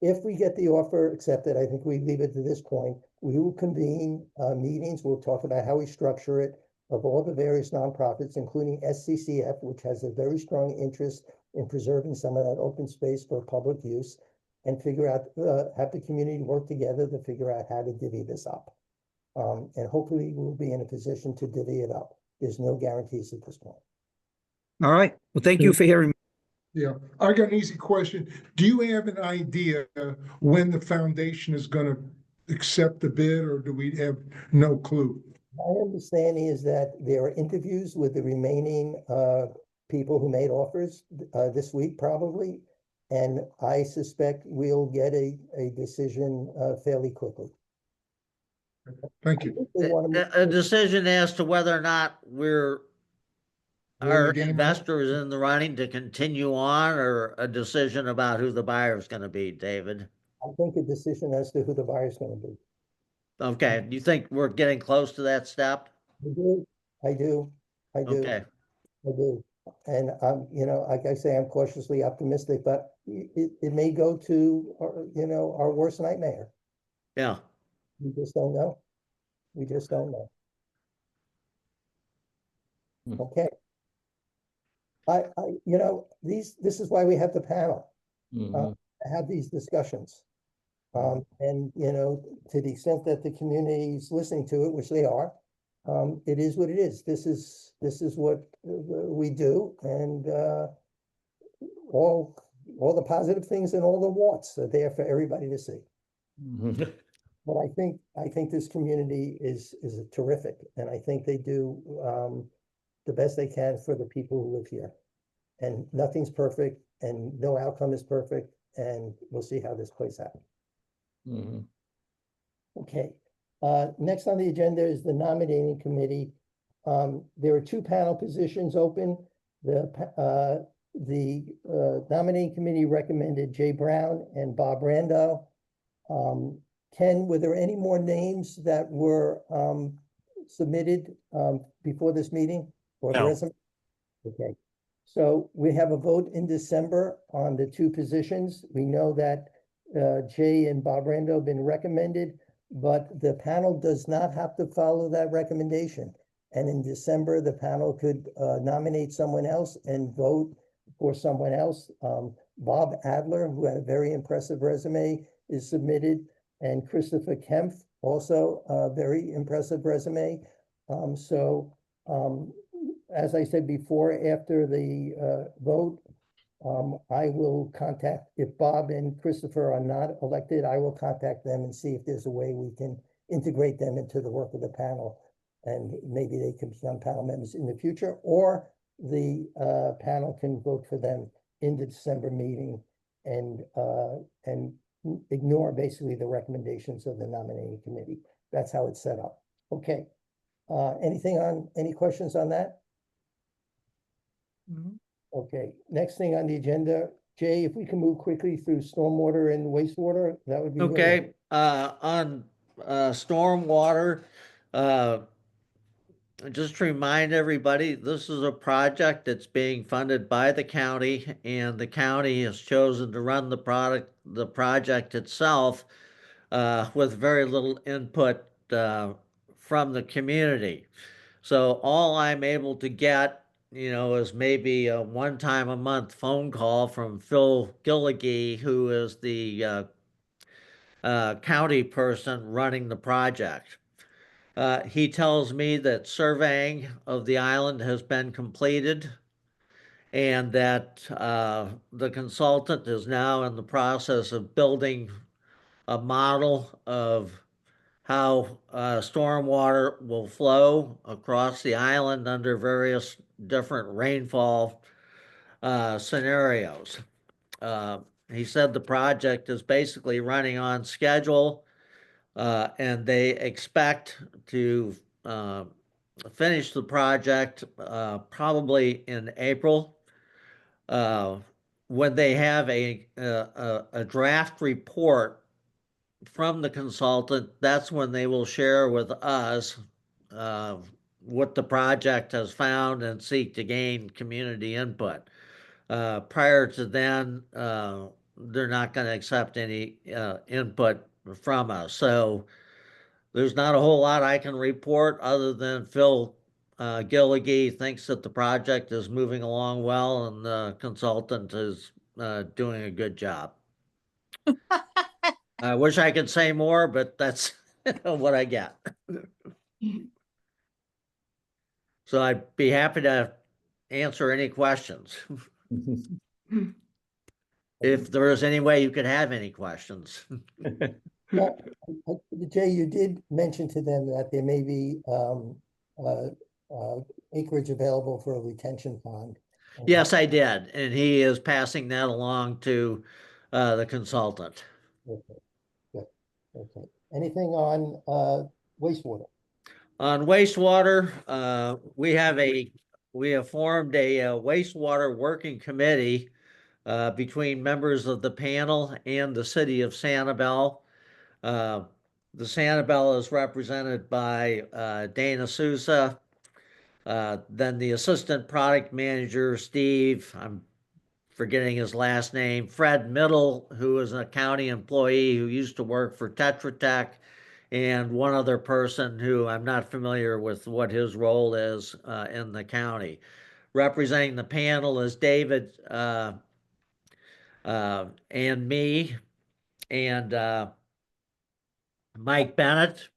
if we get the offer accepted, I think we leave it to this point. We will convene meetings. We'll talk about how we structure it, of all the various nonprofits, including SCCF, which has a very strong interest in preserving some of that open space for public use, and figure out, have the community work together to figure out how to divvy this up. And hopefully we'll be in a position to divvy it up. There's no guarantees at this point. All right. Well, thank you for hearing me. Yeah, I got an easy question. Do you have an idea when the foundation is going to accept the bid, or do we have no clue? My understanding is that there are interviews with the remaining people who made offers this week, probably. And I suspect we'll get a decision fairly quickly. Thank you. A decision as to whether or not our investor is in the running to continue on, or a decision about who the buyer is going to be, David? I think a decision as to who the buyer is going to be. Okay. Do you think we're getting close to that step? I do. Okay. I do. And you know, like I say, I'm cautiously optimistic, but it may go to, our worst nightmare. Yeah. We just don't know. We just don't know. Okay. This is why we have the panel, to have these discussions. And, to the extent that the community is listening to it, which they are, it is what it is. This is what we do, and all the positive things and all the warts are there for everybody to see. But I think this community is terrific, and I think they do the best they can for the people who live here. And nothing's perfect, and no outcome is perfect, and we'll see how this plays out. Okay, next on the agenda is the nominating committee. There are two panel positions open. The nominating committee recommended Jay Brown and Bob Rando. Ken, were there any more names that were submitted before this meeting? Or No. resume? Okay, so we have a vote in December on the two positions. We know that Jay and Bob Rando have been recommended, but the panel does not have to follow that recommendation. And in December, the panel could nominate someone else and vote for someone else. Bob Adler, who had a very impressive resume, is submitted, and Christopher Kempf, also a very impressive resume. As I said before, after the vote, I will contact, if Bob and Christopher are not elected, I will contact them and see if there's a way we can integrate them into the work of the panel. And maybe they can become panel members in the future, or the panel can vote for them in the December meeting and ignore basically the recommendations of the nominating committee. That's how it's set up. Okay. Any questions on that? Okay, next thing on the agenda, Jay, if we can move quickly through stormwater and wastewater, that would be really Okay, on stormwater, just to remind everybody, this is a project that's being funded by the county, and the county has chosen to run the project itself with very little input from the community. So all I'm able to get, is maybe a one time a month phone call from Phil Gilligy, who is the county person running the project. He tells me that surveying of the island has been completed, and that the consultant is now in the process of building a model of how stormwater will flow across the island under various different rainfall scenarios. He said the project is basically running on schedule, and they expect to finish the project probably in April. When they have a draft report from the consultant, that's when they will share with us what the project has found and seek to gain community input. Prior to then, they're not going to accept any input from us. So there's not a whole lot I can report other than Phil Gilligy thinks that the project is moving along well, and the consultant is doing a good job. I wish I could say more, but that's what I get. So I'd be happy to answer any questions. If there is any way you could have any questions. Well, Jay, you did mention to them that there may be acreage available for a retention pond. Yes, I did, and he is passing that along to the consultant. Okay, good. Okay. Anything on wastewater? On wastewater, we have formed a wastewater working committee between members of the panel and the city of Sanibel. The Sanibel is represented by Dana Sousa. Then the assistant product manager, Steve, I'm forgetting his last name, Fred Middle, who is a county employee who used to work for Tetra Tech, and one other person who I'm not familiar with what his role is in the county. Representing the panel is David and me and Mike Bennett.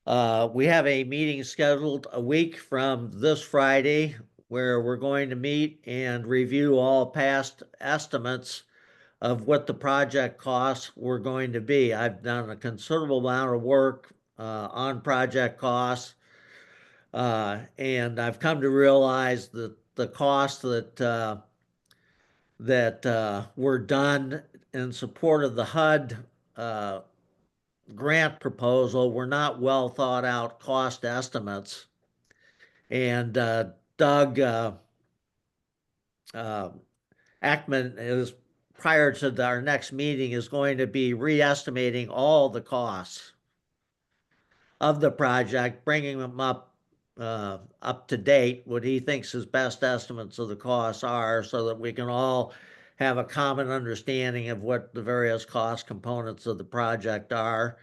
We have a meeting scheduled a week from this Friday where we're going to meet and review all past estimates of what the project costs were going to be. I've done a considerable amount of work on project costs, and I've come to realize that the costs that were done in support of the HUD grant proposal were not well thought out cost estimates. And Doug Ackman is, prior to our next meeting, is going to be re-estimating all the costs of the project, bringing them up to date, what he thinks his best estimates of the costs are, so that we can all have a common understanding of what the various cost components of the project are.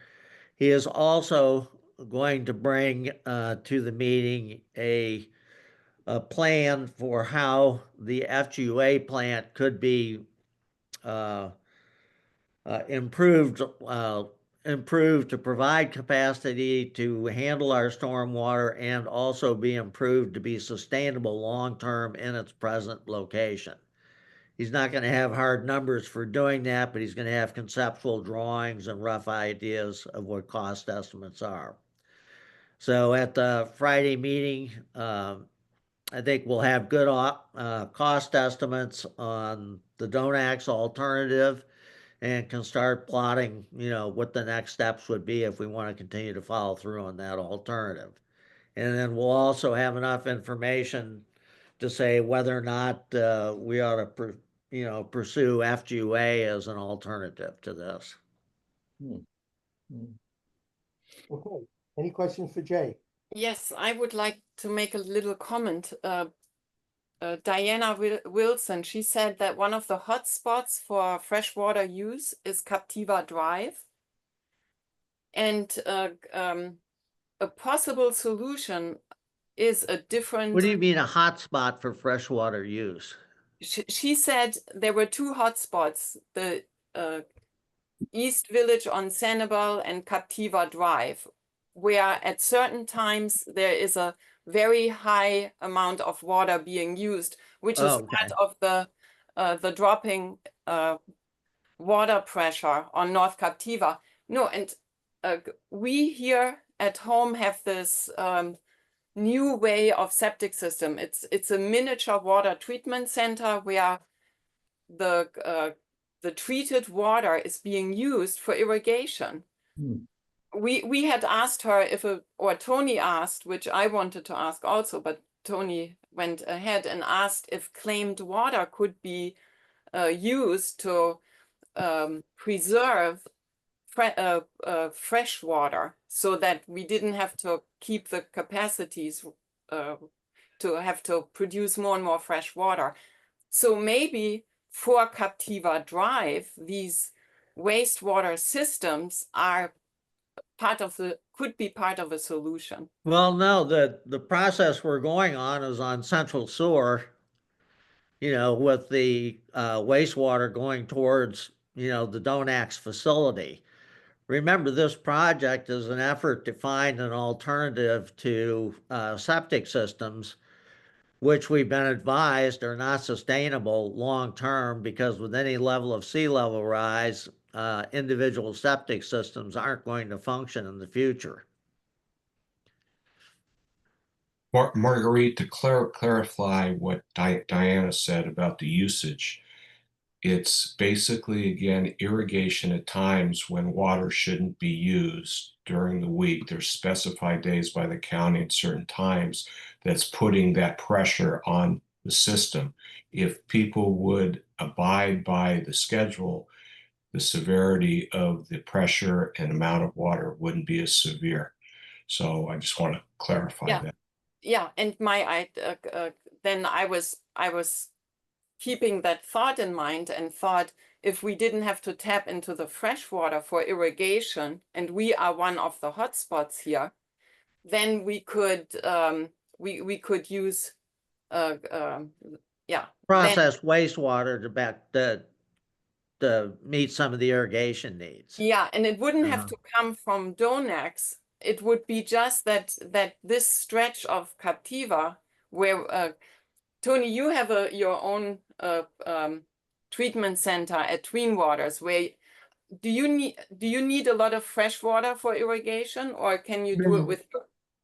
He is also going to bring to the meeting a plan for how the FGUA plant could be improved to provide capacity to handle our stormwater and also be improved to be sustainable long-term in its present location. He's not going to have hard numbers for doing that, but he's going to have conceptual drawings and rough ideas of what cost estimates are. So at the Friday meeting, I think we'll have good cost estimates on the Donax alternative and can start plotting, what the next steps would be if we want to continue to follow through on that alternative. And then we'll also have enough information to say whether or not we ought to, pursue FGUA as an alternative to this. Okay, any questions for Jay? Yes, I would like to make a little comment. Diana Wilson, she said that one of the hotspots for freshwater use is Captiva Drive. And a possible solution is a different... What do you mean a hotspot for freshwater use? She said there were two hotspots, the East Village on Sanibel and Captiva Drive, where at certain times there is a very high amount of water being used, which is part of the dropping water pressure on North Captiva. No, and we here at home have this new way of septic system. It's a miniature water treatment center where the treated water is being used for irrigation. We had asked her or Tony asked, which I wanted to ask also, but Tony went ahead and asked if claimed water could be used to preserve fresh water, so that we didn't have to keep the capacities to have to produce more and more fresh water. So maybe for Captiva Drive, these wastewater systems are could be part of a solution. Well, no, the process we're going on is on central sewer, with the wastewater going towards, the Donax facility. Remember, this project is an effort to find an alternative to septic systems, which we've been advised are not sustainable long-term, because with any level of sea level rise, individual septic systems aren't going to function in the future. Marguerite, to clarify what Diana said about the usage, it's basically, again, irrigation at times when water shouldn't be used during the week. There's specified days by the county at certain times that's putting that pressure on the system. If people would abide by the schedule, the severity of the pressure and amount of water wouldn't be as severe. So I just want to clarify that. Yeah, and then I was keeping that thought in mind and thought, if we didn't have to tap into the fresh water for irrigation, and we are one of the hotspots here, then we could we could use yeah, Processed wastewater to meet some of the irrigation needs. yeah, and it wouldn't have to come from Donax. It would be just that this stretch of Captiva where Tony, you have your own treatment center at Twin Waters. Where do you need a lot of fresh water for irrigation, or can you do it with?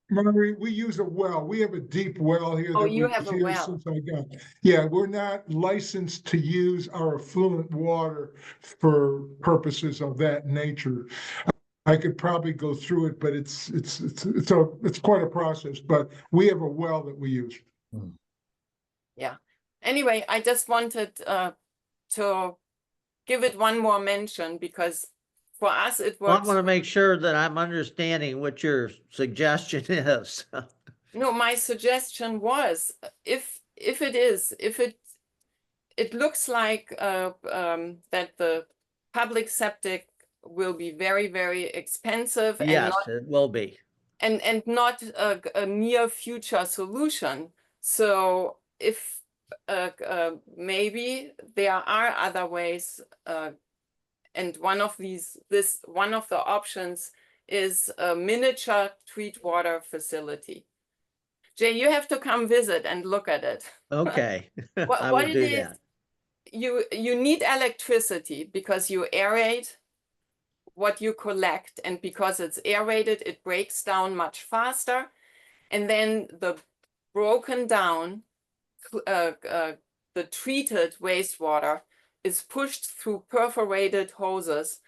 Marguerite, we use a well. We have a deep well here. Oh, that you we've have a used well. Since I got. Yeah, we're not licensed to use our affluent water for purposes of that nature. I could probably go through it, but it's quite a process. But we have a well that we use. Yeah. Anyway, I just wanted to give it one more mention because for us it Well, I works. want to make sure that I'm understanding what your suggestion is. No, my suggestion was if it looks like that the public septic will be very, very expensive and Yes, not, it will be. and not a near future solution. So if maybe there are other ways, and one of the options is a miniature treat water facility. Jay, you have to come visit and look at it. Okay, I What will it do is, that. you need electricity because you aerate what you collect, and because it's aerated, it breaks down much faster. And then the broken down, the treated wastewater is pushed through perforated hoses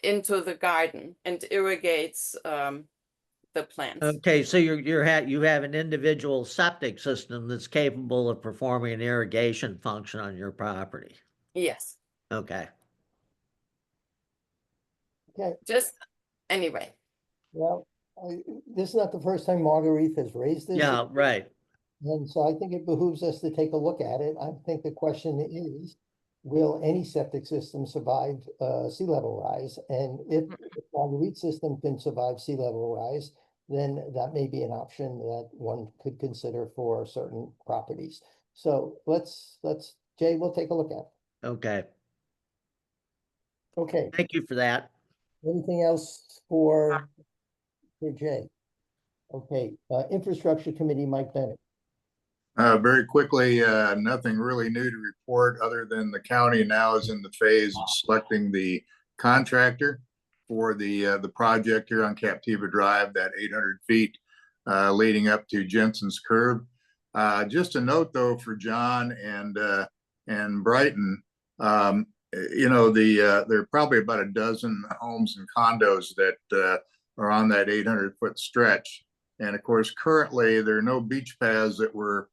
into the garden and irrigates the plants. Okay, so you have an individual septic system that's capable of performing an irrigation function on your property. Yes. Okay. Okay, Just anyway. well, this is not the first time Marguerite has raised this. Yeah, right. And so I think it behooves us to take a look at it. I think the question is, will any septic system survive sea level rise? And if the Marguerite system can survive sea level rise, then that may be an option that one could consider for certain properties. So Jay, we'll take a look at it. Okay. Okay, Thank you for that. anything else for Jay? Okay, Infrastructure Committee, Mike Bennett. Very quickly, nothing really new to report other than the county now is in the phase of selecting the contractor for the project here on Captiva Drive, that 800 feet leading up to Jensen's Curve. Just a note though for John and Brighton, you know, there are probably about a dozen homes and condos that are on that 800-foot stretch. And of course, currently there are no beach paths that were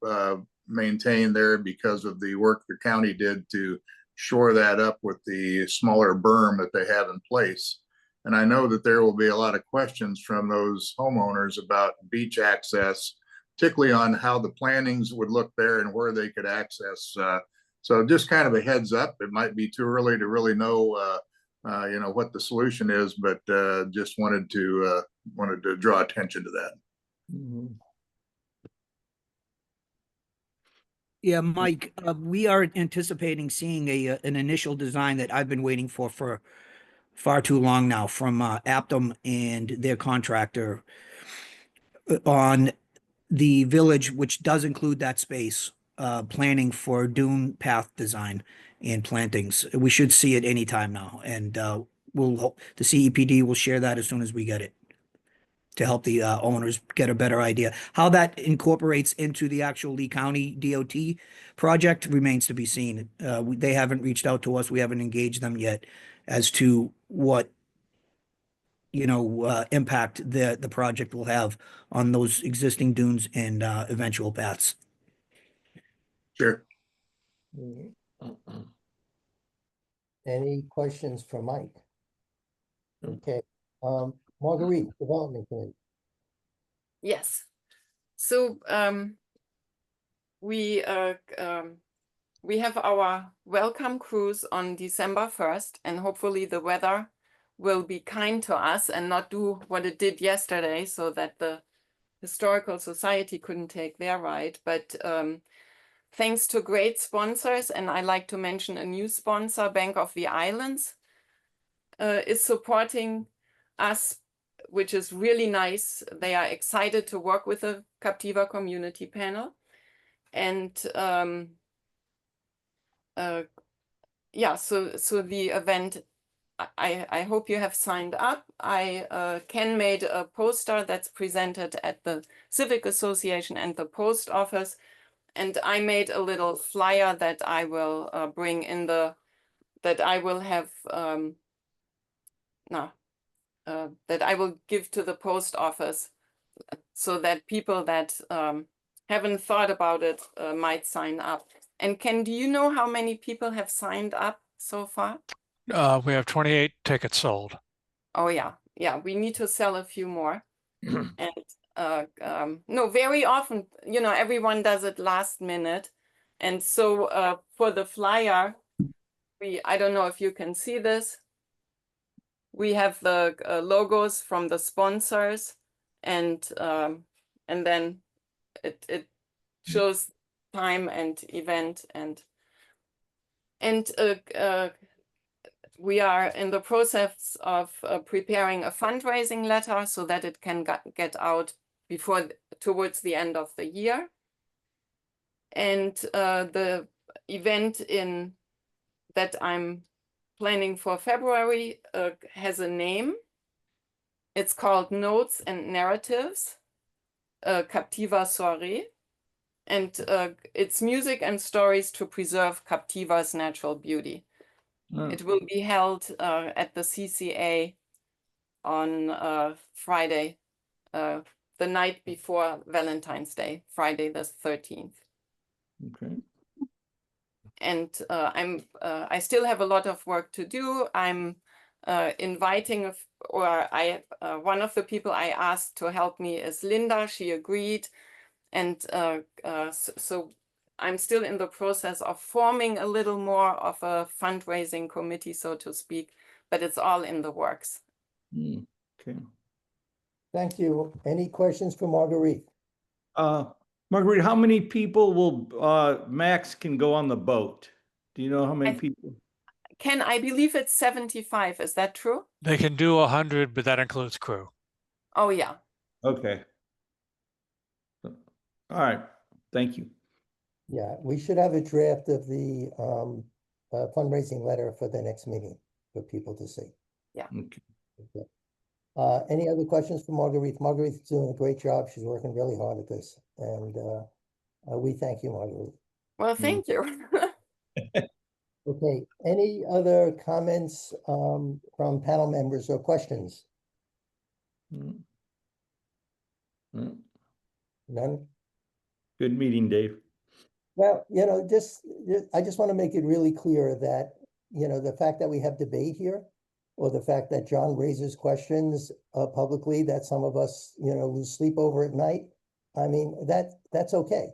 maintained there because of the work the county did to shore that up with the smaller berm that they have in place. And I know that there will be a lot of questions from those homeowners about beach access, particularly on how the plantings would look there and where they could access. So just kind of a heads up, it might be too early to really know you know, what the solution is, but just wanted to draw attention to that. Yeah, Mike, we are anticipating seeing an initial design that I've been waiting for far too long now from Aptum and their contractor on the village, which does include that space, planning for dune path design and plantings. We should see it anytime now, and the CEPD will share that as soon as we get it, to help the owners get a better idea. How that incorporates into the actual Lee County DOT project remains to be seen. They haven't reached out to us. We haven't engaged them yet as to what, you know, impact the project will have on those existing dunes and eventual paths. Sure. Any questions for Mike? Okay, Marguerite, Development Committee. Yes. So we we have our welcome cruise on December 1st, and hopefully the weather will be kind to us and not do what it did yesterday, so that the Historical Society couldn't take their ride. But thanks to great sponsors, and I like to mention a new sponsor, Bank of the Islands, is supporting us, which is really nice. They are excited to work with the Captiva community panel. And yeah, so the event, I hope you have signed up. Ken made a poster that's presented at the Civic Association and the post office. And I made a little flyer that I will bring in that I will have, that I will give to the post office, so that people that haven't thought about it might sign up. And Ken, do you know how many people have signed up so far? We have 28 tickets sold. Oh yeah, we need to sell a few more. And no, very often, you know, everyone does it last minute. And so for the flyer, I don't know if you can see this. We have the logos from the sponsors, and then it shows time and event, and we are in the process of preparing a fundraising letter so that it can get out towards the end of the year. And the event that I'm planning for February has a name. It's called Notes and Narratives, Captiva Soirée. And it's music and stories to preserve Captiva's natural beauty. Oh. It will be held at the CCA on Friday, the night before Valentine's Day, Friday the 13th. Okay. And I still have a lot of work to do. I'm inviting, one of the people I asked to help me is Linda. She agreed. And so I'm still in the process of forming a little more of a fundraising committee, so to speak, but it's all in the works. Okay. Thank you. Any questions for Marguerite? Marguerite, how many people will max can go on the boat? Do you know how many people? Ken, I believe it's 75. Is that true? They can do 100, but that includes crew. Oh, yeah. Okay. All right. Thank you. Yeah, we should have a draft of the fundraising letter for the next meeting for people to see. Yeah. Okay. Any other questions for Marguerite? Marguerite's doing a great job. She's working really hard at this. And we thank you, Marguerite. Well, thank you. Okay, any other comments from panel members or questions? None? Good meeting, Dave. Well, you know, I just want to make it really clear that, you know, the fact that we have debate here, or the fact that John raises questions publicly that some of us, you know, lose sleep over at night, I mean, that's okay.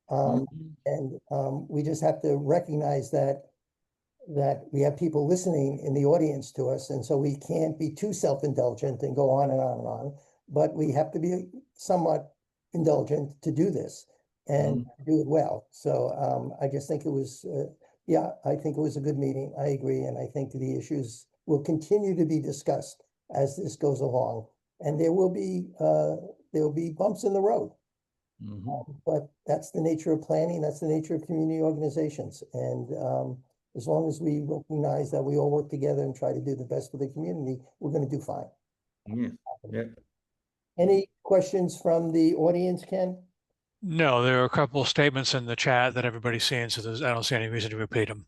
And we just have to recognize that we have people listening in the audience to us, and so we can't be too self-indulgent and go on and on and on, but we have to be somewhat indulgent to do this and do it well. So I just think it was, yeah, I think it was a good meeting. I agree, and I think the issues will continue to be discussed as this goes along, and there will be bumps in the road. But that's the nature of planning. That's the nature of community organizations, and as long as we recognize that we all work together and try to do the best for the community, we're going to do fine. Yeah. Any questions from the audience, Ken? No, there are a couple of statements in the chat that everybody's seen, so I don't see any reason to repeat them.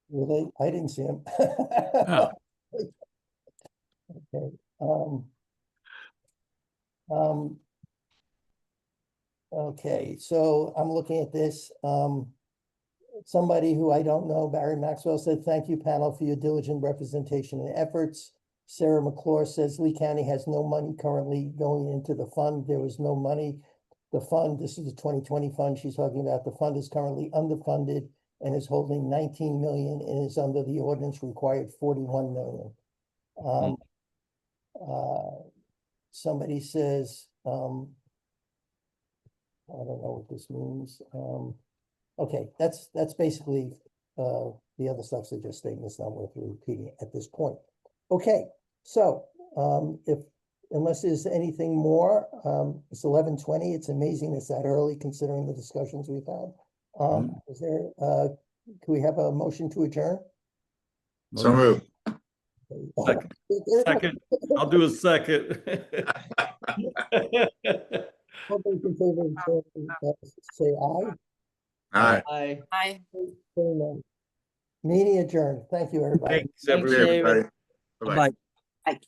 Really? I didn't see them. Oh. Okay. Okay, so I'm looking at this. Somebody who I don't know, Barry Maxwell, said, "Thank you, panel, for your diligent representation and efforts." Sarah McClure says, "Lee County has no money currently going into the fund. There was no money. The fund, this is the 2020 fund she's talking about, the fund is currently underfunded and is holding 19 million and is under the ordinance required 41 million. Somebody says, I don't know what this means. Okay, that's basically the other stuff's just statements, not worth repeating at this point. Okay, so unless there's anything more, it's 11:20. It's amazing it's that early considering the discussions we've had. Is there can we have a motion to adjourn? So moved. Second, I'll do a second. All those in favor of adjourn, say aye. Aye. Aye. Aye. Meeting adjourned. Thank you, everybody. Thanks, everybody. Everybody. Bye-bye. Bye. Bye.